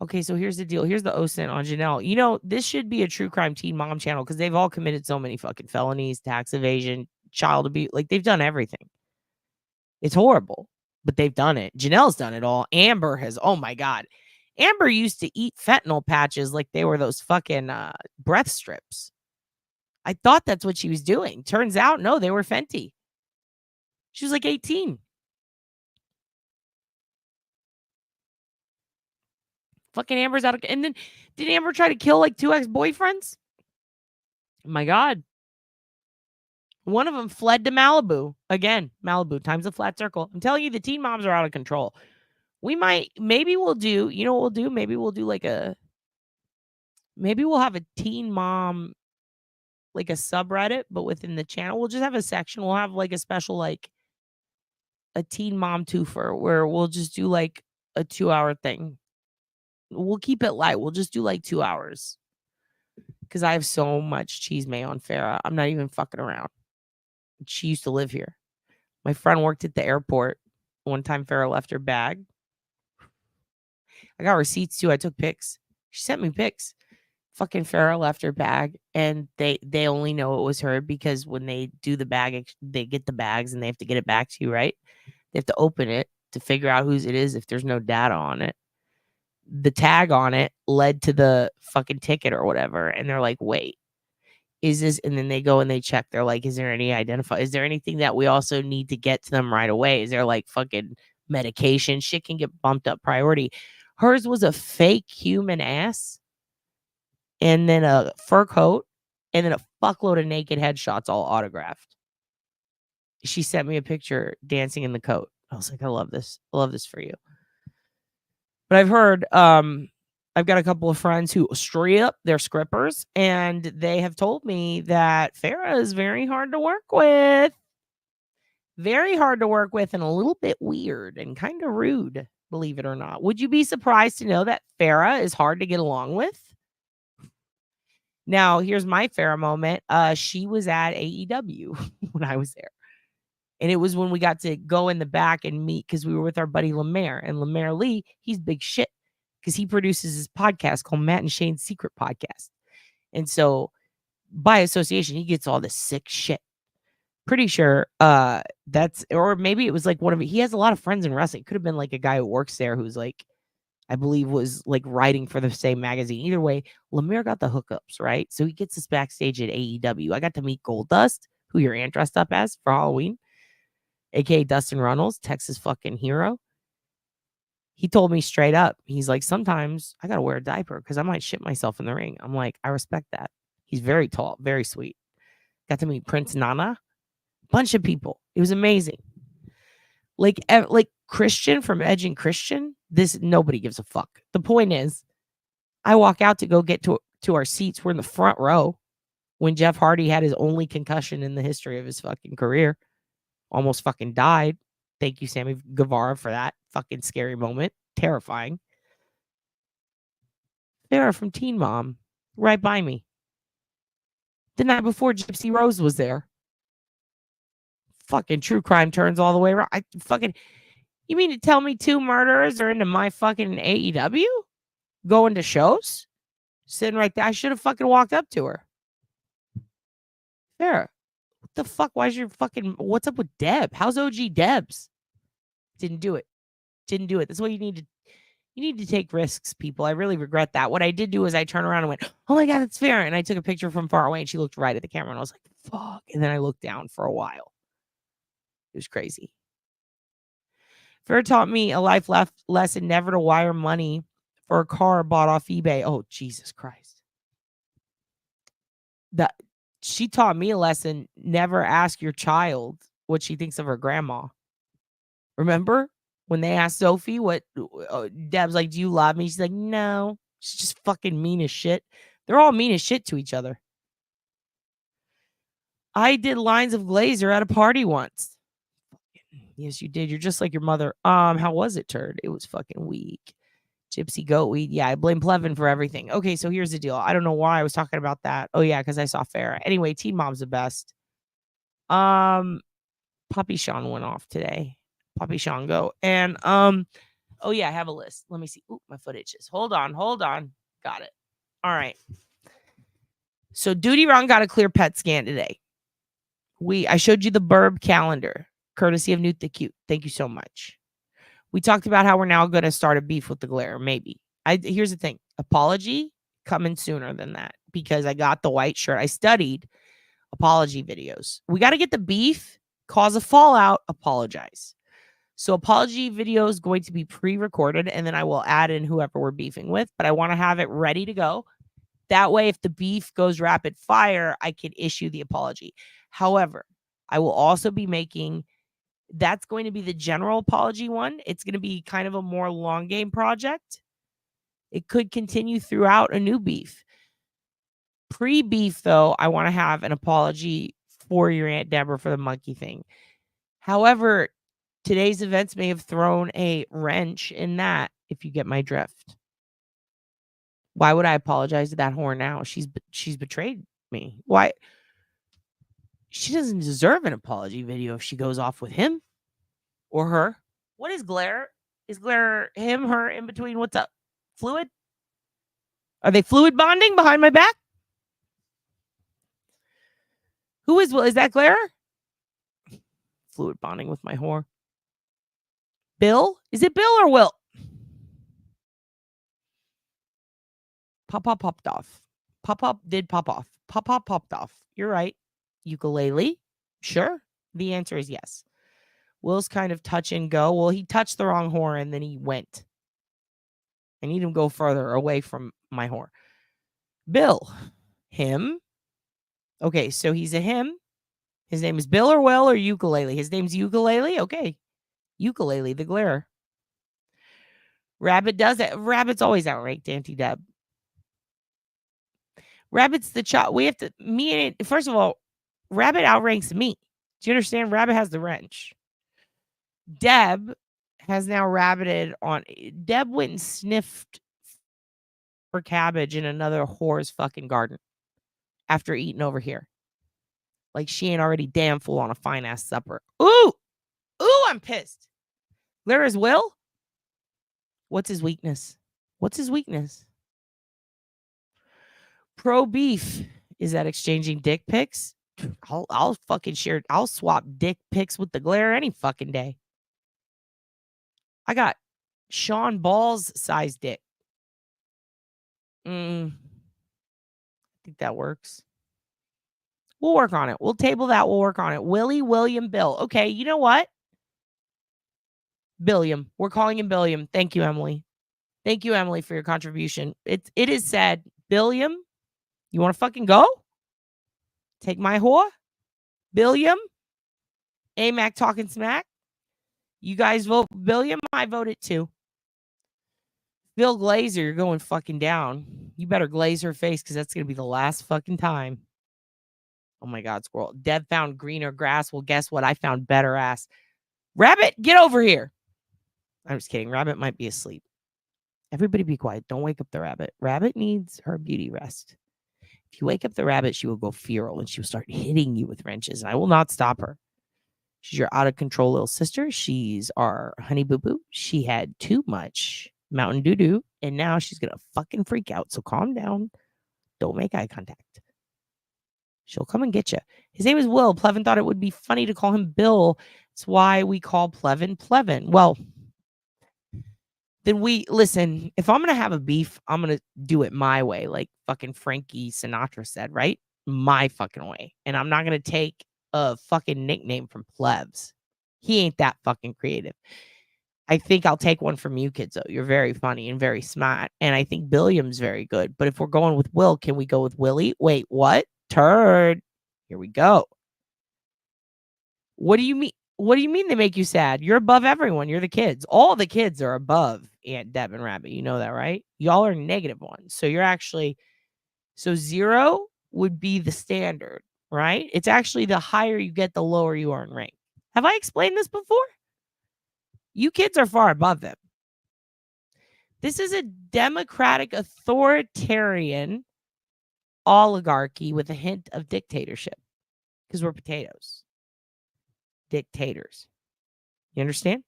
Okay, so here's the deal. Here's the OSINT on Janelle. This should be a true crime Teen Mom channel because they've all committed so many fucking felonies, tax evasion, child abuse. Like, they've done everything. It's horrible, but they've done it. Janelle's done it all. Amber has, oh my God. Amber used to eat fentanyl patches like they were those fucking breath strips. I thought that's what she was doing. Turns out, no, they were Fenty. She was like 18. Fucking Amber's out of... And then, did Amber try to kill like 2 ex-boyfriends? Oh my God. One of them fled to Malibu. Again, Malibu, time's a flat circle. I'm telling you, the teen moms are out of control. Maybe we'll do, you know what we'll do? Maybe we'll do maybe we'll have a teen mom, like a subreddit, but within the channel, we'll just have a section. We'll have like a special, like a teen mom twofer where we'll just do like a 2-hour thing. We'll keep it light. We'll just do like 2 hours. Because I have so much cheese may on Farrah. I'm not even fucking around. She used to live here. My friend worked at the airport. One time Farrah left her bag. I got receipts too. I took pics. She sent me pics. Fucking Farrah left her bag, and they only know it was her because when they do the bag, they get the bags and they have to get it back to you, right? They have to open it to figure out whose it is if there's no data on it. The tag on it led to the fucking ticket or whatever, and they're like, wait, is this? And then they go and they check. They're like, is there any is there anything that we also need to get to them right away? Is there like fucking medication? Shit can get bumped up priority. Hers was a fake human ass and then a fur coat and then a fuckload of naked headshots all autographed. She sent me a picture dancing in the coat. I was like, I love this. I love this for you. But I've heard, I've got a couple of friends who straight up, they're scrippers, and they have told me that Farrah is very hard to work with. Very hard to work with and a little bit weird and kind of rude, believe it or not. Would you be surprised to know that Farrah is hard to get along with? Now, here's my Farrah moment. She was at AEW when I was there. And it was when we got to go in the back and meet because we were with our buddy Lemaire. And Lemaire Lee, he's big shit because he produces his podcast called Matt and Shane's Secret Podcast. And so by association, he gets all this sick shit. Pretty sure that's, or maybe it was like one of, he has a lot of friends in wrestling. Could have been like a guy who works there who's like, I believe was like writing for the same magazine. Either way, Lemaire got the hookups, right? So he gets us backstage at AEW. I got to meet Goldust, who your aunt dressed up as for Halloween, aka Dustin Runnels, Texas fucking hero. He told me straight up, he's like, sometimes I gotta wear a diaper because I might shit myself in the ring. I'm like, I respect that. He's very tall, very sweet. Got to meet Prince Nana. Bunch of people. It was amazing. Like Christian from Edge and Christian, this nobody gives a fuck. The point is, I walk out to go get to our seats. We're in the front row when Jeff Hardy had his only concussion in the history of his fucking career. Almost fucking died. Thank you, Sammy Guevara, for that fucking scary moment. Terrifying. Farrah from Teen Mom, right by me. The night before, Gypsy Rose was there. Fucking true crime turns all the way around. You mean to tell me 2 murderers are into my fucking AEW? Going to shows? Sitting right there. I should have fucking walked up to her. Farrah, what the fuck? Why's your fucking, what's up with Deb? How's OG Debs? Didn't do it. That's what you need to take risks, people. I really regret that. What I did do is I turned around and went, oh my God, that's Farrah. And I took a picture from far away and she looked right at the camera and I was like, fuck. And then I looked down for a while. It was crazy. Farrah taught me a life lesson never to wire money for a car bought off eBay. Oh, Jesus Christ. She taught me a lesson. Never ask your child what she thinks of her grandma. Remember when they asked Sophie what Deb's like, do you love me? She's like, no. She's just fucking mean as shit. They're all mean as shit to each other. I did lines of Glazer at a party once. Yes, you did. You're just like your mother. How was it, turd? It was fucking weak. Gypsy goat weed. Yeah, I blame Plevin for everything. Okay, so here's the deal. I don't know why I was talking about that. Oh yeah, because I saw Farrah. Anyway, Teen Mom's the best. Puppy Sean went off today. Puppy Sean go. And oh yeah, I have a list. Let me see. Ooh, my foot itches. Hold on. Got it. All right. So Duty Ron got a clear pet scan today. I showed you the Burb calendar, courtesy of Newt the Cute. Thank you so much. We talked about how we're now going to start a beef with the glare. Maybe. Here's the thing. Apology coming sooner than that because I got the white shirt. I studied apology videos. We got to get the beef, cause a fallout, apologize. So apology video is going to be pre-recorded and then I will add in whoever we're beefing with, but I want to have it ready to go. That way, if the beef goes rapid fire, I can issue the apology. However, I will also be making, that's going to be the general apology one. It's going to be kind of a more long game project. It could continue throughout a new beef. Pre-beef, though, I want to have an apology for your Aunt Deborah for the monkey thing. However, today's events may have thrown a wrench in that, if you get my drift. Why would I apologize to that whore now? She's betrayed me. Why? She doesn't deserve an apology video if she goes off with him or her. What is glare? Is glare him, her, in between? What's up? Fluid? Are they fluid bonding behind my back? Who is that glare? Fluid bonding with my whore. Bill? Is it Bill or Will? Pop popped off. Pop did pop off. Pop popped off. You're right. Ukulele? Sure. The answer is yes. Will's kind of touch and go. Well, he touched the wrong whore and then he went. I need him to go further away from my whore. Bill. Him. Okay, so he's a him. His name is Bill or Will or Ukulele. His name's Ukulele. Okay. Ukulele, the glare. Rabbit does it. Rabbit's always outranked Auntie Deb. Rabbit's the child. We have to, first of all, Rabbit outranks me. Do you understand? Rabbit has the wrench. Deb has now rabbited on. Deb went and sniffed for cabbage in another whore's fucking garden after eating over here. Like she ain't already damn full on a fine ass supper. Ooh, I'm pissed. Clara's Will? What's his weakness? What's his weakness? Pro beef is that exchanging dick pics. I'll fucking share. I'll swap dick pics with the glare any fucking day. I got Sean Ball's size dick. I think that works. We'll work on it. We'll table that. We'll work on it. Willie, William, Bill. Okay, you know what? Billiam. We're calling him Billiam. Thank you, Emily. Thank you, Emily, for your contribution. It is said, Billiam, you want to fucking go? Take my whore? Billiam? AMAC talking smack? You guys vote Billiam? I vote it too. Bill Glazer, you're going fucking down. You better glaze her face because that's going to be the last fucking time. Oh my God, squirrel. Deb found greener grass. Well, guess what? I found better ass. Rabbit, get over here. I'm just kidding. Rabbit might be asleep. Everybody be quiet. Don't wake up the rabbit. Rabbit needs her beauty rest. If you wake up the rabbit, she will go feral and she will start hitting you with wrenches. And I will not stop her. She's your out of control little sister. She's our honey boo boo. She had too much Mountain Doo Doo. And now she's going to fucking freak out. So calm down. Don't make eye contact. She'll come and get you. His name is Will. Plevin thought it would be funny to call him Bill. That's why we call Plevin Plevin. Well, then listen, if I'm going to have a beef, I'm going to do it my way. Like fucking Frankie Sinatra said, right? My fucking way. And I'm not going to take a fucking nickname from plebs. He ain't that fucking creative. I think I'll take one from you kids, though. You're very funny and very smart. And I think Billiam's very good. But if we're going with Will, can we go with Willie? Wait, what? Turd. Here we go. What do you mean? What do you mean they make you sad? You're above everyone. You're the kids. All the kids are above Aunt Deb and Rabbit. You know that, right? Y'all are negative ones. So you're actually, so 0 would be the standard, right? It's actually the higher you get, the lower you are in rank. Have I explained this before? You kids are far above them. This is a democratic, authoritarian oligarchy with a hint of dictatorship because we're potatoes. Dictators. You understand?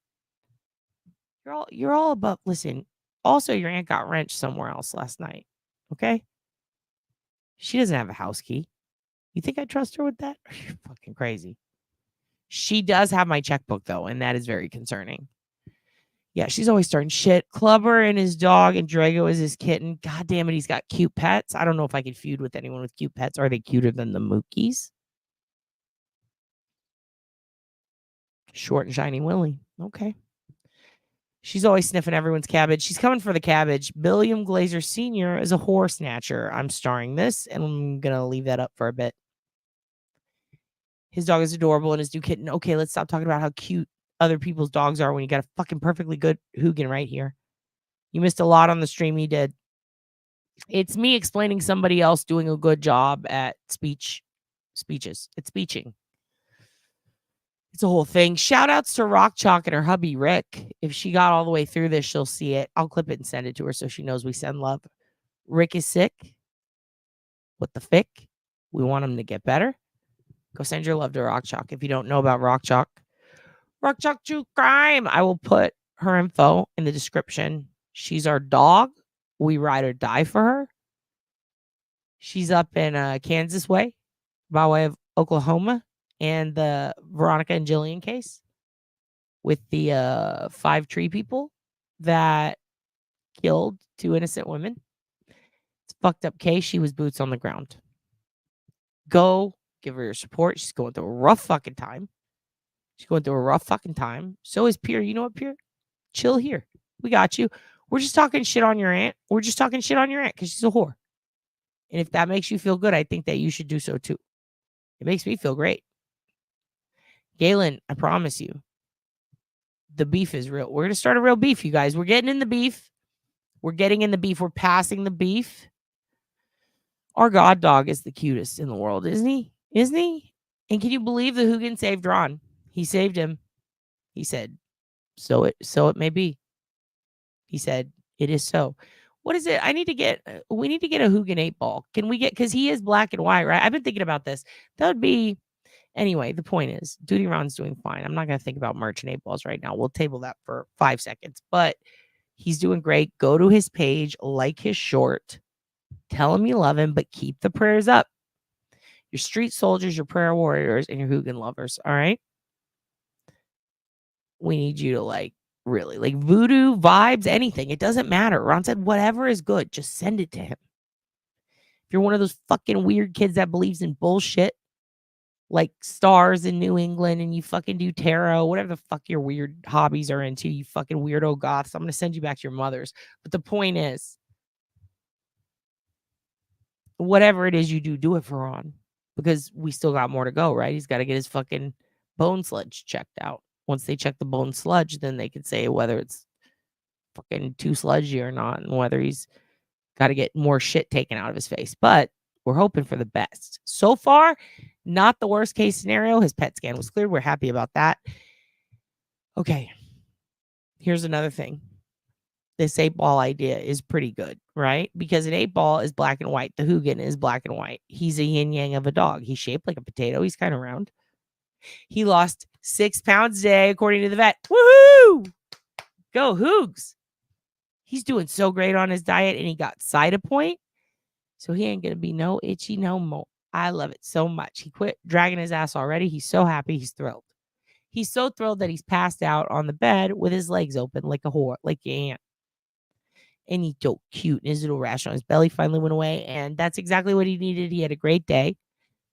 You're all above. Listen, also your aunt got wrenched somewhere else last night. Okay? She doesn't have a house key. You think I trust her with that? You're fucking crazy. She does have my checkbook though, and that is very concerning. Yeah, she's always starting shit. Clubber and his dog, and Drago is his kitten. God damn it, he's got cute pets. I don't know if I could feud with anyone with cute pets. Are they cuter than the Mookies? Short and shiny Willie. Okay. She's always sniffing everyone's cabbage. She's coming for the cabbage. William Glazer Sr. is a whore snatcher. I'm starring this, and I'm going to leave that up for a bit. His dog is adorable, and his new kitten. Okay, let's stop talking about how cute other people's dogs are when you got a fucking perfectly good Hugin right here. You missed a lot on the stream. You did. It's me explaining somebody else doing a good job at speeches. It's speeching. It's a whole thing. Shout outs to Rock Chalk and her hubby, Rick. If she got all the way through this, she'll see it. I'll clip it and send it to her so she knows we send love. Rick is sick. What the fick? We want him to get better. Go send your love to Rock Chalk. If you don't know about Rock Chalk True Crime, I will put her info in the description. She's our dog. We ride or die for her. She's up in Kansas way, by way of Oklahoma. And the Veronica and Jillian case with the 5 tree people that killed 2 innocent women. It's a fucked up case. She was boots on the ground. Go give her your support. She's going through a rough fucking time. So is Pierre. You know what, Pierre? Chill here. We got you. We're just talking shit on your aunt. Because she's a whore. And if that makes you feel good, I think that you should do so too. It makes me feel great. Galen, I promise you, the beef is real. We're going to start a real beef, you guys. We're getting in the beef. We're getting in the beef. We're passing the beef. Our god dog is the cutest in the world, isn't he? Isn't he? And can you believe the Hugin saved Ron? He saved him. He said, so it may be. He said, it is so. What is it? We need to get a Hugin 8-ball. Can we get, because he is black and white, right? I've been thinking about this. That would be, anyway, the point is, Duty Ron's doing fine. I'm not going to think about merchant 8-balls right now. We'll table that for 5 seconds. But he's doing great. Go to his page, like his short. Tell him you love him, but keep the prayers up. Your street soldiers, your prayer warriors, and your Hugin lovers, all right? We need you to really, voodoo, vibes, anything. It doesn't matter. Ron said whatever is good, just send it to him. If you're one of those fucking weird kids that believes in bullshit, like stars in New England, and you fucking do tarot, whatever the fuck your weird hobbies are into, you fucking weirdo goths, I'm going to send you back to your mothers. But the point is, whatever it is you do it for Ron. Because we still got more to go, right? He's got to get his fucking bone sludge checked out. Once they check the bone sludge, then they can say whether it's fucking too sludgy or not, and whether he's got to get more shit taken out of his face. But we're hoping for the best. So far, not the worst case scenario. His PET scan was cleared. We're happy about that. Okay. Here's another thing. This 8-ball idea is pretty good, right? Because an 8-ball is black and white. The Hugin is black and white. He's a yin yang of a dog. He's shaped like a potato. He's kind of round. He lost 6 pounds today, according to the vet. Woohoo! Go Hoogs. He's doing so great on his diet, and he got Cytopoint. So he ain't going to be no itchy no more. I love it so much. He quit dragging his ass already. He's so happy. He's thrilled. He's so thrilled that he's passed out on the bed with his legs open like a whore, like an ant. And he's so cute. And his little rash on his belly finally went away. And that's exactly what he needed. He had a great day.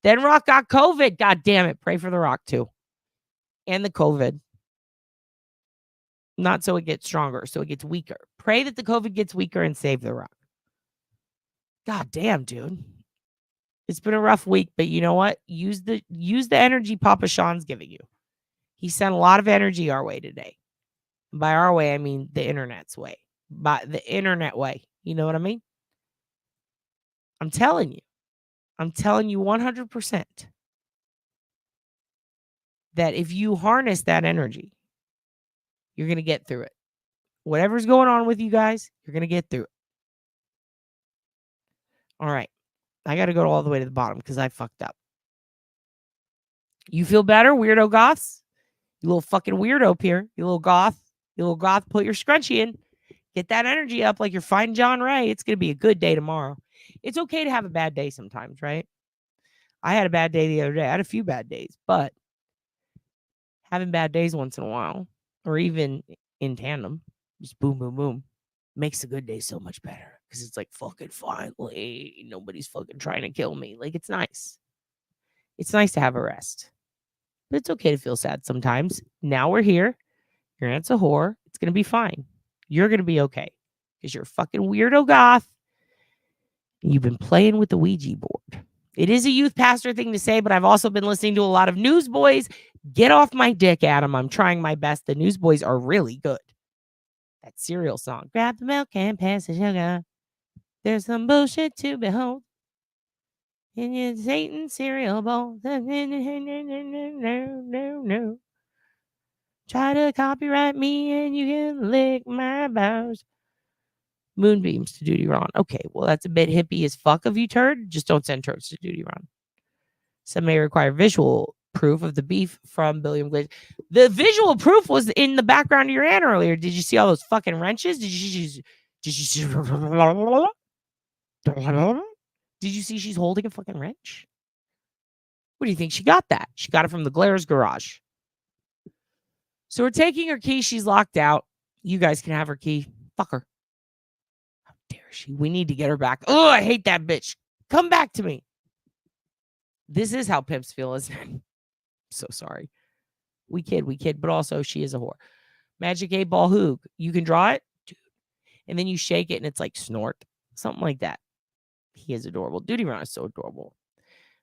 Then Rock got COVID. God damn it. Pray for the Rock too. And the COVID. Not so it gets stronger, so it gets weaker. Pray that the COVID gets weaker and save the Rock. God damn, dude. It's been a rough week, but you know what? Use the energy Papa Sean's giving you. He sent a lot of energy our way today. By our way, I mean the internet's way. By the internet way. You know what I mean? I'm telling you 100% that if you harness that energy, you're going to get through it. Whatever's going on with you guys, you're going to get through it. All right. I got to go all the way to the bottom because I fucked up. You feel better, weirdo goths? You little fucking weirdo up here. You little goth. Put your scrunchie in. Get that energy up like you're fine John Ray. It's going to be a good day tomorrow. It's okay to have a bad day sometimes, right? I had a bad day the other day. I had a few bad days, but having bad days once in a while, or even in tandem, just boom, boom, boom, makes a good day so much better. Because it's like, fucking finally, nobody's fucking trying to kill me. Like, it's nice. It's nice to have a rest. But it's okay to feel sad sometimes. Now we're here. Your aunt's a whore. It's going to be fine. You're going to be okay. Because you're a fucking weirdo goth. And you've been playing with the Ouija board. It is a youth pastor thing to say, but I've also been listening to a lot of newsboys. Get off my dick, Adam. I'm trying my best. The newsboys are really good. That cereal song. Grab the milk and pass the sugar. There's some bullshit to behold. In your Satan cereal bowl. No. Try to copyright me and you can lick my bows. Moonbeams to Duty Ron. Okay, well, that's a bit hippie as fuck of you, turd. Just don't send turds to Duty Ron. Some may require visual proof of the beef from Billiam Glaze. The visual proof was in the background of your aunt earlier. Did you see all those fucking wrenches? Did you see she's holding a fucking wrench? Where do you think she got that? She got it from the Glare's garage. So we're taking her key. She's locked out. You guys can have her key. Fuck her. How dare she? We need to get her back. Oh, I hate that bitch. Come back to me. This is how pimps feel, isn't it? So sorry. We kid, but also she is a whore. Magic 8-ball hoog. You can draw it, dude. And then you shake it and it's like snort. Something like that. He is adorable. Duty Ron is so adorable.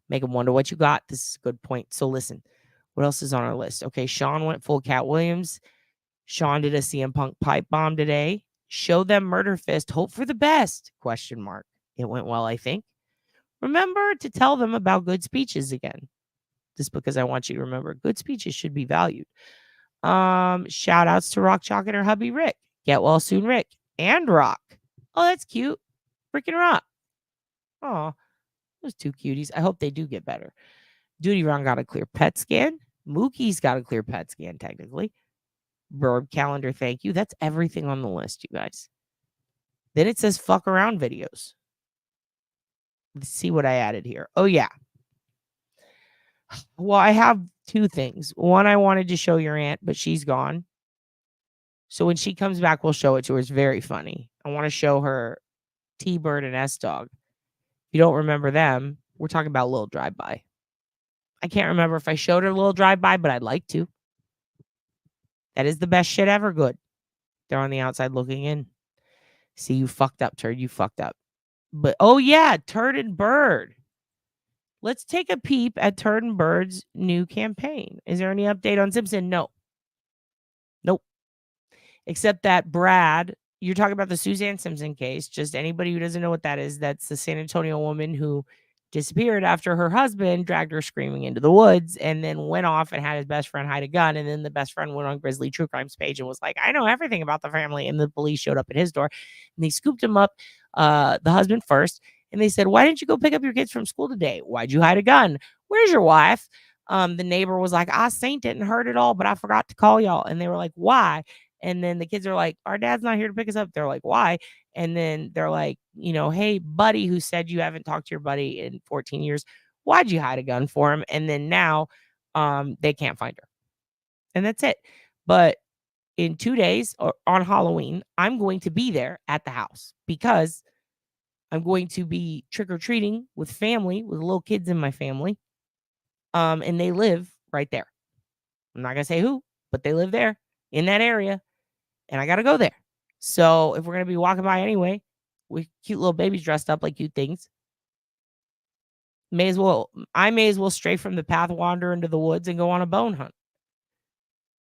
Make them wonder what you got. This is a good point. So listen, what else is on our list? Okay, Sean went full Cat Williams. Sean did a CM Punk pipe bomb today. Show them Murder Fist. Hope for the best? Question mark. It went well, I think. Remember to tell them about good speeches again. Just because I want you to remember, good speeches should be valued. Shout outs to Rock Chalk and her hubby Rick. Get well soon, Rick. And Rock. Oh, that's cute. Freaking Rock. Oh, those two cuties. I hope they do get better. Duty Ron got a clear pet scan. Mookie's got a clear pet scan, technically. Burb calendar, thank you. That's everything on the list, you guys. Then it says fuck around videos. Let's see what I added here. Oh, yeah. Well, I have two things. One, I wanted to show your aunt, but she's gone. So when she comes back, we'll show it to her. It's very funny. I want to show her T-Bird and S-Dog. If you don't remember them, we're talking about Little Drive-By. I can't remember if I showed her Little Drive-By, but I'd like to. That is the best shit ever. Good. They're on the outside looking in. See, you fucked up, Turd. You fucked up. But, oh, yeah, Turd and Bird. Let's take a peep at Turd and Bird's new campaign. Is there any update on Simpson? No. Nope. Except that Brad, you're talking about the Suzanne Simpson case. Just anybody who doesn't know what that is, that's the San Antonio woman who disappeared after her husband dragged her screaming into the woods and then went off and had his best friend hide a gun. And then the best friend went on Grizzly True Crimes page and was like, I know everything about the family. And the police showed up at his door and they scooped him up, the husband first. And they said, why didn't you go pick up your kids from school today? Why'd you hide a gun? Where's your wife? The neighbor was like, I seen it and heard it all, but I forgot to call y'all. And they were like, why? And then the kids are like, our dad's not here to pick us up. They're like, why? And then they're like, you know, hey, buddy, who said you haven't talked to your buddy in 14 years. Why'd you hide a gun for him? And then now they can't find her. And that's it. But in 2 days or on Halloween, I'm going to be there at the house because I'm going to be trick-or-treating with family, with little kids in my family. And they live right there. I'm not going to say who, but they live there in that area. And I got to go there. So if we're going to be walking by anyway, with cute little babies dressed up like cute things, I may as well stray from the path, wander into the woods and go on a bone hunt.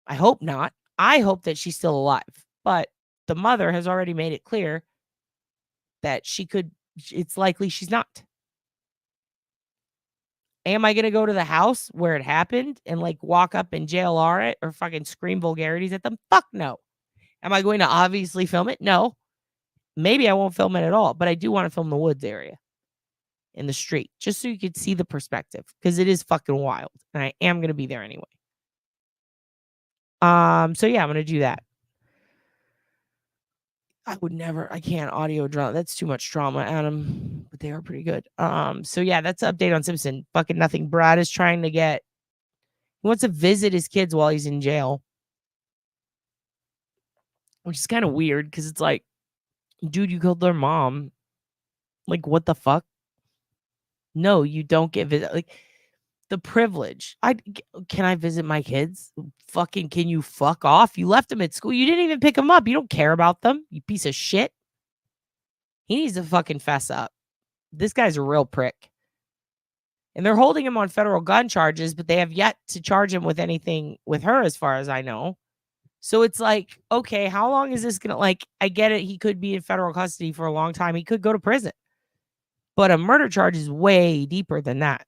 I hope not. I hope that she's still alive. But the mother has already made it clear that it's likely she's not. Am I going to go to the house where it happened and like walk up and JLR it or fucking scream vulgarities at them? Fuck no. Am I going to obviously film it? No. Maybe I won't film it at all, but I do want to film the woods area in the street just so you could see the perspective because it is fucking wild and I am going to be there anyway. So yeah, I'm going to do that. I can't audio drama. That's too much drama, Adam, but they are pretty good. So yeah, that's an update on Simpson. Fucking nothing. Brad is trying to he wants to visit his kids while he's in jail, which is kind of weird because it's like, dude, you killed their mom. Like, what the fuck? No, you don't get visit. Like, the privilege. Can I visit my kids? Fucking, can you fuck off? You left them at school. You didn't even pick them up. You don't care about them, you piece of shit. He needs to fucking fess up. This guy's a real prick. And they're holding him on federal gun charges, but they have yet to charge him with anything with her, as far as I know. So it's like, okay, how long is this going to, like, I get it. He could be in federal custody for a long time. He could go to prison. But a murder charge is way deeper than that.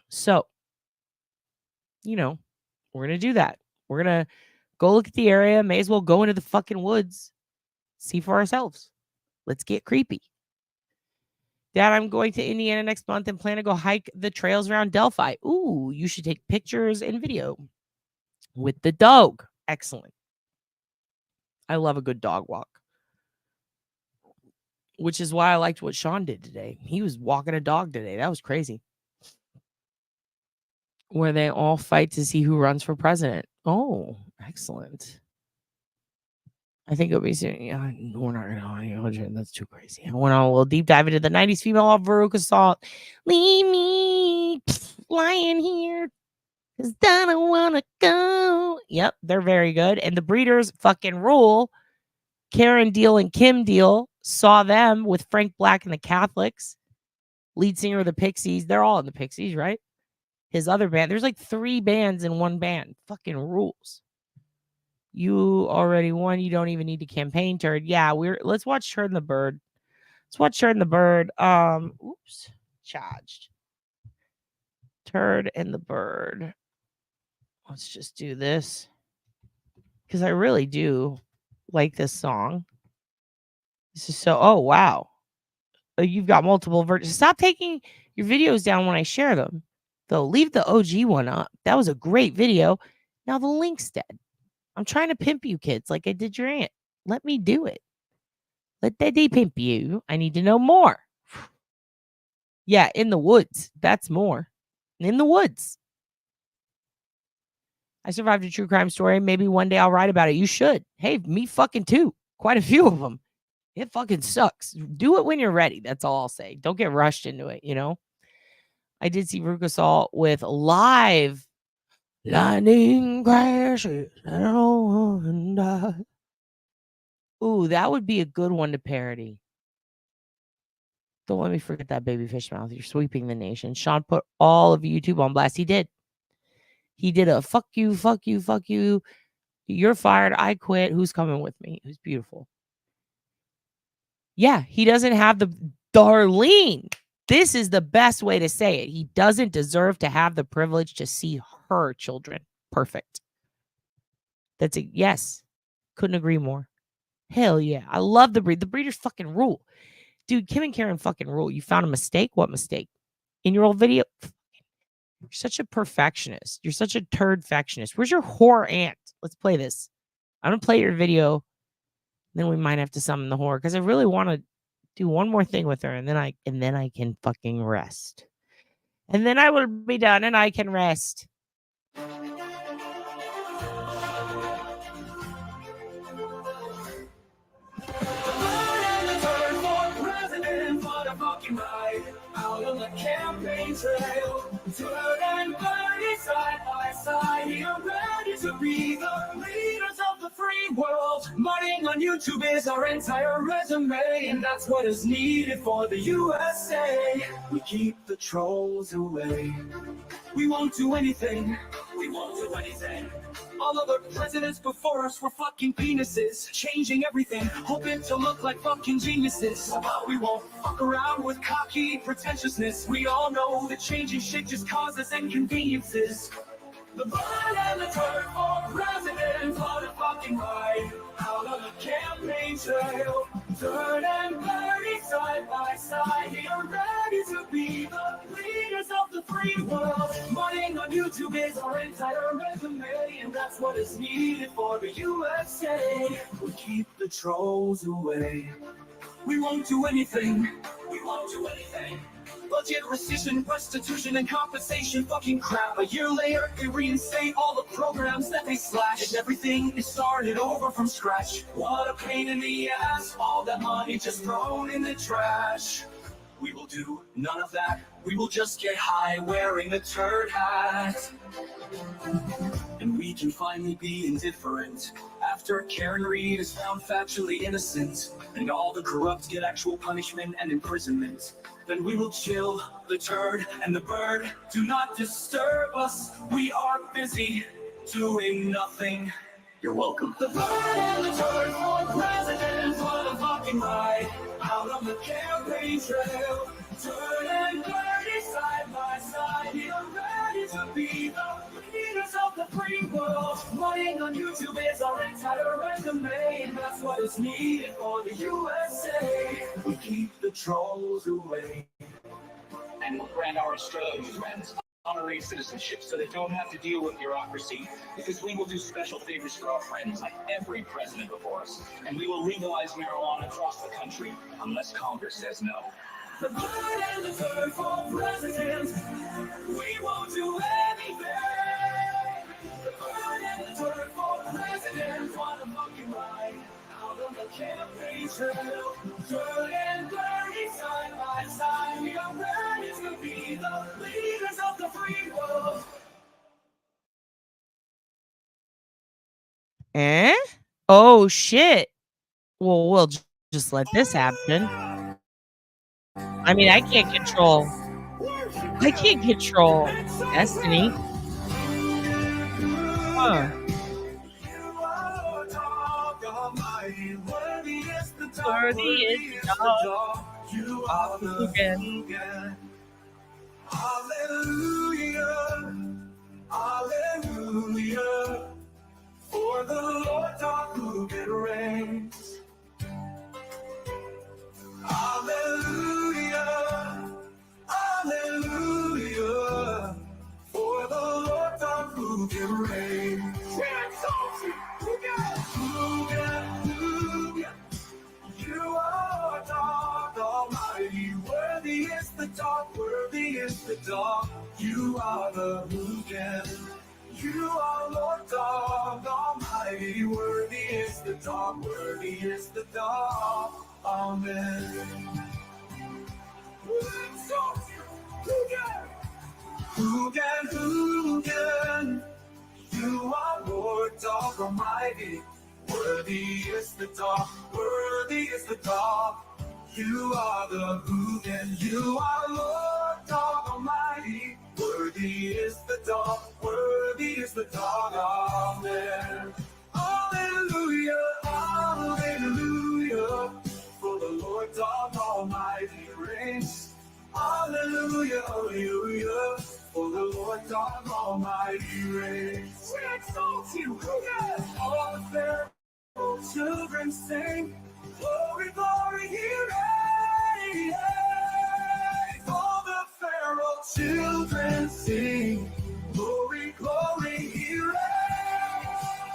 So, you know, we're going to do that. We're going to go look at the area. May as well go into the fucking woods. See for ourselves. Let's get creepy. Dad, I'm going to Indiana next month and plan to go hike the trails around Delphi. Ooh, you should take pictures and video with the dog. Excellent. I love a good dog walk. Which is why I liked what Sean did today. He was walking a dog today. That was crazy. Where they all fight to see who runs for president. Oh, excellent. I think it'll be soon. Yeah, we're not going to. That's too crazy. I went on a little deep dive into the 90s female of Veruca assault. Leave me lying here because I don't want to go. Yep, they're very good. And the Breeders fucking rule. Karen Deal and Kim Deal saw them with Frank Black and the Catholics. lead singer of the Pixies. They're all in the Pixies, right? His other band. There's like 3 bands in one band. Fucking rules. You already won. You don't even need to campaign, Turd. Yeah, let's watch Turd and the Bird. Let's watch Turd and the Bird. Oops. Charged. Turd and the Bird. Let's just do this. Because I really do like this song. This is so, oh, wow. You've got multiple versions. Stop taking your videos down when I share them. Though, leave the OG one up. That was a great video. Now the link's dead. I'm trying to pimp you kids like I did your aunt. Let me do it. Let Daddy pimp you. I need to know more. Yeah, in the woods. That's more. In the woods. I survived a true crime story. Maybe one day I'll write about it. You should. Hey, me fucking too. Quite a few of them. It fucking sucks. Do it when you're ready. That's all I'll say. Don't get rushed into it, you know? I did see Veruca Salt with live lightning crashes. Ooh, that would be a good one to parody. Don't let me forget that baby fish mouth. You're sweeping the nation. Sean put all of YouTube on blast. He did. He did a fuck you, fuck you, fuck you. You're fired. I quit. Who's coming with me? It was beautiful. Yeah, he doesn't have the Darlene. This is the best way to say it. He doesn't deserve to have the privilege to see her children. Perfect. That's it. Yes. Couldn't agree more. Hell yeah. I love the breed. The breeders fucking rule. Dude, Kim and Karen fucking rule. You found a mistake? What mistake? In your old video? You're such a perfectionist. You're such a turd-factionist. Where's your whore aunt? Let's play this. I'm going to play your video. Then we might have to summon the whore because I really want to do one more thing with her, and then I can fucking rest. And then I will be done and I can rest. Out on the campaign trail, Turd and Birdie side by side, here ready to be the leaders of the free world. Money on YouTube is our entire resume, and that's what is needed for the USA. We keep the trolls away. We won't do anything. We won't do anything. All of the presidents before us were fucking penises, changing everything, hoping to look like fucking geniuses. We won't fuck around with cocky pretentiousness. We all know that changing shit just causes inconveniences. The bird and the turd for president for the fucking ride. Out on the campaign trail, Turd and Birdie side by side, here ready to be the leaders of the free world. Money on YouTube is our entire resume, and that's what is needed for the USA. We keep the trolls away. We won't do anything. We won't do anything. Budget rescission, restitution, and compensation, fucking crap. A year later, they reinstate all the programs that they slashed. And everything is started over from scratch. What a pain in the ass, all that money just thrown in the trash. We will do none of that. We will just get high wearing a turd hat. And we can finally be indifferent after Karen Reed is found factually innocent and all the corrupt get actual punishment and imprisonment. Then we will chill, the turd and the bird. Do not disturb us. We are busy doing nothing. You're welcome. The bird and the turd for president for the fucking ride. Out on the campaign trail, Turd and Birdie side by side. You're ready to be the leaders of the free world. Money on YouTube is our entire resume, and that's what is needed for the USA. We keep the trolls away. And we'll grant our Australian friends honorary citizenship so they don't have to deal with bureaucracy, because we will do special favors for our friends like every president before us, and we will legalize marijuana across the country unless Congress says no. The bird and the turd for president, we won't do anything. The bird and the turd for president, what a fucking ride. Out on the campaign trail, Turd and Birdie side by side. We are ready to be the leaders of the free world. Oh shit. Well, we'll just let this happen. I mean, I can't control destiny. Huh. Worthy is the dog. You are the Again. Hallelujah. Hallelujah. For the Lord God who can reign. Hallelujah. Hallelujah. For the Lord God who can reign. Hallelujah. You are God Almighty. Worthy is the dog. Worthy is the dog. You are the who can. You are Lord God Almighty. Worthy is the dog. Worthy is the dog. Amen. Who can? You are Lord God Almighty. Worthy is the dog. Worthy is the dog. You are the who can. You are Lord God Almighty. Worthy is the dog. Worthy is the dog. Amen. Hallelujah. Hallelujah. For the Lord God Almighty reigns. Hallelujah. Hallelujah. For the Lord God Almighty reigns. We exalt you. All the fair children sing. Glory, glory, he reigns. All the Pharaoh children sing. Glory, glory, he reigns.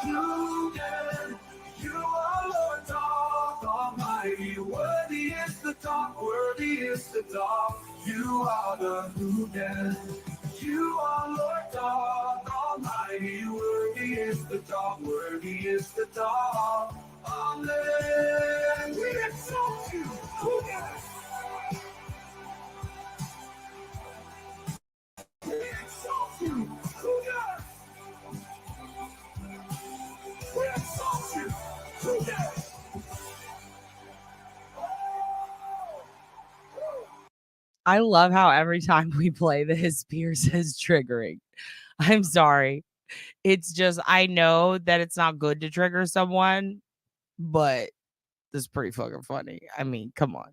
You are Lord God Almighty. Worthy is the dog. Worthy is the dog. You are the who can. You are Lord God Almighty. Worthy is the dog. Worthy is the dog. Amen. We exalt you. Who can? We exalt you. Who can? We exalt you. Who can? I love how every time we play this, Pierce is triggering. I'm sorry. It's just, I know that it's not good to trigger someone, but this is pretty fucking funny. I mean, come on.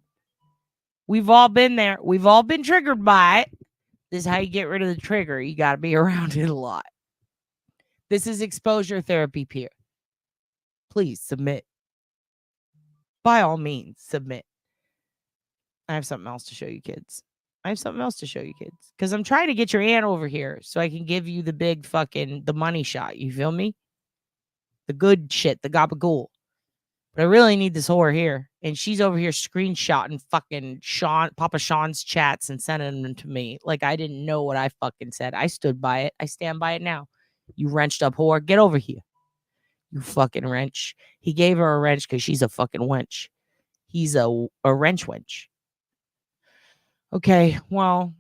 We've all been there. We've all been triggered by it. This is how you get rid of the trigger. You got to be around it a lot. This is exposure therapy, Pierre. Please submit. By all means, submit. I have something else to show you kids. Because I'm trying to get your aunt over here so I can give you the big fucking, the money shot. You feel me? The good shit, the gabagool. But I really need this whore here. And she's over here screenshotting fucking Papa Sean's chats and sending them to me. Like I didn't know what I fucking said. I stood by it. I stand by it now. You wrenched up whore. Get over here. You fucking wrench. He gave her a wrench because she's a fucking wench. He's a wrench wench. Okay, well,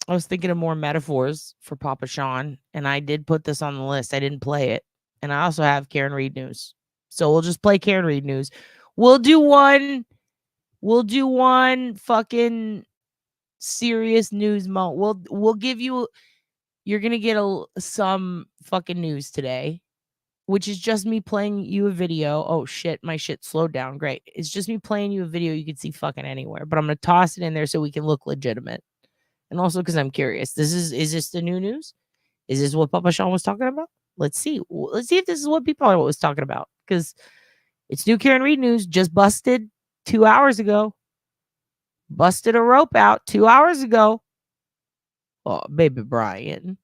I was thinking of more metaphors for Papa Sean, and I did put this on the list. I didn't play it. And I also have Karen Reed news. So we'll just play Karen Reed news. We'll do one fucking serious news moment. We'll give you, you're going to get some fucking news today, which is just me playing you a video. Oh shit, my shit slowed down. Great. It's just me playing you a video you can see fucking anywhere, but I'm going to toss it in there so we can look legitimate. And also because I'm curious. Is this the new news? Is this what Papa Sean was talking about? Let's see. Let's see if this is what people was talking about. Because it's new Karen Reed news. Just busted 2 hours ago. Busted a rope out 2 hours ago. Oh, baby Brian.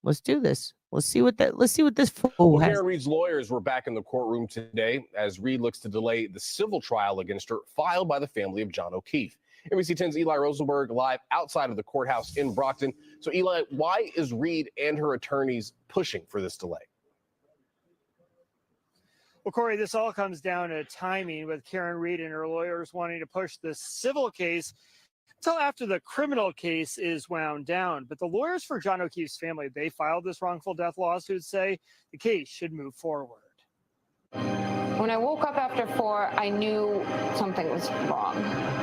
Let's do this. Let's see what this fool has. Karen Reed's lawyers were back in the courtroom today as Reed looks to delay the civil trial against her filed by the family of John O'Keefe. NBC 10's Eli Rosenberg live outside of the courthouse in Brockton. So, Eli, why is Reed and her attorneys pushing for this delay? Well, Corey, this all comes down to timing, with Karen Reed and her lawyers wanting to push the civil case until after the criminal case is wound down. But the lawyers for John O'Keefe's family, they filed this wrongful death lawsuit, say the case should move forward. When I woke up after 4, I knew something was wrong.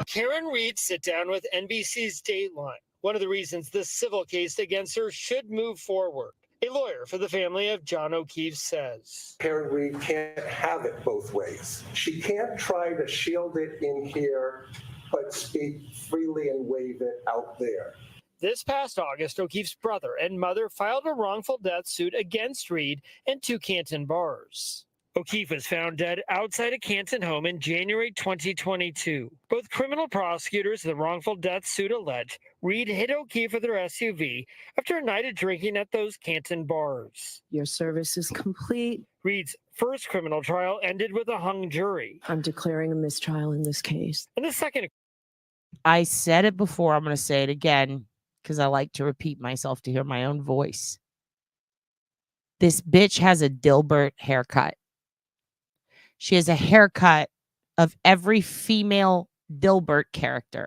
Karen Reed sit down with NBC's Dateline. One of the reasons this civil case against her should move forward. A lawyer for the family of John O'Keefe says. Karen Reed can't have it both ways. She can't try to shield it in here, but speak freely and wave it out there. This past August, O'Keefe's brother and mother filed a wrongful death suit against Reed and 2 Canton bars. O'Keefe was found dead outside a Canton home in January 2022. Both criminal prosecutors of the wrongful death suit allege Reed hit O'Keefe with her SUV after a night of drinking at those Canton bars. Your service is complete. Reed's first criminal trial ended with a hung jury. I'm declaring a mistrial in this case. And the second. I said it before. I'm going to say it again because I like to repeat myself to hear my own voice. This bitch has a Dilbert haircut. She has a haircut of every female Dilbert character.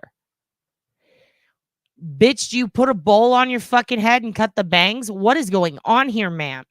Bitch, do you put a bowl on your fucking head and cut the bangs? What is going on here, ma'am?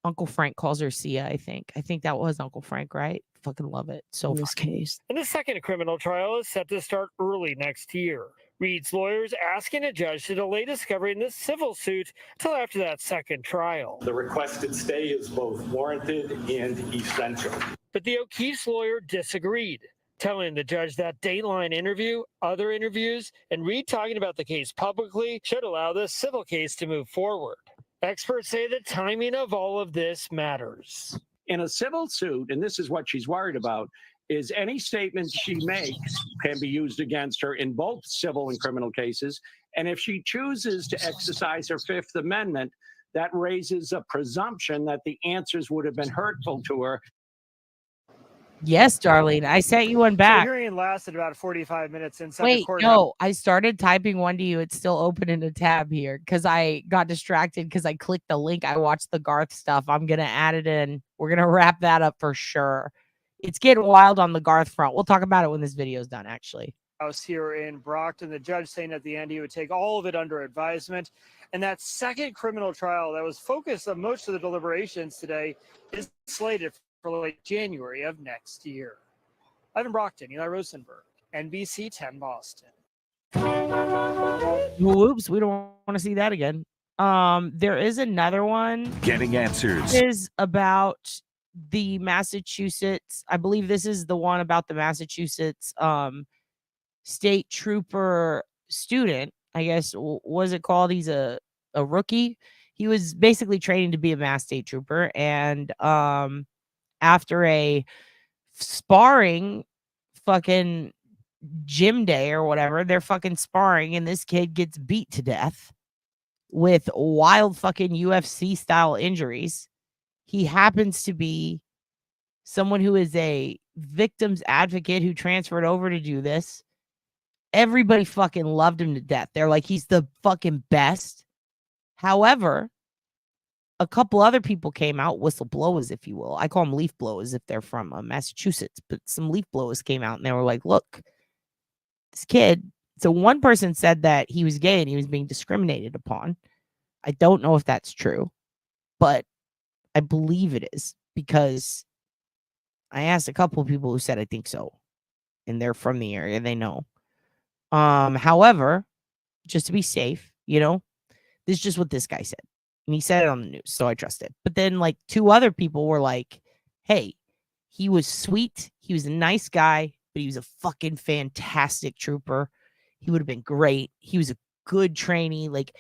Uncle Frank calls her Sia, I think. I think that was Uncle Frank, right? Fucking love it. So in this case. And the second criminal trial is set to start early next year. Reed's lawyers asking a judge to delay discovery in this civil suit until after that second trial. The requested stay is both warranted and essential. But the O'Keefe's lawyer disagreed, telling the judge that Dateline interview, other interviews, and Reed talking about the case publicly should allow this civil case to move forward. Experts say the timing of all of this matters. In a civil suit, and this is what she's worried about, is any statement she makes can be used against her in both civil and criminal cases. And if she chooses to exercise her Fifth Amendment, that raises a presumption that the answers would have been hurtful to her. Yes, Darlene. I sent you one back. The hearing lasted about 45 minutes inside Wait, the courthouse. no, I started typing one to you. It's still open in a tab here because I got distracted because I clicked the link. I watched the Garth stuff. I'm going to add it in. We're going to wrap that up for sure. It's getting wild on the Garth front. We'll talk about it when this video is done, actually. House here in Brockton, the judge saying at the end he would take all of it under advisement. And that second criminal trial that was focused on most of the deliberations today is slated for late January of next year. I'm in Brockton, Eli Rosenberg, NBC 10 Boston. Whoops, we don't want to see that again. There is another one. Getting answers. It is about the Massachusetts. I believe this is the one about the Massachusetts state trooper student. I guess, was it called? He's a rookie. He was basically training to be a Mass state trooper, and after a sparring fucking gym day or whatever, they're fucking sparring, and this kid gets beat to death with wild fucking UFC style injuries. He happens to be someone who is a victim's advocate who transferred over to do this. Everybody fucking loved him to death. They're like, he's the fucking best. However, a couple other people came out, whistleblowers, if you will. I call them leaf blowers if they're from Massachusetts, but some leaf blowers came out and they were like, look, this kid. So one person said that he was gay and he was being discriminated upon. I don't know if that's true, but I believe it is because I asked a couple of people who said I think so, and they're from the area. They know. However, just to be safe, this is just what this guy said. And he said it on the news, so I trust it. But then, like, 2 other people were like, hey, he was sweet. He was a nice guy, but he was a fucking fantastic trooper. He would have been great. He was a good trainee. Like,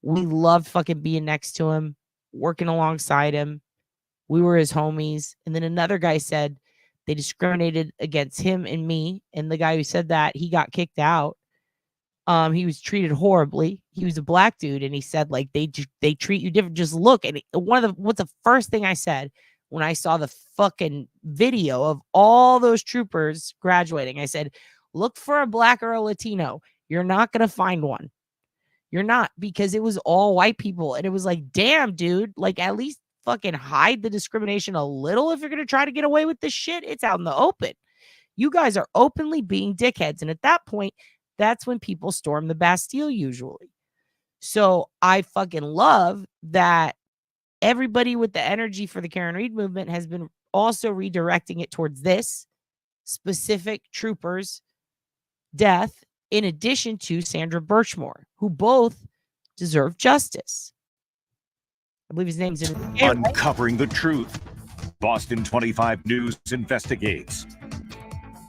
we loved fucking being next to him, working alongside him. We were his homies. And then another guy said they discriminated against him and me. And the guy who said that, he got kicked out. He was treated horribly. He was a black dude, and he said, like, they treat you different. Just look. And what's the first thing I said when I saw the fucking video of all those troopers graduating? I said, look for a black or a Latino. You're not going to find one. You're not, because it was all white people. And it was like, damn, dude, like, at least fucking hide the discrimination a little if you're going to try to get away with this shit. It's out in the open. You guys are openly being dickheads. And at that point, that's when people storm the Bastille usually. So I fucking love that everybody with the energy for the Karen Reed movement has been also redirecting it towards this specific trooper's death, in addition to Sandra Birchmore, who both deserve justice. I believe his name's in Uncovering the truth. Boston 25 News investigates.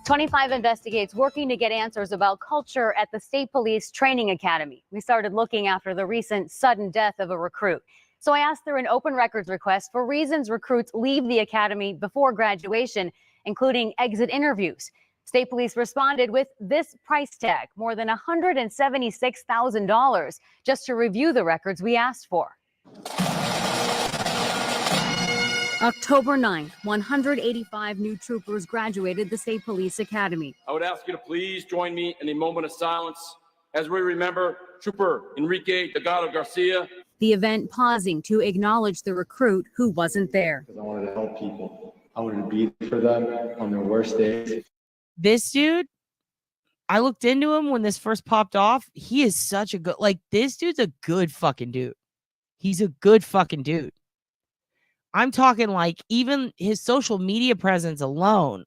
25 investigates working to get answers about culture at the State Police Training Academy. We started looking after the recent sudden death of a recruit. So I asked through an open records request for reasons recruits leave the academy before graduation, including exit interviews. State Police responded with this price tag, more than $176,000, just to review the records we asked for. October 9th, 185 new troopers graduated the State Police Academy. I would ask you to please join me in a moment of silence as we remember Trooper Enrique Delgado Garcia. The event pausing to acknowledge the recruit who wasn't there. Because I wanted to help people. I wanted to be there for them on their worst days. This dude, I looked into him when this first popped off. He is such a good, this dude's a good fucking dude. He's a good fucking dude. I'm talking even his social media presence alone,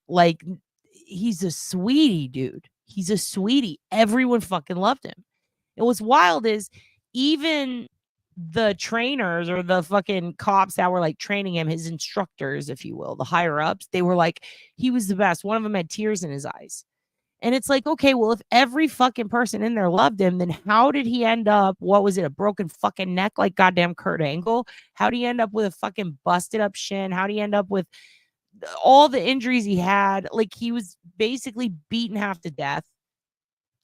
he's a sweetie, dude. He's a sweetie. Everyone fucking loved him. And what's wild is even the trainers or the fucking cops that were training him, his instructors, if you will, the higher ups, they were he was the best. One of them had tears in his eyes. And it's okay, well, if every fucking person in there loved him, then how did he end up, what was it, a broken fucking neck like goddamn Kurt Angle? How do you end up with a fucking busted up shin? How do you end up with all the injuries he had? He was basically beaten half to death.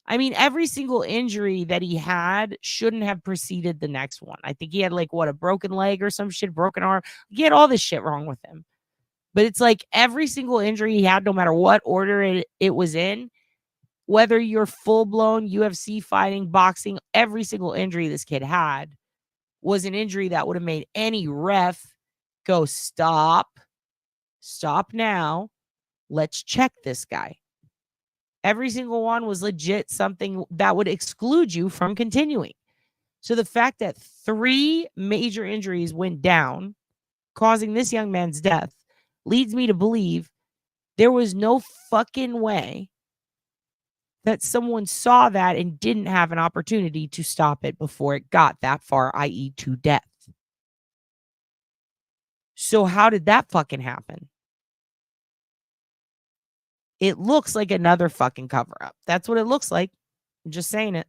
I mean, every single injury that he had shouldn't have preceded the next one. I think he had a broken leg or some shit, broken arm. He had all this shit wrong with him. But it's every single injury he had, no matter what order it was in, whether you're full-blown UFC fighting, boxing, every single injury this kid had was an injury that would have made any ref go, stop now, let's check this guy. Every single one was legit something that would exclude you from continuing. So the fact that 3 major injuries went down, causing this young man's death, leads me to believe there was no fucking way that someone saw that and didn't have an opportunity to stop it before it got that far, i.e. to death. So how did that fucking happen? It looks like another fucking cover-up. That's what it looks like. I'm just saying it.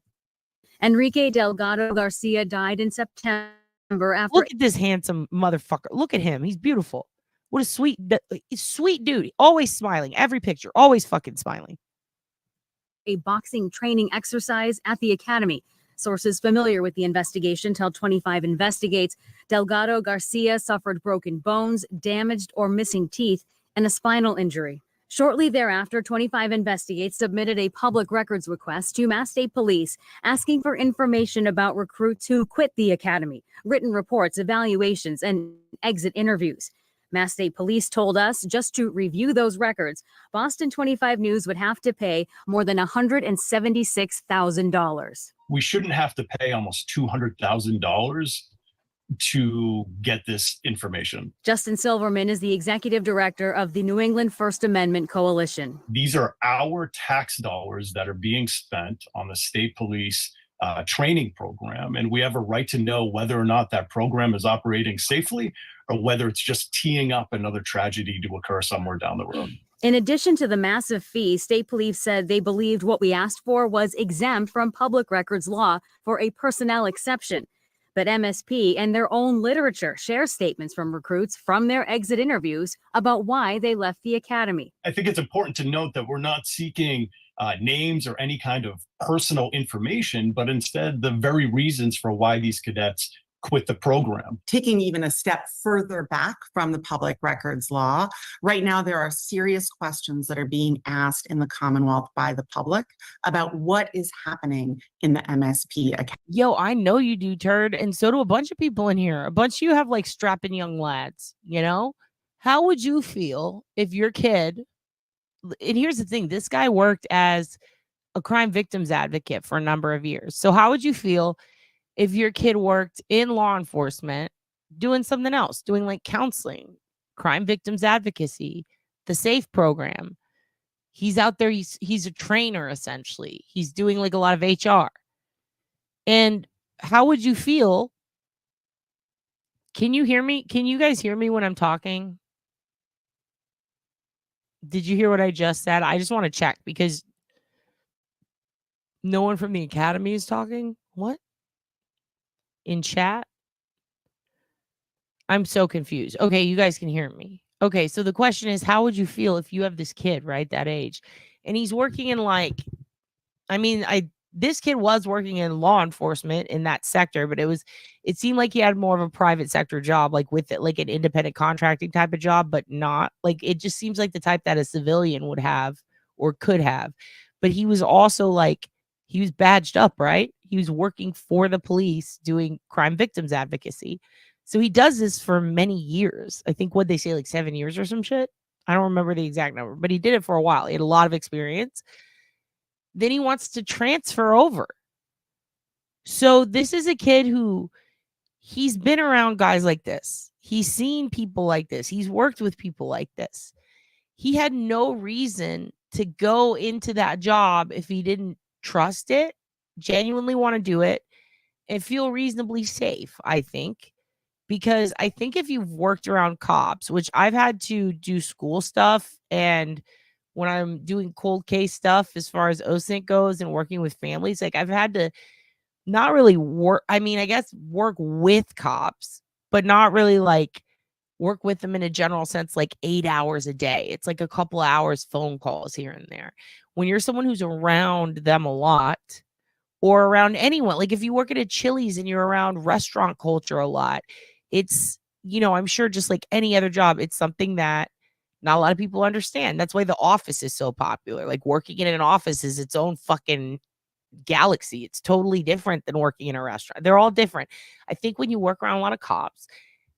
Enrique Delgado Garcia died in September after... Look at this handsome motherfucker. Look at him. He's beautiful. What a sweet dude. Always smiling. Every picture. Always fucking smiling. A boxing training exercise at the academy. Sources familiar with the investigation tell 25 investigates Delgado Garcia suffered broken bones, damaged or missing teeth, and a spinal injury. Shortly thereafter, 25 investigates submitted a public records request to Mass State Police asking for information about recruits who quit the academy, written reports, evaluations, and exit interviews. Mass State Police told us just to review those records, Boston 25 News would have to pay more than $176,000. We shouldn't have to pay almost $200,000 to get this information. Justin Silverman is the executive director of the New England First Amendment Coalition. These are our tax dollars that are being spent on the state police training program, and we have a right to know whether or not that program is operating safely or whether it's just teeing up another tragedy to occur somewhere down the road. In addition to the massive fee, state police said they believed what we asked for was exempt from public records law for a personnel exception. But MSP and their own literature share statements from recruits from their exit interviews about why they left the academy. I think it's important to note that we're not seeking names or any kind of personal information, but instead the very reasons for why these cadets quit the program. Taking even a step further back from the public records law, right now there are serious questions that are being asked in the Commonwealth by the public about what is happening in the MSP account. Yo, I know you do, turd, and so do a bunch of people in here. A bunch of you have strapping young lads, you know? How would you feel if your kid, and here's the thing, this guy worked as a crime victims advocate for a number of years. So how would you feel if your kid worked in law enforcement doing something else, doing counseling, crime victims advocacy, the SAFE program. He's out there. He's a trainer, essentially. He's doing like a lot of HR. And how would you feel? Can you hear me? Can you guys hear me when I'm talking? Did you hear what I just said? I just want to check because no one from the academy is talking. What? In chat? I'm so confused. Okay, you guys can hear me. Okay, so the question is, how would you feel if you have this kid, right, that age, and he's working in like, I mean, this kid was working in law enforcement in that sector, but it seemed like he had more of a private sector job, like with it, like an independent contracting type of job, but not like, it just seems like the type that a civilian would have or could have. But he was also like, he was badged up, right? He was working for the police doing crime victims advocacy. So he does this for many years. I think what they say, like 7 years or some shit. I don't remember the exact number, but he did it for a while. He had a lot of experience. Then he wants to transfer over. So this is a kid who he's been around guys like this. He's seen people like this. He's worked with people like this. He had no reason to go into that job if he didn't trust it, genuinely want to do it, and feel reasonably safe, I think. Because I think if you've worked around cops, which I've had to do school stuff, and when I'm doing cold case stuff as far as OSINT goes and working with families, like I've had to not really work. I mean, I guess work with cops, but not really like work with them in a general sense, like 8 hours a day. It's like a couple hours phone calls here and there. When you're someone who's around them a lot or around anyone, like if you work at a Chili's and you're around restaurant culture a lot, it's, I'm sure just like any other job, it's something that not a lot of people understand. That's why The Office is so popular. Like working in an office is its own fucking galaxy. It's totally different than working in a restaurant. They're all different. I think when you work around a lot of cops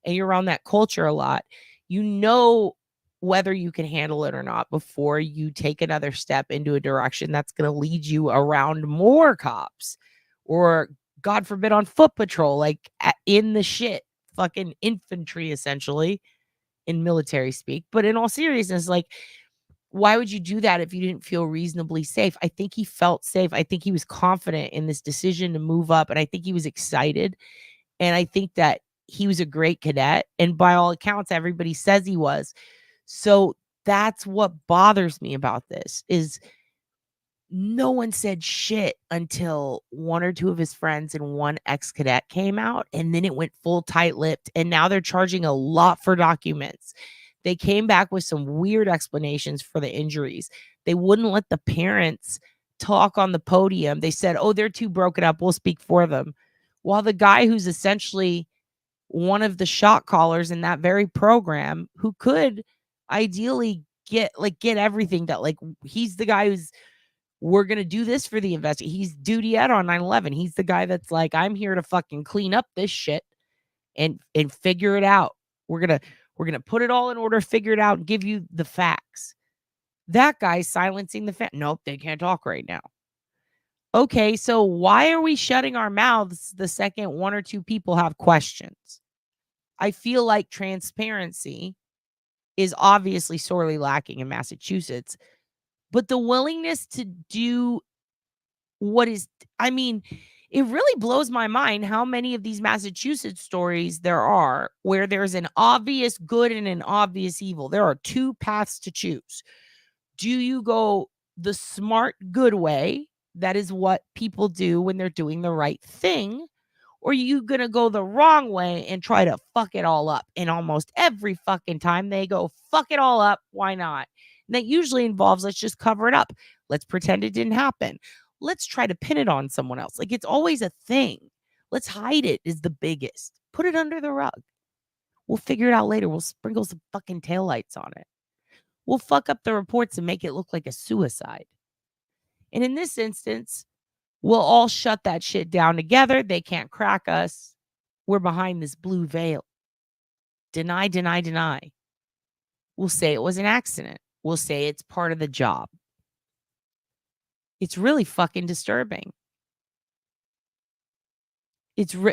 and you're around that culture a lot, you know whether you can handle it or not before you take another step into a direction that's going to lead you around more cops or, God forbid, on foot patrol, like in the shit, fucking infantry, essentially, in military speak. But in all seriousness, like, why would you do that if you didn't feel reasonably safe? I think he felt safe. I think he was confident in this decision to move up, and I think he was excited. And I think that he was a great cadet, and by all accounts, everybody says he was. So that's what bothers me about this is no one said shit until one or two of his friends and one ex-cadet came out, and then it went full tight-lipped, and now they're charging a lot for documents. They came back with some weird explanations for the injuries. They wouldn't let the parents talk on the podium. They said, oh, they're too broken up. We'll speak for them. While the guy who's essentially one of the shot callers in that very program, who could ideally get everything that, like, he's the guy who's, we're going to do this for the investigation. He's duty ed on 9/11. He's the guy that's like, I'm here to fucking clean up this shit and figure it out. We're going to put it all in order, figure it out, and give you the facts. That guy's silencing the nope, they can't talk right now. Okay, so why are we shutting our mouths the second one or two people have questions? I feel like transparency is obviously sorely lacking in Massachusetts, but the willingness to do what is, I mean, it really blows my mind how many of these Massachusetts stories there are where there's an obvious good and an obvious evil. There are two paths to choose. Do you go the smart, good way? That is what people do when they're doing the right thing. Or are you going to go the wrong way and try to fuck it all up? And almost every fucking time they go, fuck it all up. Why not? And that usually involves, let's just cover it up. Let's pretend it didn't happen. Let's try to pin it on someone else. Like, it's always a thing. Let's hide it is the biggest. Put it under the rug. We'll figure it out later. We'll sprinkle some fucking taillights on it. We'll fuck up the reports and make it look like a suicide. And in this instance, we'll all shut that shit down together. They can't crack us. We're behind this blue veil. Deny, deny, deny. We'll say it was an accident. We'll say it's part of the job. It's really fucking disturbing. You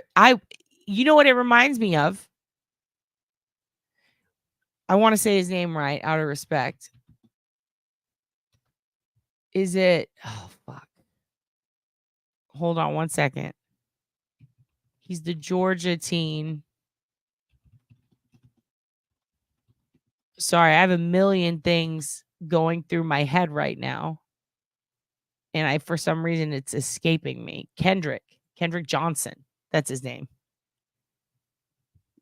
know what it reminds me of? I want to say his name right out of respect. Is it? Oh, fuck. Hold on one second. He's the Georgia teen. Sorry, I have a million things going through my head right now. And for some reason, it's escaping me. Kendrick Johnson. That's his name.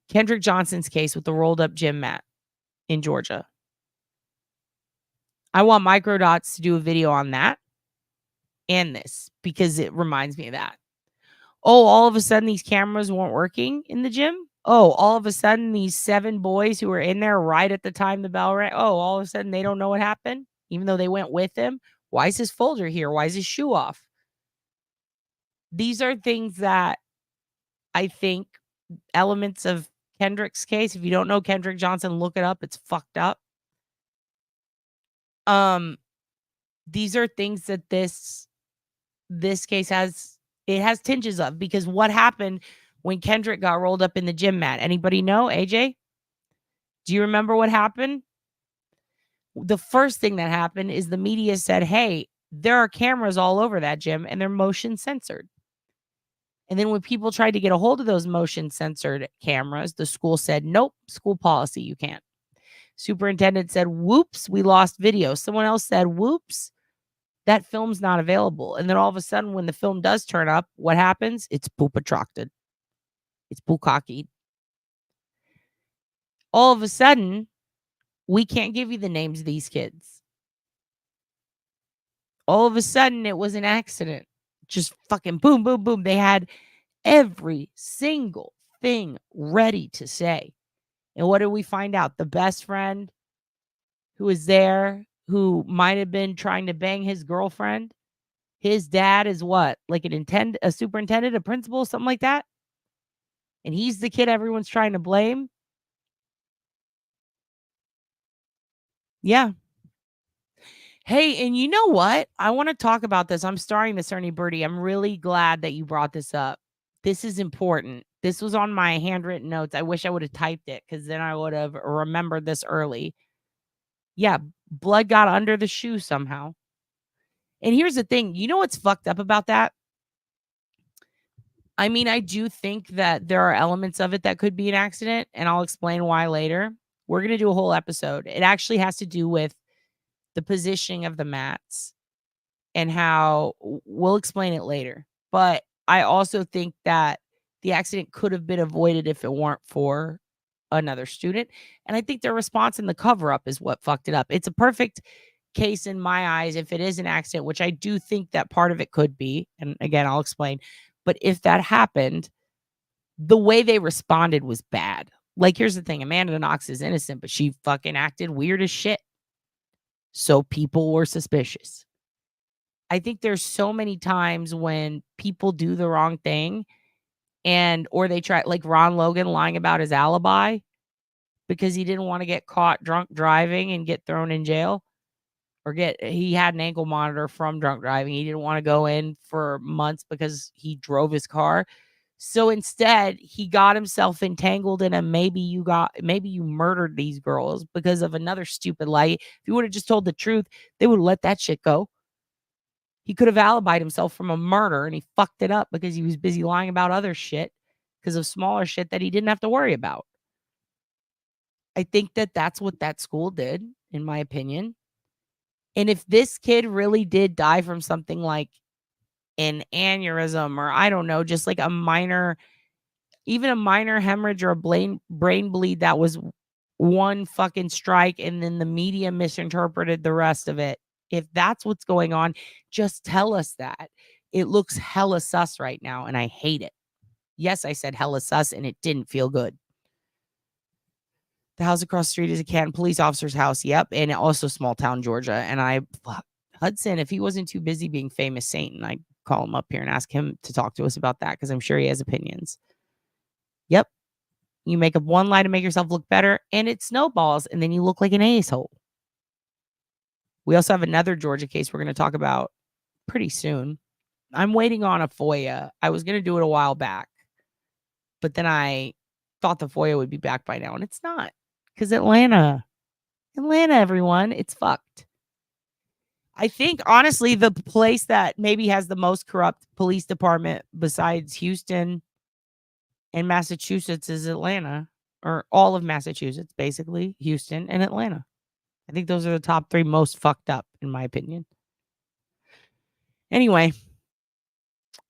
Kendrick Johnson's case with the rolled up gym mat in Georgia. I want Microdots to do a video on that and this because it reminds me of that. Oh, all of a sudden these cameras weren't working in the gym. Oh, all of a sudden these 7 boys who were in there right at the time the bell rang. Oh, all of a sudden they don't know what happened, even though they went with him. Why is his folder here? Why is his shoe off? These are things that I think elements of Kendrick's case. If you don't know Kendrick Johnson, look it up. It's fucked up. These are things that this case has tinges of, because what happened when Kendrick got rolled up in the gym mat? Anybody know, AJ? Do you remember what happened? The first thing that happened is the media said, hey, there are cameras all over that gym and they're motion censored. And then when people tried to get a hold of those motion censored cameras, the school said, nope, school policy, you can't. Superintendent said, whoops, we lost video. Someone else said, whoops, that film's not available. And then all of a sudden, when the film does turn up, what happens? It's poop-attracted. It's bukkake. All of a sudden, we can't give you the names of these kids. All of a sudden, it was an accident. Just fucking boom, boom, boom. They had every single thing ready to say. And what did we find out? The best friend who was there, who might have been trying to bang his girlfriend, his dad is what? Like a superintendent, a principal, something like that? And he's the kid everyone's trying to blame? Yeah. Hey, and you know what? I want to talk about this. I'm starring this, Ernie Birdie. I'm really glad that you brought this up. This is important. This was on my handwritten notes. I wish I would have typed it because then I would have remembered this early. Yeah, blood got under the shoe somehow. And here's the thing. You know what's fucked up about that? I mean, I do think that there are elements of it that could be an accident, and I'll explain why later. We're going to do a whole episode. It actually has to do with the positioning of the mats and how we'll explain it later. But I also think that the accident could have been avoided if it weren't for another student. And I think their response in the cover-up is what fucked it up. It's a perfect case in my eyes if it is an accident, which I do think that part of it could be. And again, I'll explain. But if that happened, the way they responded was bad. Like, here's the thing. Amanda Knox is innocent, but she fucking acted weird as shit. So people were suspicious. I think there's so many times when people do the wrong thing or they try, like Ron Logan lying about his alibi because he didn't want to get caught drunk driving and get thrown in jail, or he had an ankle monitor from drunk driving. He didn't want to go in for months because he drove his car. So instead, he got himself entangled in a maybe you murdered these girls because of another stupid lie. If you would have just told the truth, they would have let that shit go. He could have alibied himself from a murder, and he fucked it up because he was busy lying about other shit because of smaller shit that he didn't have to worry about. I think that that's what that school did, in my opinion. And if this kid really did die from something like an aneurysm, or I don't know, just like even a minor hemorrhage or a brain bleed that was one fucking strike and then the media misinterpreted the rest of it. If that's what's going on, just tell us that. It looks hella sus right now, and I hate it. Yes, I said hella sus, and it didn't feel good. The house across the street is a Canton police officer's house. Yep. And also small town Georgia. And Hudson, if he wasn't too busy being famous Satan, I'd call him up here and ask him to talk to us about that, because I'm sure he has opinions. Yep. You make up one lie to make yourself look better, and it snowballs, and then you look like an asshole. We also have another Georgia case we're going to talk about pretty soon. I'm waiting on a FOIA. I was going to do it a while back, but then I thought the FOIA would be back by now, and it's not, Because Atlanta, everyone, it's fucked. I think, honestly, the place that maybe has the most corrupt police department besides Houston and Massachusetts is Atlanta, or all of Massachusetts, basically, Houston and Atlanta. I think those are the top 3 most fucked up, in my opinion. Anyway,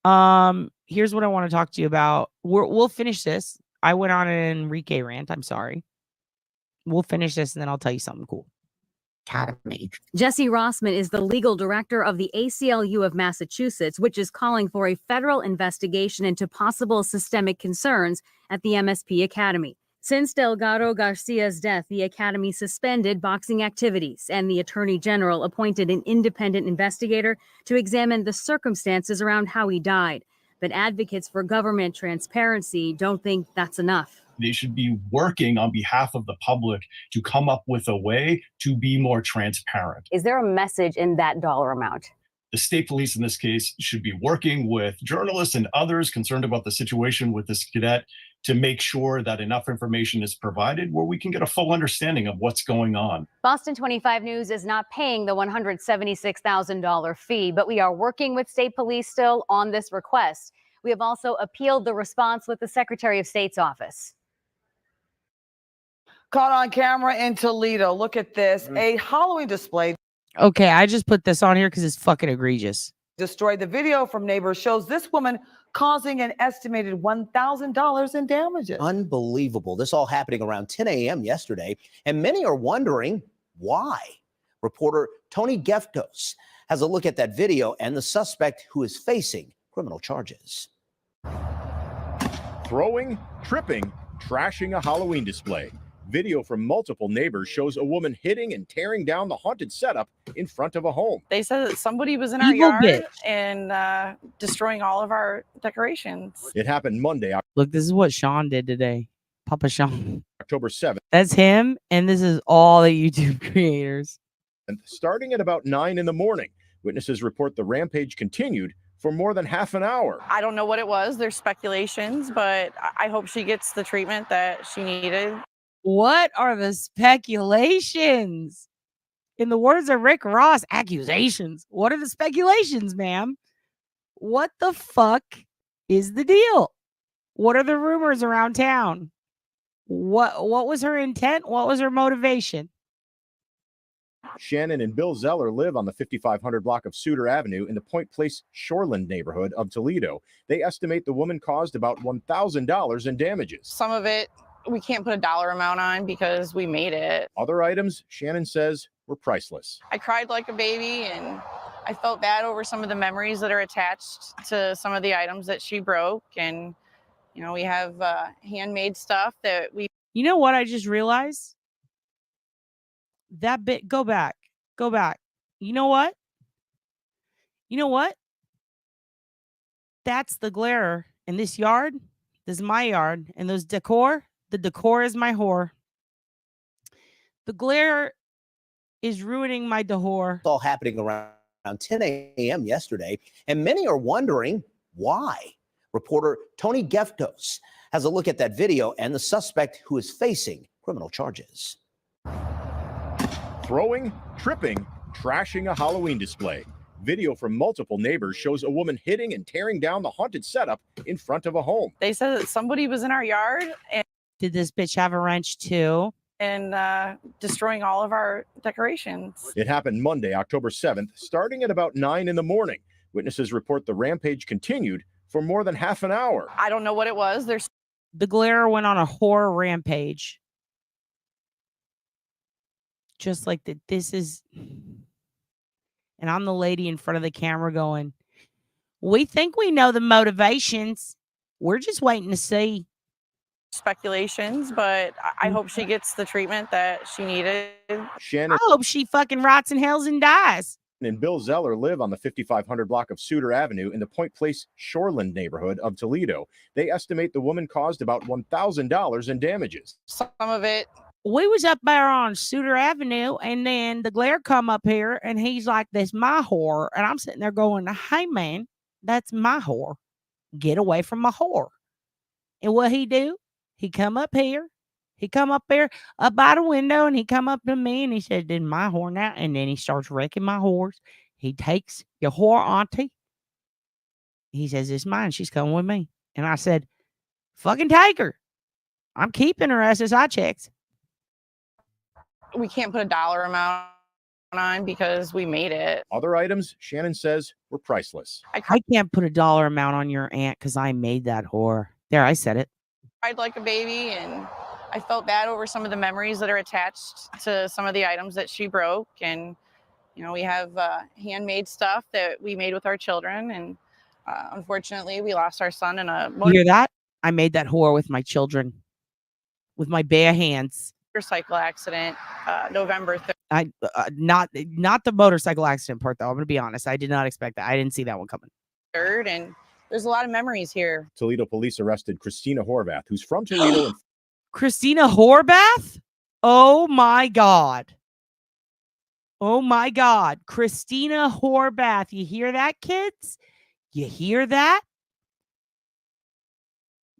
here's what I want to talk to you about. We'll finish this. I went on an Enrique rant. I'm sorry. We'll finish this and then I'll tell you something cool. Academy. Jesse Rossman is the legal director of the ACLU of Massachusetts, which is calling for a federal investigation into possible systemic concerns at the MSP Academy. Since Delgado Garcia's death, the Academy suspended boxing activities, and the Attorney General appointed an independent investigator to examine the circumstances around how he died. But advocates for government transparency don't think that's enough. They should be working on behalf of the public to come up with a way to be more transparent. Is there a message in that dollar amount? The state police in this case should be working with journalists and others concerned about the situation with this cadet to make sure that enough information is provided where we can get a full understanding of what's going on. Boston 25 News is not paying the $176,000 fee, but we are working with state police still on this request. We have also appealed the response with the Secretary of State's office. Caught on camera in Toledo. Look at this. A Halloween display Okay, I just put this on here because it's fucking egregious. destroyed. The video from neighbors shows this woman causing an estimated $1,000 in damages. Unbelievable. This all happening around 10 a.m. yesterday, and many are wondering why. Reporter Tony Geftos has a look at that video and the suspect who is facing criminal charges. Throwing, tripping, trashing a Halloween display. Video from multiple neighbors shows a woman hitting and tearing down the haunted setup in front of a home. They said that somebody was in our Evil yard bitch. and destroying all of our decorations. It happened Monday, Look, this is what Sean did today. Papa Sean. October 7th. That's him, and this is all the YouTube creators. And starting at about 9 in the morning, witnesses report the rampage continued for more than half an hour. I don't know what it was. There's speculations, but I hope she gets the treatment that she needed. What are the speculations? In the words of Rick Ross, accusations. What are the speculations, ma'am? What the fuck is the deal? What are the rumors around town? What was her intent? What was her motivation? Shannon and Bill Zeller live on the 5500 block of Suter Avenue in the Point Place Shoreland neighborhood of Toledo. They estimate the woman caused about $1,000 in damages. Some of it we can't put a dollar amount on because we made it. Other items, Shannon says, were priceless. I cried like a baby, and I felt bad over some of the memories that are attached to some of the items that she broke. And, you know, we have handmade stuff that we. You know what I just realized? That bit, go back. You know what? That's the glare in this yard. This is my yard. And those decor, the decor is my whore. The glare is ruining my decor. It's all happening around 10 a.m. yesterday, and many are wondering why. Reporter Tony Geftos has a look at that video and the suspect who is facing criminal charges. Throwing, tripping, trashing a Halloween display. Video from multiple neighbors shows a woman hitting and tearing down the haunted setup in front of a home. They said that somebody was in our yard and Did this bitch have a wrench too? Destroying all of our decorations. It happened Monday, October 7th, starting at about 9 in the morning. Witnesses report the rampage continued for more than half an hour. I don't know what it was. The glare went on a horror rampage. Just like that. This is. And I'm the lady in front of the camera going, we think we know the motivations. We're just waiting to see. Speculations, but I hope she gets the treatment that she needed. Shannon I hope she fucking rots in hells and dies. and Bill Zeller live on the 5500 block of Suter Avenue in the Point Place Shoreland neighborhood of Toledo. They estimate the woman caused about $1,000 in damages. Some of it. We was up there on Suter Avenue, and then the glare come up here, and he's like, that's my whore. And I'm sitting there going, hey, man, that's my whore. Get away from my whore. And what he do? He come up here, He come up there up by the window and he come up to me and he said, "Did my whore now?" And then he starts wrecking my horse. He takes your whore auntie. He says, "It's mine. She's coming with me." And I said, "Fucking take her. I'm keeping her SSI checks." We can't put a dollar amount on because we made it. Other items, Shannon says, were priceless. I can't put a dollar amount on your aunt because I made that whore. There, I said it. Cried like a baby, and I felt bad over some of the memories that are attached to some of the items that she broke. And you know, we have handmade stuff that we made with our children, and unfortunately, we lost our son in a You hear that? I made that whore with my children, with my bare hands. motorcycle accident, November 3rd. I not the motorcycle accident part though. I'm gonna be honest. I did not expect that. I didn't see that one coming. And there's a lot of memories here. Toledo police arrested Christina Horvath, who's from Toledo. And Christina Horvath? Oh my God. Oh my God. Christina Horvath. You hear that, kids? You hear that?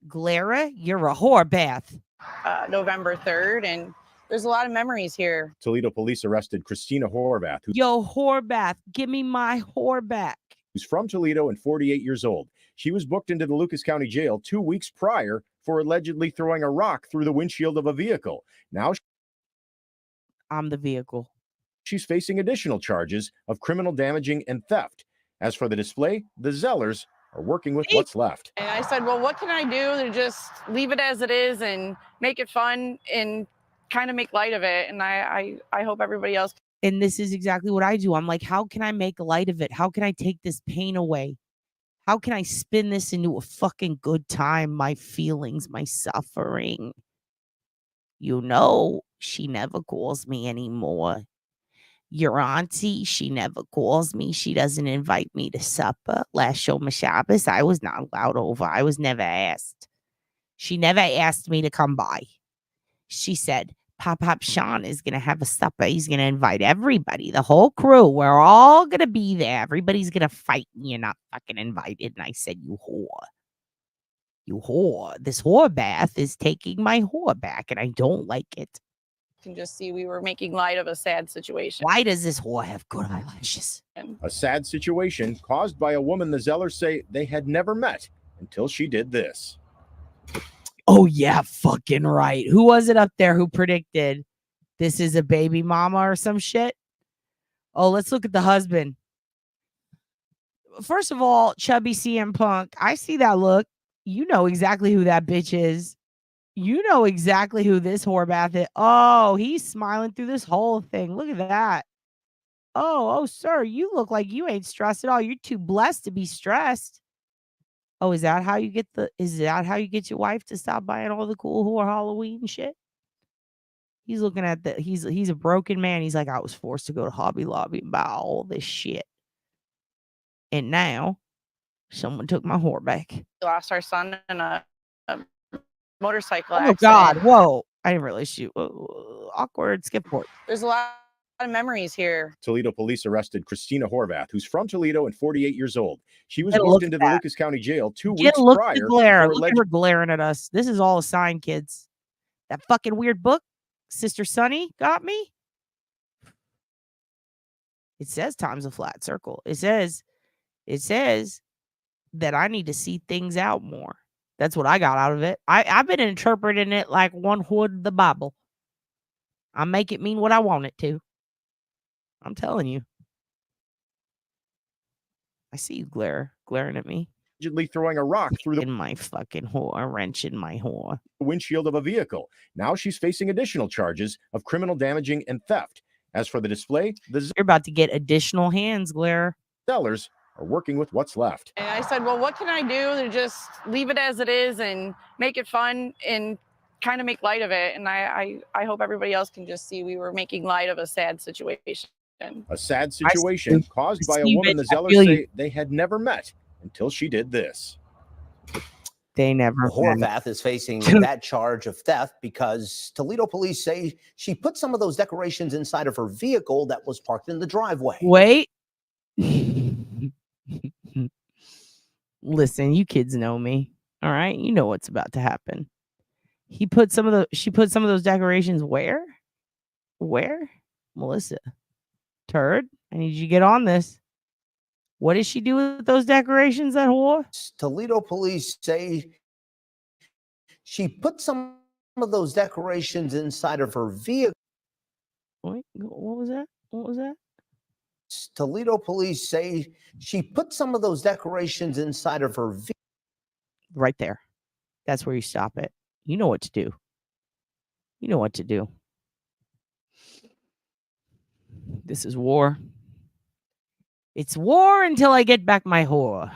Glara, you're a Horvath. November 3rd, and there's a lot of memories here. Toledo police arrested Christina Horvath, Yo, Horvath, give me my whore back. who's from Toledo and 48 years old. She was booked into the Lucas County Jail 2 weeks prior for allegedly throwing a rock through the windshield of a vehicle. Now I'm the vehicle. She's facing additional charges of criminal damaging and theft. As for the display, the Zellers are working with what's left. And I said, well, what can I do to just leave it as it is and make it fun and kind of make light of it? And I hope everybody else. And this is exactly what I do. I'm like, how can I make light of it? How can I take this pain away? How can I spin this into a fucking good time? My feelings, my suffering. You know, she never calls me anymore. Your auntie, she never calls me. She doesn't invite me to supper. Last Shom Shabbos, I was not allowed over. I was never asked. She never asked me to come by. She said, Pop Sean is going to have a supper. He's going to invite everybody, the whole crew. We're all going to be there. Everybody's going to fight and you're not fucking invited. And I said, you whore. You whore. This whore bath is taking my whore back and I don't like it. You can just see we were making light of a sad situation. Why does this whore have good eyelashes? A sad situation caused by a woman the Zellers say they had never met until she did this. Oh, yeah, fucking right. Who was it up there who predicted this is a baby mama or some shit? Oh, let's look at the husband. First of all, chubby CM Punk, I see that look. You know exactly who that bitch is. You know exactly who this whorebath is. Oh, he's smiling through this whole thing. Look at that. Oh, sir, you look like you ain't stressed at all. You're too blessed to be stressed. Oh, is that how you get your wife to stop buying all the cool whore Halloween shit? He's looking at he's a broken man. He's like, I was forced to go to Hobby Lobby and buy all this shit. And now someone took my whore back. We lost our son in a motorcycle Oh accident. God, whoa. I didn't really shoot. Awkward skip port. There's a lot of memories here. Toledo police arrested Christina Horvath, who's from Toledo and 48 years old. She was Get a booked look into at the that. Lucas County Jail 2 Get weeks a look at prior. the glare. for Look at her glaring at us. This is all a sign, kids. That fucking weird book Sister Sunny got me. It says time's a flat circle. It says that I need to see things out more. That's what I got out of it. I've been interpreting it like one would the Bible. I make it mean what I want it to. I'm telling you. I see you glaring at me. Allegedly throwing a rock through the in my fucking whore, a wrench in my whore. windshield of a vehicle. Now she's facing additional charges of criminal damaging and theft. As for the display, the You're about to get additional hands, Glare. Zellers are working with what's left. And I said, well, what can I do to just leave it as it is and make it fun and kind of make light of it? And I hope everybody else can just see we were making light of a sad situation. A sad situation caused by a woman the Zellers say they had never met until she did this. They never. Horvath is facing that charge of theft because Toledo police say she put some of those decorations inside of her vehicle that was parked in the driveway. Wait. Listen, you kids know me. All right. You know what's about to happen. She put some of those decorations where? Where? Melissa. Turd, I need you to get on this. What did she do with those decorations, that whore? Toledo police say she put some of those decorations inside of her vehicle. Wait, what was that? What was that? Toledo police say she put some of those decorations inside of her vehicle. Right there. That's where you stop it. You know what to do. You know what to do. This is war. It's war until I get back my whore.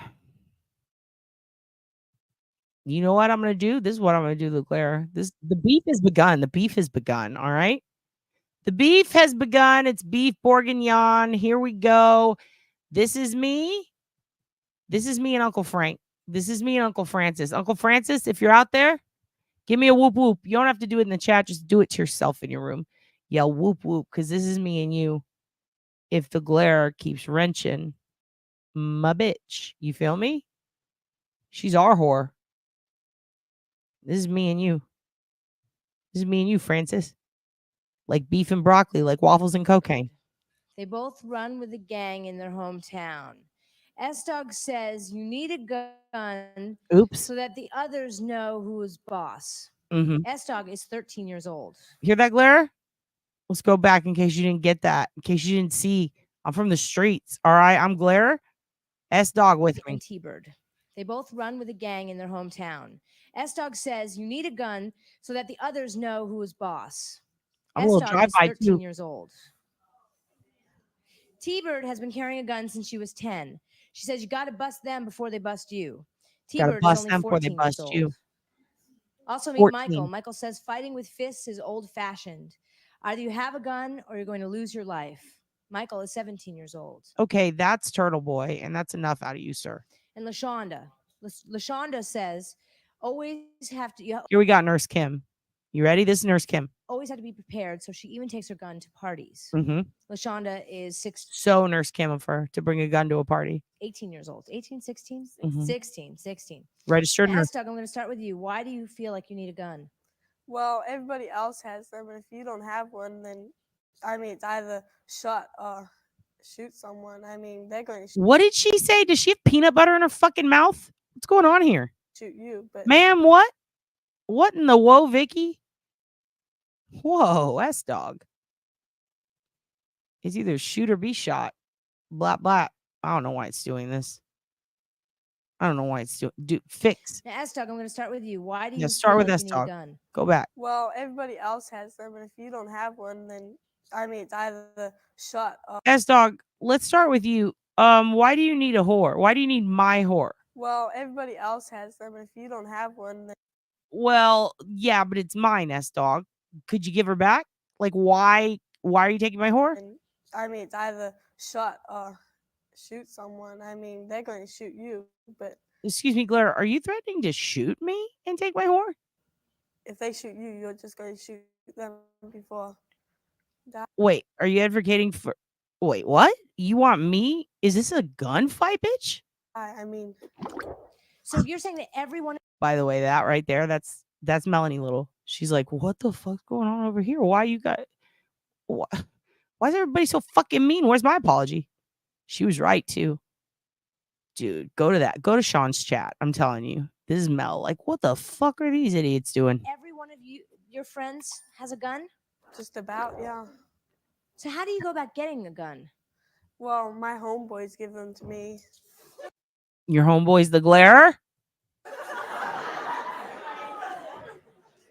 You know what I'm going to do? This is what I'm going to do, LeClaire. The beef has begun. The beef has begun. All right. The beef has begun. It's beef bourguignon. Here we go. This is me. This is me and Uncle Frank. This is me and Uncle Francis. Uncle Francis, if you're out there, give me a whoop whoop. You don't have to do it in the chat. Just do it to yourself in your room. Yell whoop whoop, because this is me and you. If the glare keeps wrenching my bitch. You feel me? She's our whore. This is me and you. This is me and you, Francis. Like beef and broccoli, like waffles and cocaine. They both run with a gang in their hometown. S-Dog says you need a gun so that the others know who is boss. S-Dog is 13 years old. Hear that, glare? Let's go back in case you didn't get that. In case you didn't see. I'm from the streets. All right, I'm Glare. S-Dog with me. And T-Bird. They both run with a gang in their hometown. S-Dog says you need a gun so that the others know who is boss. I'm a little S-Dog is drive-by 13 too. years old. T-Bird has been carrying a gun since she was 10. She says you got to bust them before they bust you. Gotta T-Bird is bust only them before they 14 years bust old. you. Also meet 14. Michael. Michael says fighting with fists is old-fashioned. Either you have a gun or you're going to lose your life. Michael is 17 years old. Okay, that's Turtle Boy, and that's enough out of you, sir. And LaShonda. LaShonda says always have to Here we got Nurse Kim. You ready? This is Nurse Kim. always have to be prepared, so she even takes her gun to parties. Mhm. LaShonda is So Nurse Kim of her to bring a gun to a party. 18 years old. 18, 16? Mhm. 16. Registered Now, nurse. S-Dog, I'm going to start with you. Why do you feel like you need a gun? Well, everybody else has them, but if you don't have one, then I mean, it's either shot or shoot someone. I mean, they're going to What did she say? Does she have peanut butter in her fucking mouth? What's going on here? shoot you. But Ma'am, what? What in the whoa, Vicky? Whoa, S-Dog. It's either shoot or be shot. Blah, blah. I don't know why it's doing this. I don't know why it's doing. Dude, fix. Now, S-Dog, I'm going to start with you. Why do you Yeah, start feel with like you need a S-Dog. gun? Go back. well, everybody else has them, but if you don't have one, then I mean, it's either shot or S-Dog, let's start with you. Why do you need a whore? Why do you need my whore? well, everybody else has them, but if you don't have one, then Well, yeah, but it's mine, S-Dog. Could you give her back? Like, why are you taking my whore? I mean, it's either shot or shoot someone. I mean, they're going to shoot you, but Excuse me, Glare, are you threatening to shoot me and take my whore? if they shoot you, you're just going to shoot them before. Wait, are you advocating for... Wait, what? You want me? Is this a gunfight, bitch? I mean, So you're saying that everyone... By the way, that right there, that's Melanie Little. She's like, what the fuck's going on over here? Why you got... Why is everybody so fucking mean? Where's my apology? She was right, too. Dude, go to that. Go to Sean's chat. I'm telling you. This is Mel. Like, what the fuck are these idiots doing? Every one of you, your friends, has a gun? just about, yeah. So how do you go about getting a gun? Well, my homeboys give them to me. Your homeboy's the Glare?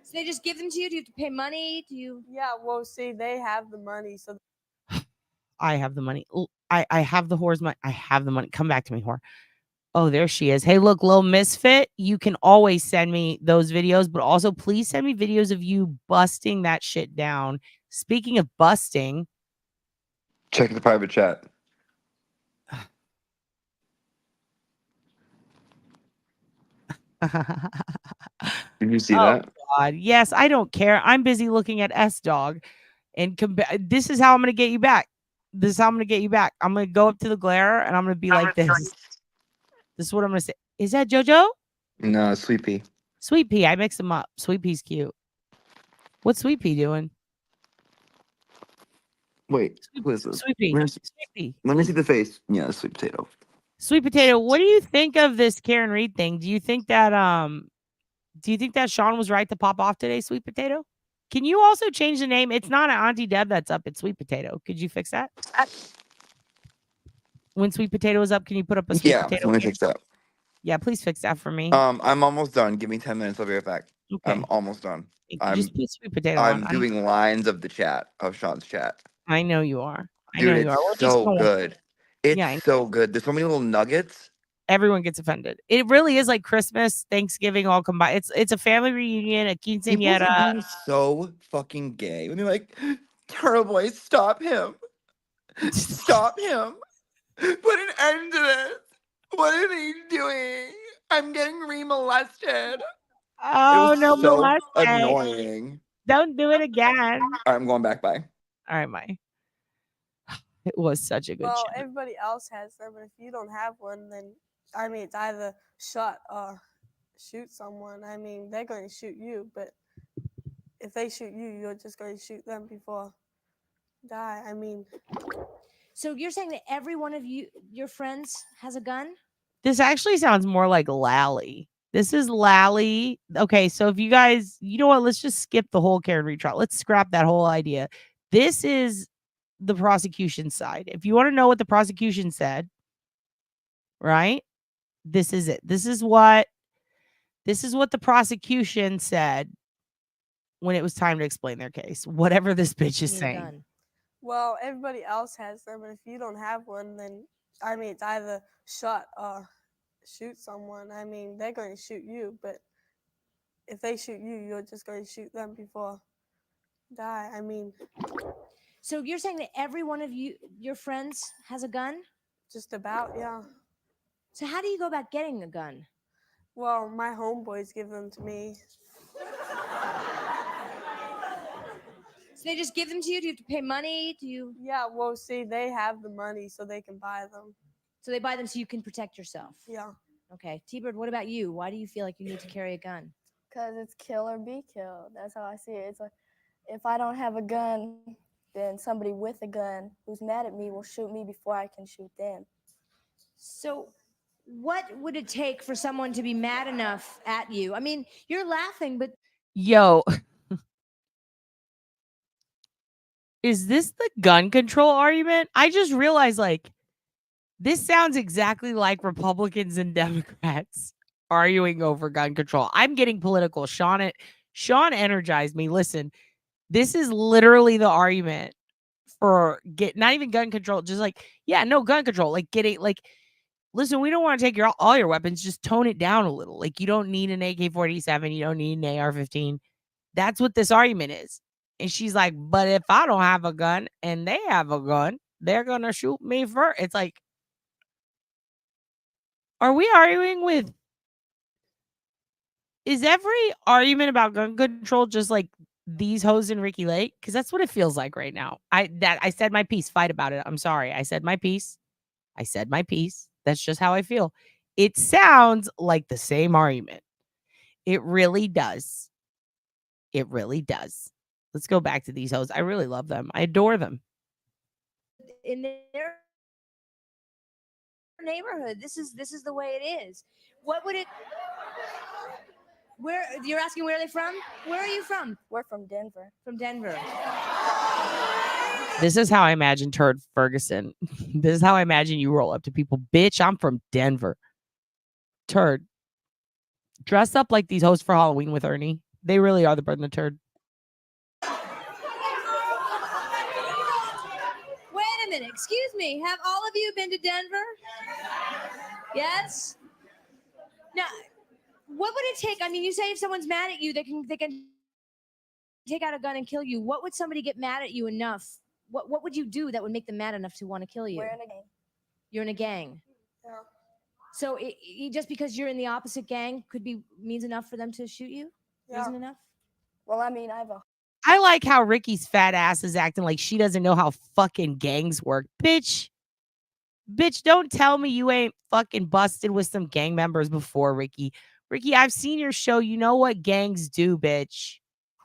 So they just give them to you? Do you have to pay money? Do you... Yeah, well, see, they have the money, so I have the money. I have the whore's money. I have the money. Come back to me, whore. Oh, there she is. Hey, look, Lil Misfit. You can always send me those videos, but also please send me videos of you busting that shit down. Speaking of busting, Check the private chat. Did you see that? God, yes, I don't care. I'm busy looking at S-Dog, and this is how I'm gonna get you back. This is how I'm gonna get you back. I'm gonna go up to the Glare, and I'm gonna be like this. This is what I'm gonna say. Is that JoJo? No, sleepy. Sweet Pea. I mixed them up. Sweet Pea's cute. What's Sweet Pea doing? Wait, who is this? Sweet Pea. Let me Sweet Pea. let me see the face. Yeah, sweet potato. Sweet Potato. What do you think of this Karen Reed thing? Do you think that Sean was right to pop off today, Sweet Potato? Can you also change the name? It's not an Auntie Deb that's up. It's Sweet Potato. Could you fix that? When Sweet Potato is up, can you put up a Sweet Yeah, Potato? let me fix that. Yeah, please fix that for me. I'm almost done. Give me 10 minutes. I'll be right back. Okay. I'm almost done. Just put Sweet Potato I'm on. doing lines of the chat, of Sean's chat. I know you are. I Dude, know it's you are. We're just so gonna- good. It's Yeah, I so good. There's so many little nuggets. Everyone gets offended. It really is like Christmas, Thanksgiving all combined. It's a family reunion, a People quinceañera. are being so fucking gay. When they're like, Turtle Boy, stop him. Stop him. Put an end to this. What are they doing? I'm getting re-molested. Oh, no, so molested. annoying. Don't do it again. I'm going back. Bye. All right, Mike. It was such a good Well, show. everybody else has them, but if you don't have one, then I mean, it's either shot or shoot someone. I mean, they're going to shoot you, but if they shoot you, you're just going to shoot them before die. I mean, So you're saying that every one of your friends has a gun? This actually sounds more like Lally. This is Lally. Okay, so if you guys, you know what? Let's just skip the whole Karen retrial. Let's scrap that whole idea. This is the prosecution side. If you want to know what the prosecution said, right? This is it. This is what the prosecution said when it was time to explain their case. Whatever this bitch is saying. well, everybody else has them, but if you don't have one, then I mean, it's either shot or shoot someone. I mean, they're going to shoot you, but if they shoot you, you're just going to shoot them before die. I mean, so you're saying that every one of your friends has a gun? Just about, yeah. So how do you go about getting a gun? Well, my homeboys give them to me. So they just give them to you? Do you have to pay money? Do you? Yeah, well, see, they have the money, so they can buy them. So they buy them so you can protect yourself? Yeah. Okay. T-Bird, what about you? Why do you feel like you need to carry a gun? Because it's kill or be killed. That's how I see it. It's like, if I don't have a gun, then somebody with a gun who's mad at me will shoot me before I can shoot them. So what would it take for someone to be mad enough at you? I mean, you're laughing, but... Yo. Is this the gun control argument? I just realized, like, this sounds exactly like Republicans and Democrats arguing over gun control. I'm getting political. Sean energized me. Listen, this is literally the argument for not even gun control, just like, yeah, no gun control. Like getting like, listen, we don't want to take all your weapons, just tone it down a little. Like you don't need an AK-47, you don't need an AR-15. That's what this argument is. And she's like, but if I don't have a gun and they have a gun, they're gonna shoot me first. It's like, are we arguing with? Is every argument about gun control just like these hoes in Ricky Lake? Because that's what it feels like right now. I said my piece. Fight about it. I'm sorry. I said my piece. That's just how I feel. It sounds like the same argument. It really does. It really does. Let's go back to these hoes. I really love them. I adore them. In their neighborhood, this is the way it is. What would it? Where you're asking where are they from? Where are you from? We're from Denver. From Denver. This is how I imagine Turd Ferguson. This is how I imagine you roll up to people. Bitch, I'm from Denver. Turd. Dress up like these hosts for Halloween with Ernie. They really are the bird and the turd. Wait a minute. Excuse me. Have all of you been to Denver? Yes? Now, what would it take? I mean, you say if someone's mad at you, they can take out a gun and kill you. What would somebody get mad at you enough? What would you do that would make them mad enough to want to kill you? We're in a gang. You're in a gang. Yeah. So just because you're in the opposite gang means enough for them to shoot you? Yeah. Reason enough? Well, I mean, I like how Ricky's fat ass is acting like she doesn't know how fucking gangs work. Bitch, don't tell me you ain't fucking busted with some gang members before, Ricky. Ricky, I've seen your show. You know what gangs do, bitch.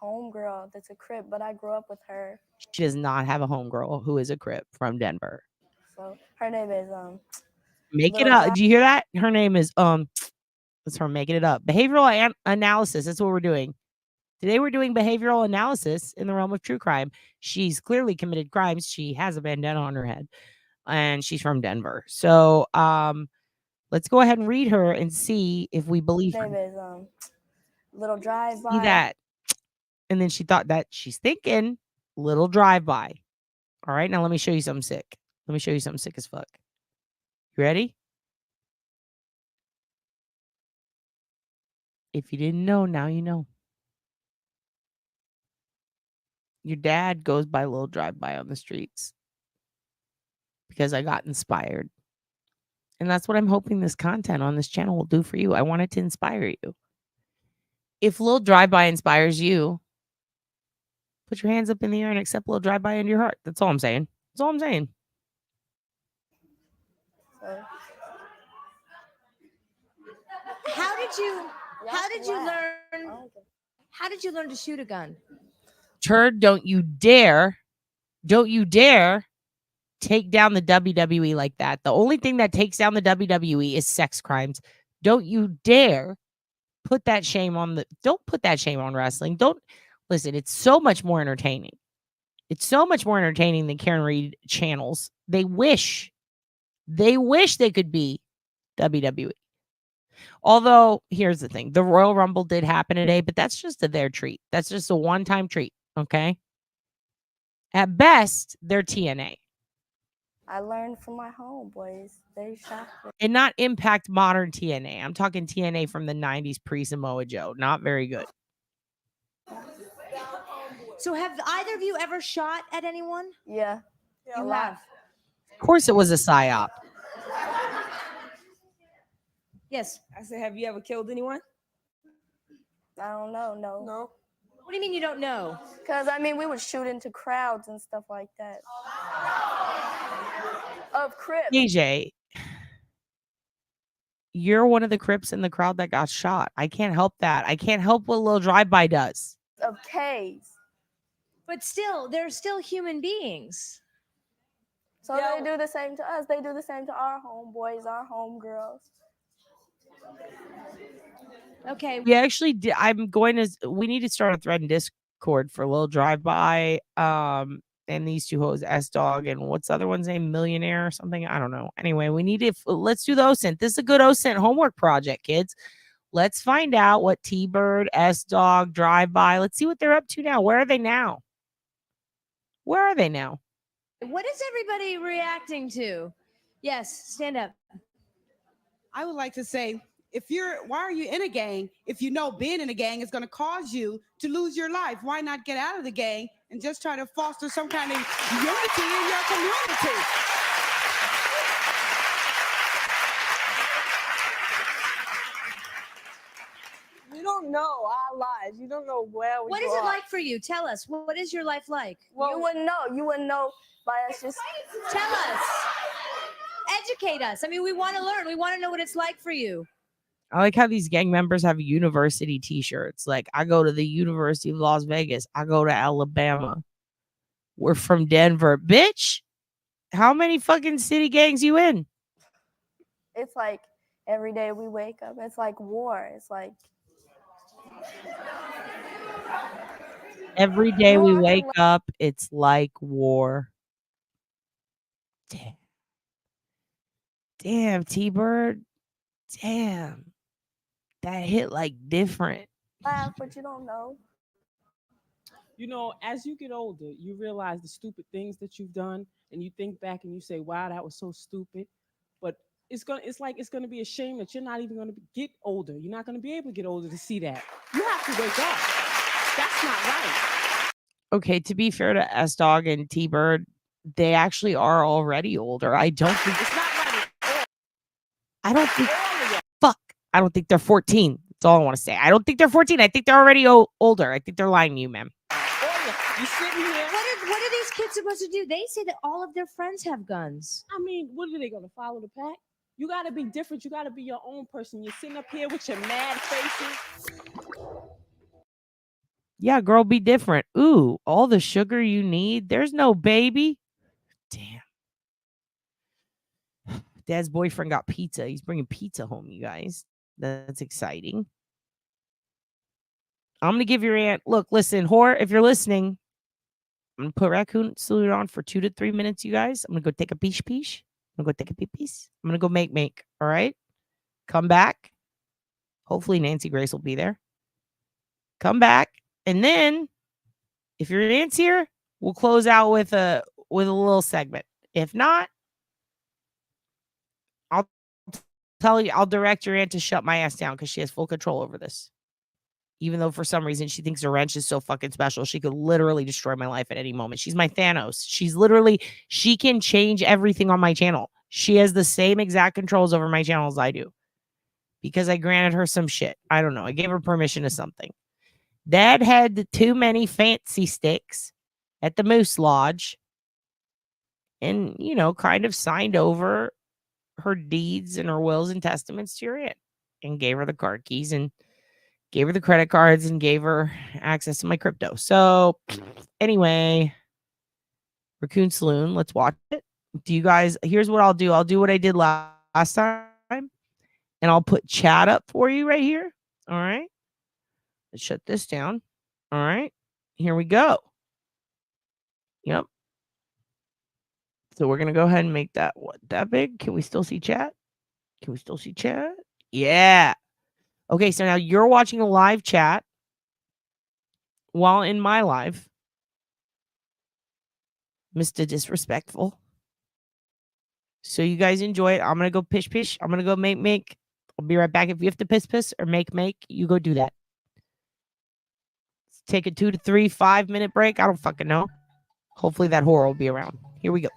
Homegirl that's a Crip, but I grew up with her. She does not have a homegirl who is a Crip from Denver. So her name is Make it Little up. Dra- Do you hear that? Her name is that's her making it up. Behavioral analysis. That's what we're doing. Today we're doing behavioral analysis in the realm of true crime. She's clearly committed crimes. She has a bandana on her head, and she's from Denver. So let's go ahead and read her and see if we believe Her her. name is Little Drive By. See that? And then she thought that she's thinking little drive-by. All right, now let me show you something sick. Let me show you something sick as fuck. You ready? If you didn't know, now you know. Your dad goes by little drive-by on the streets because I got inspired. And that's what I'm hoping this content on this channel will do for you. I want it to inspire you. If little drive-by inspires you, put your hands up in the air and accept little drive-by into your heart. That's all I'm saying. That's all I'm saying. How did you learn to shoot a gun? Turd, don't you dare take down the WWE like that. The only thing that takes down the WWE is sex crimes. Don't you dare don't put that shame on wrestling. Don't listen, it's so much more entertaining. It's so much more entertaining than Karen Reed channels. They wish they could be WWE. Although, here's the thing. The Royal Rumble did happen today, but that's just their treat. That's just a one-time treat, okay? At best, they're TNA. I learned from my homeboys. They shot me. And not Impact modern TNA. I'm talking TNA from the 90s pre-Samoa Joe. Not very good. So have either of you ever shot at anyone? Yeah. You have. Of course it was a psyop. Yes. I said, have you ever killed anyone? I don't know. No. What do you mean you don't know? Because, I mean, we would shoot into crowds and stuff like that. Of Crips. AJ, you're one of the Crips in the crowd that got shot. I can't help that. I can't help what little drive-by does. Of K's. But still, they're still human beings. So they do the same to us. They do the same to our homeboys, our homegirls. Okay. We actually did. We need to start a thread in Discord for a little drive-by. And these two hoes, S-Dog, and what's the other one's name? Millionaire or something? I don't know. Anyway, let's do the OSINT. This is a good OSINT homework project, kids. Let's find out what T-Bird, S-Dog, Drive-By. Let's see what they're up to now. Where are they now? What is everybody reacting to? Yes, stand up. I would like to say, why are you in a gang if you know being in a gang is going to cause you to lose your life? Why not get out of the gang and just try to foster some kind of unity in your community? You don't know our lives. You don't know where we What is it like for you? Tell us. What is your life like? Well, you wouldn't know. You wouldn't know by us just... Tell us. Educate us. I mean, we want to learn. We want to know what it's like for you. I like how these gang members have university t-shirts. Like, I go to the University of Las Vegas. I go to Alabama. We're from Denver. Bitch, how many fucking city gangs you in? It's like every day we wake up. It's like war. It's like... Every day we wake up, it's like war. Damn, T-Bird. Damn. That hit like different. Laugh, but you don't know. You know, as you get older, you realize the stupid things that you've done, and you think back and you say, wow, that was so stupid. But it's gonna be a shame that you're not even gonna get older. You're not gonna be able to get older to see that. You have to wake up. That's not right. Okay, to be fair to S-Dog and T-Bird, they actually are already older. I don't think I don't think they're 14. That's all I want to say. I don't think they're 14. I think they're already older. I think they're lying to you, ma'am. You sitting here. What are these kids supposed to do? They say that all of their friends have guns. I mean, what are they gonna follow the pack? You got to be different. You got to be your own person. You're sitting up here with your mad faces. Yeah, girl, be different. Ooh, all the sugar you need. There's no baby. Damn. Dad's boyfriend got pizza. He's bringing pizza home, you guys. That's exciting. I'm going to give your aunt, look, listen, whore, if you're listening, I'm going to put raccoon salute on for 2 to 3 minutes, you guys. I'm going to go take a peesh. I'm going to go take a pee-pees. I'm going to go make. All right? Come back. Hopefully Nancy Grace will be there. Come back. And then, if your aunt's here, we'll close out with a little segment. If not, I'll tell you, I'll direct your aunt to shut my ass down because she has full control over this. Even though for some reason she thinks her wrench is so fucking special. She could literally destroy my life at any moment. She's my Thanos. She can change everything on my channel. She has the same exact controls over my channel as I do. Because I granted her some shit. I don't know. I gave her permission to something. Dad had too many fancy sticks at the Moose Lodge. And, kind of signed over her deeds and her wills and testaments to your aunt. And gave her the card keys and gave her the credit cards and gave her access to my crypto. So anyway, Raccoon Saloon, let's watch it. Do you guys, here's what I'll do. I'll do what I did last time and I'll put chat up for you right here. All right. Let's shut this down. All right. Here we go. Yep. So we're going to go ahead and make that that big. Can we still see chat? Yeah. Okay, so now you're watching a live chat while in my live. Mr. Disrespectful. So you guys enjoy it. I'm going to go pish. I'm going to go make. I'll be right back. If you have to piss or make, you go do that. Let's take a 2 to 3, 5 minute break. I don't fucking know. Hopefully that whore will be around. Here we go.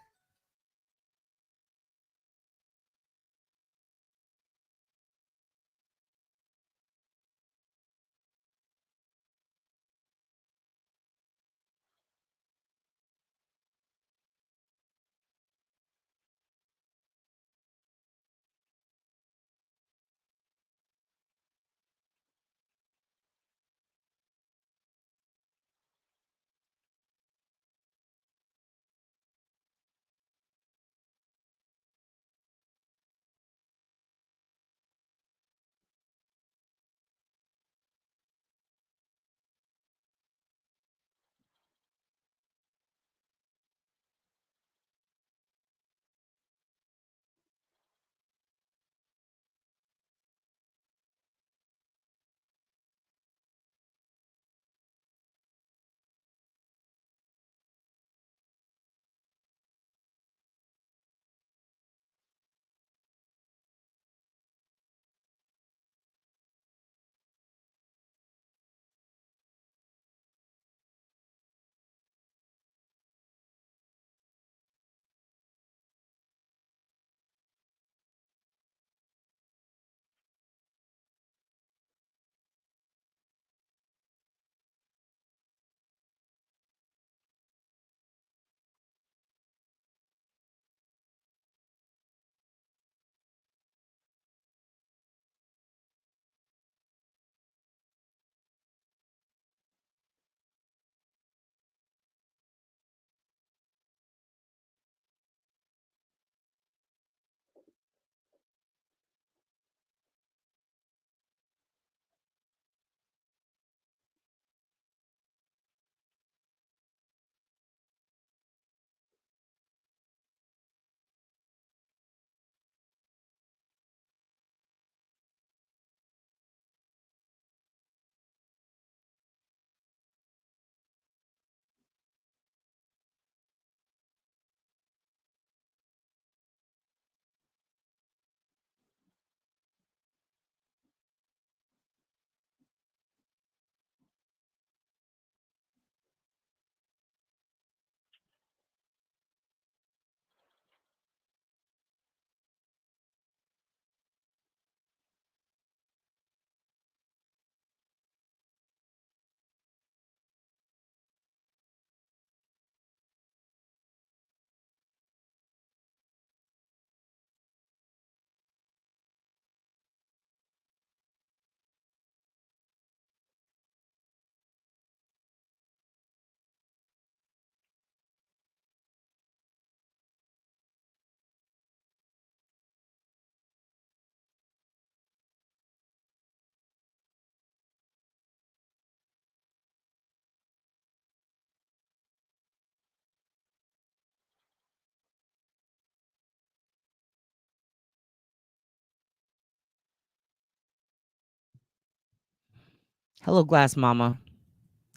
Hello, Glass Mama.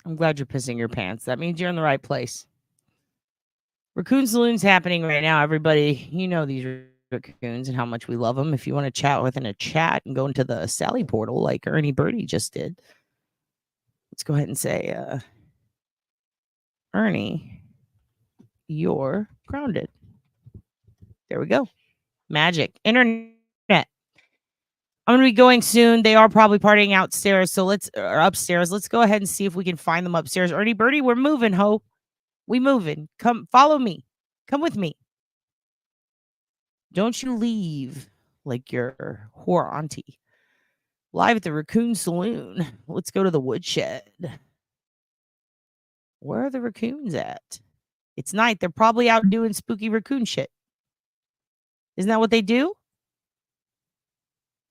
I'm glad you're pissing your pants. That means you're in the right place. Raccoon Saloon's happening right now. Everybody, you know these raccoons and how much we love them. If you want to chat within a chat and go into the Sally portal like Ernie Birdie just did, let's go ahead and say, Ernie, you're grounded. There we go. Magic. Internet. I'm going to be going soon. They are probably partying outstairs, so or upstairs. Let's go ahead and see if we can find them upstairs. Ernie Birdie, we're moving, ho. We moving. Come, follow me. Come with me. Don't you leave like your whore auntie. Live at the Raccoon Saloon. Let's go to the woodshed. Where are the raccoons at? It's night. They're probably out doing spooky raccoon shit. Isn't that what they do?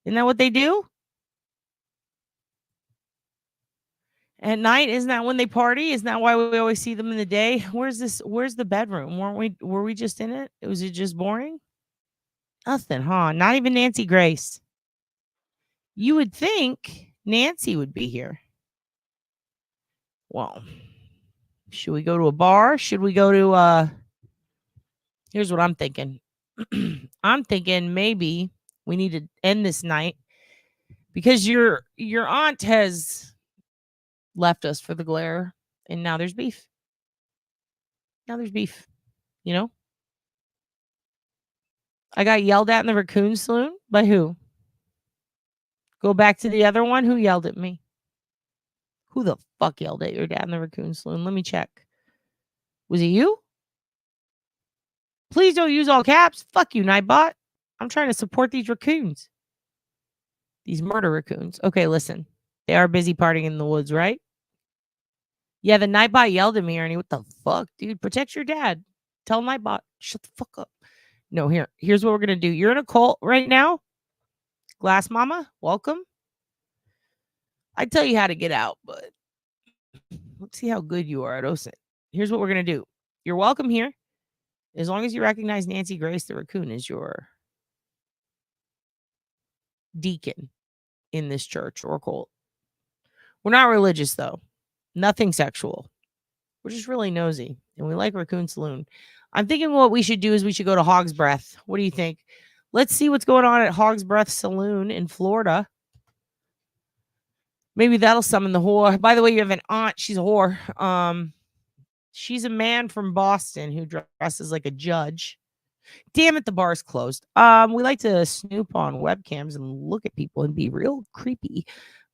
Isn't that what they do? At night, isn't that when they party? Isn't that why we always see them in the day? Where's the bedroom? Were we just in it? Was it just boring? Nothing, huh? Not even Nancy Grace. You would think Nancy would be here. Well, should we go to a bar? Should we go to here's what I'm thinking. I'm thinking maybe we need to end this night because your aunt has left us for the glare and now there's beef. Now there's beef. You know? I got yelled at in the Raccoon Saloon. By who? Go back to the other one. Who yelled at me? Who the fuck yelled at your dad in the Raccoon Saloon? Let me check. Was it you? Please don't use all caps. Fuck you, Nightbot. I'm trying to support these raccoons. These murder raccoons. Okay, listen. They are busy partying in the woods, right? Yeah, the Nightbot yelled at me, Ernie. What the fuck, dude? Protect your dad. Tell Nightbot. Shut the fuck up. No, here's what we're going to do. You're in a cult right now. Glass Mama, welcome. I'd tell you how to get out, but let's see how good you are at OSINT. Here's what we're going to do. You're welcome here. As long as you recognize Nancy Grace the Raccoon is your deacon in this church or cult. We're not religious, though. Nothing sexual. We're just really nosy, and we like Raccoon Saloon. I'm thinking what we should do is we should go to Hog's Breath. What do you think? Let's see what's going on at Hog's Breath Saloon in Florida. Maybe that'll summon the whore. By the way, you have an aunt. She's a whore. She's a man from Boston who dresses like a judge. Damn it, the bar's closed. We like to snoop on webcams and look at people and be real creepy.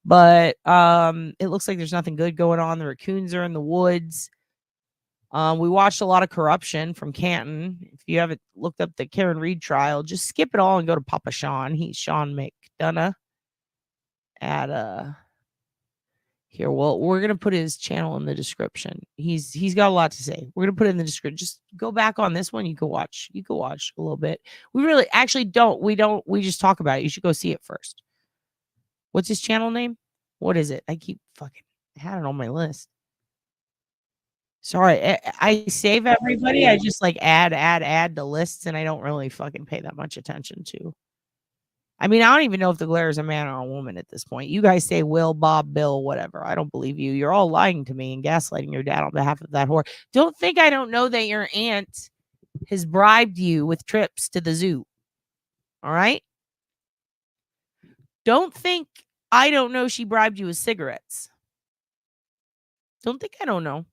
But it looks like there's nothing good going on. The raccoons are in the woods. We watched a lot of corruption from Canton. If you haven't looked up the Karen Reed trial, just skip it all and go to Papa Sean. He's Sean McDonough at here. Well, we're gonna put his channel in the description. He's got a lot to say. We're gonna put it in the description. Just go back on this one. You can watch a little bit. We really actually don't. We just talk about it. You should go see it first. What's his channel name? What is it? I keep fucking had it on my list. Sorry, I save everybody. I just like add to lists, and I don't really fucking pay that much attention to. I mean, I don't even know if the glare is a man or a woman at this point. You guys say Will, Bob, Bill, whatever. I don't believe you. You're all lying to me and gaslighting your dad on behalf of that whore. Don't think I don't know that your aunt has bribed you with trips to the zoo. All right? Don't think I don't know she bribed you with cigarettes. Don't think I don't know.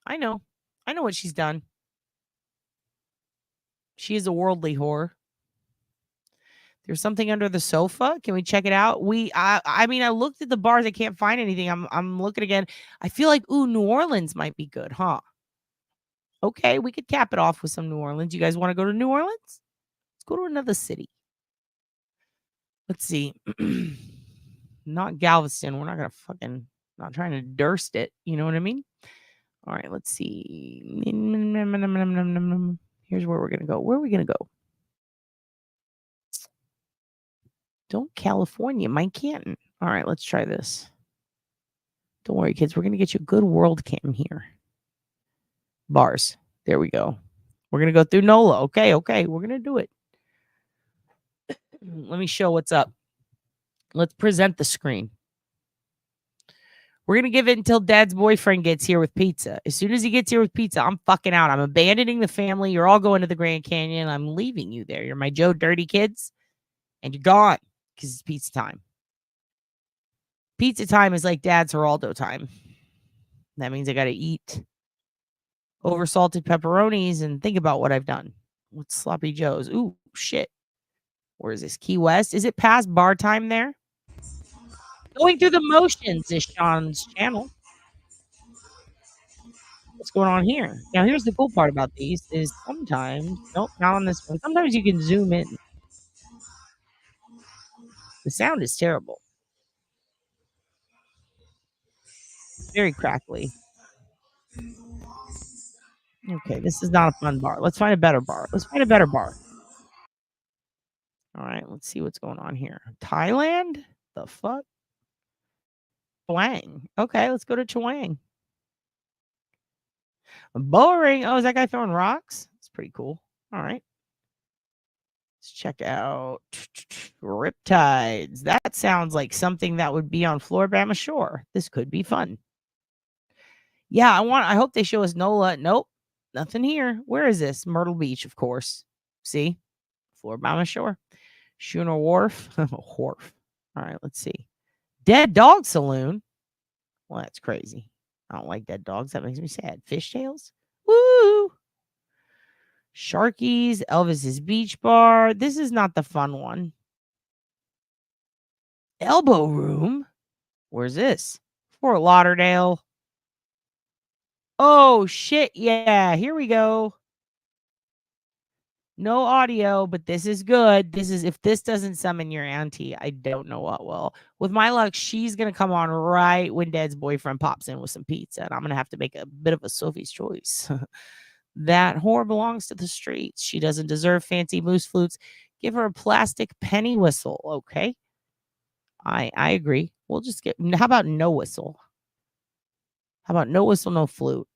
I know. I know what she's done. She is a worldly whore. There's something under the sofa. Can we check it out? I mean, I looked at the bars. I can't find anything. I'm looking again. I feel like, New Orleans might be good, huh? Okay, we could cap it off with some New Orleans. You guys want to go to New Orleans? Let's go to another city. Let's see. Not Galveston. We're not going to fucking, not trying to durst it. You know what I mean? All right, let's see. Here's where we're going to go. Where are we going to go? Don't California, Mike Canton. All right, let's try this. Don't worry, kids. We're going to get you a good world cam here. Bars. There we go. We're going to go through NOLA. Okay. We're going to do it. Let me show what's up. Let's present the screen. We're going to give it until Dad's boyfriend gets here with pizza. As soon as he gets here with pizza, I'm fucking out. I'm abandoning the family. You're all going to the Grand Canyon. I'm leaving you there. You're my Joe Dirty kids. And you're gone because it's pizza time. Pizza time is like Dad's Geraldo time. That means I got to eat oversalted pepperonis and think about what I've done with Sloppy Joes. Ooh, shit. Where is this? Key West? Is it past bar time there? Going through the motions is Sean's channel. What's going on here? Now, here's the cool part about these is sometimes, nope, not on this one. Sometimes you can zoom in. The sound is terrible. Very crackly. Okay, this is not a fun bar. Let's find a better bar. Let's find a better bar. All right, let's see what's going on here. Thailand? The fuck? Blang. Okay, let's go to Chawang. Boring. Oh, is that guy throwing rocks? It's pretty cool. All right. Let's check out Riptides. That sounds like something that would be on Floribama Shore. This could be fun. Yeah, I hope they show us NOLA. Nope. Nothing here. Where is this? Myrtle Beach, of course. See? Floribama Shore. Schooner Wharf. Wharf. All right, let's see. Dead Dog Saloon. Well, that's crazy. I don't like dead dogs. That makes me sad. Fishtails. Woo! Sharkies. Elvis's Beach Bar. This is not the fun one. Elbow Room. Where's this? Fort Lauderdale. Oh, shit. Yeah, here we go. No audio, but this is good. This is, if this doesn't summon your auntie, I don't know what will. With my luck, she's going to come on right when Dad's boyfriend pops in with some pizza, and I'm going to have to make a bit of a Sophie's choice. That whore belongs to the streets. She doesn't deserve fancy moose flutes. Give her a plastic penny whistle, okay? I agree. We'll just get, how about no whistle? How about no whistle, no flute?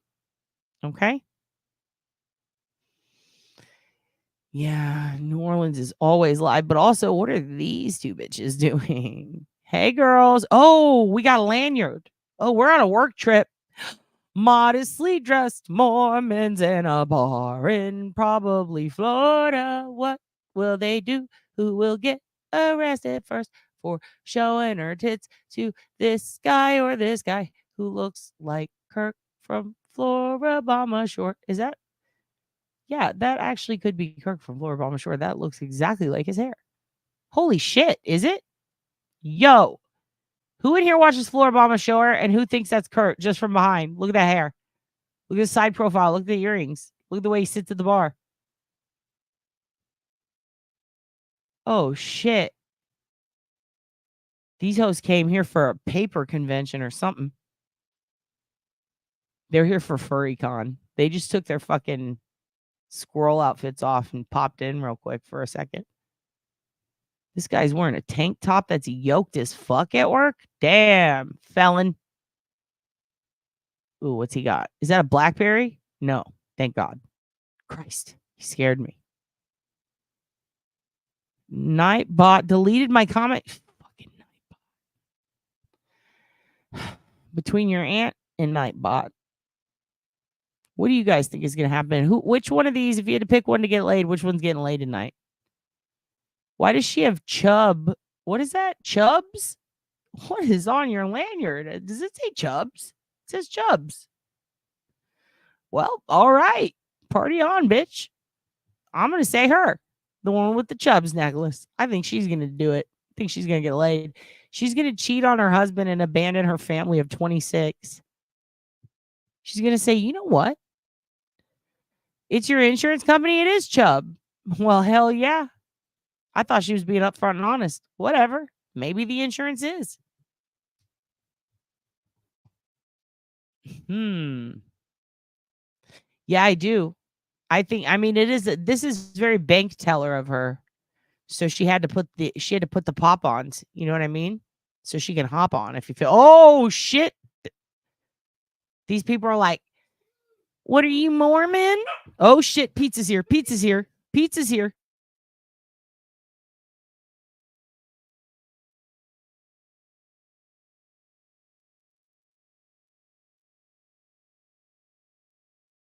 Okay? Yeah, New Orleans is always live, but also, what are these two bitches doing? Hey, girls. Oh, we got a lanyard. Oh, we're on a work trip. Modestly dressed Mormons in a bar in probably Florida. What will they do? Who will get arrested first for showing her tits to this guy or this guy who looks like Kirk from Floribama Shore? Is that? Yeah, that actually could be Kirk from Floribama Shore. That looks exactly like his hair. Holy shit, is it? Yo, who in here watches Floribama Shore and who thinks that's Kurt just from behind? Look at that hair. Look at his side profile. Look at the earrings. Look at the way he sits at the bar. Oh, shit. These hoes came here for a paper convention or something. They're here for FurryCon. They just took their fucking squirrel outfits off and popped in real quick for a second. This guy's wearing a tank top that's yoked as fuck at work. Damn, felon. Ooh, what's he got? Is that a Blackberry? No, thank God. Christ, he scared me. Nightbot deleted my comment. Fucking Nightbot. Between your aunt and Nightbot. What do you guys think is going to happen? Which one of these, if you had to pick one to get laid, which one's getting laid tonight? Why does she have Chubb? What is that? Chubbs? What is on your lanyard? Does it say Chubbs? It says Chubbs. Well, all right. Party on, bitch. I'm going to say her. The one with the Chubbs necklace. I think she's going to do it. I think she's going to get laid. She's going to cheat on her husband and abandon her family of 26. She's going to say, you know what? It's your insurance company. It is Chubb. Well, hell yeah. I thought she was being upfront and honest. Whatever. Maybe the insurance is. Yeah, I do. I mean, it is. This is very bank teller of her. So she had to put the pop-ons. You know what I mean? So she can hop on if you feel. Oh shit! These people are like, "What are you, Mormon?" Oh shit! Pizza's here. Pizza's here. Pizza's here.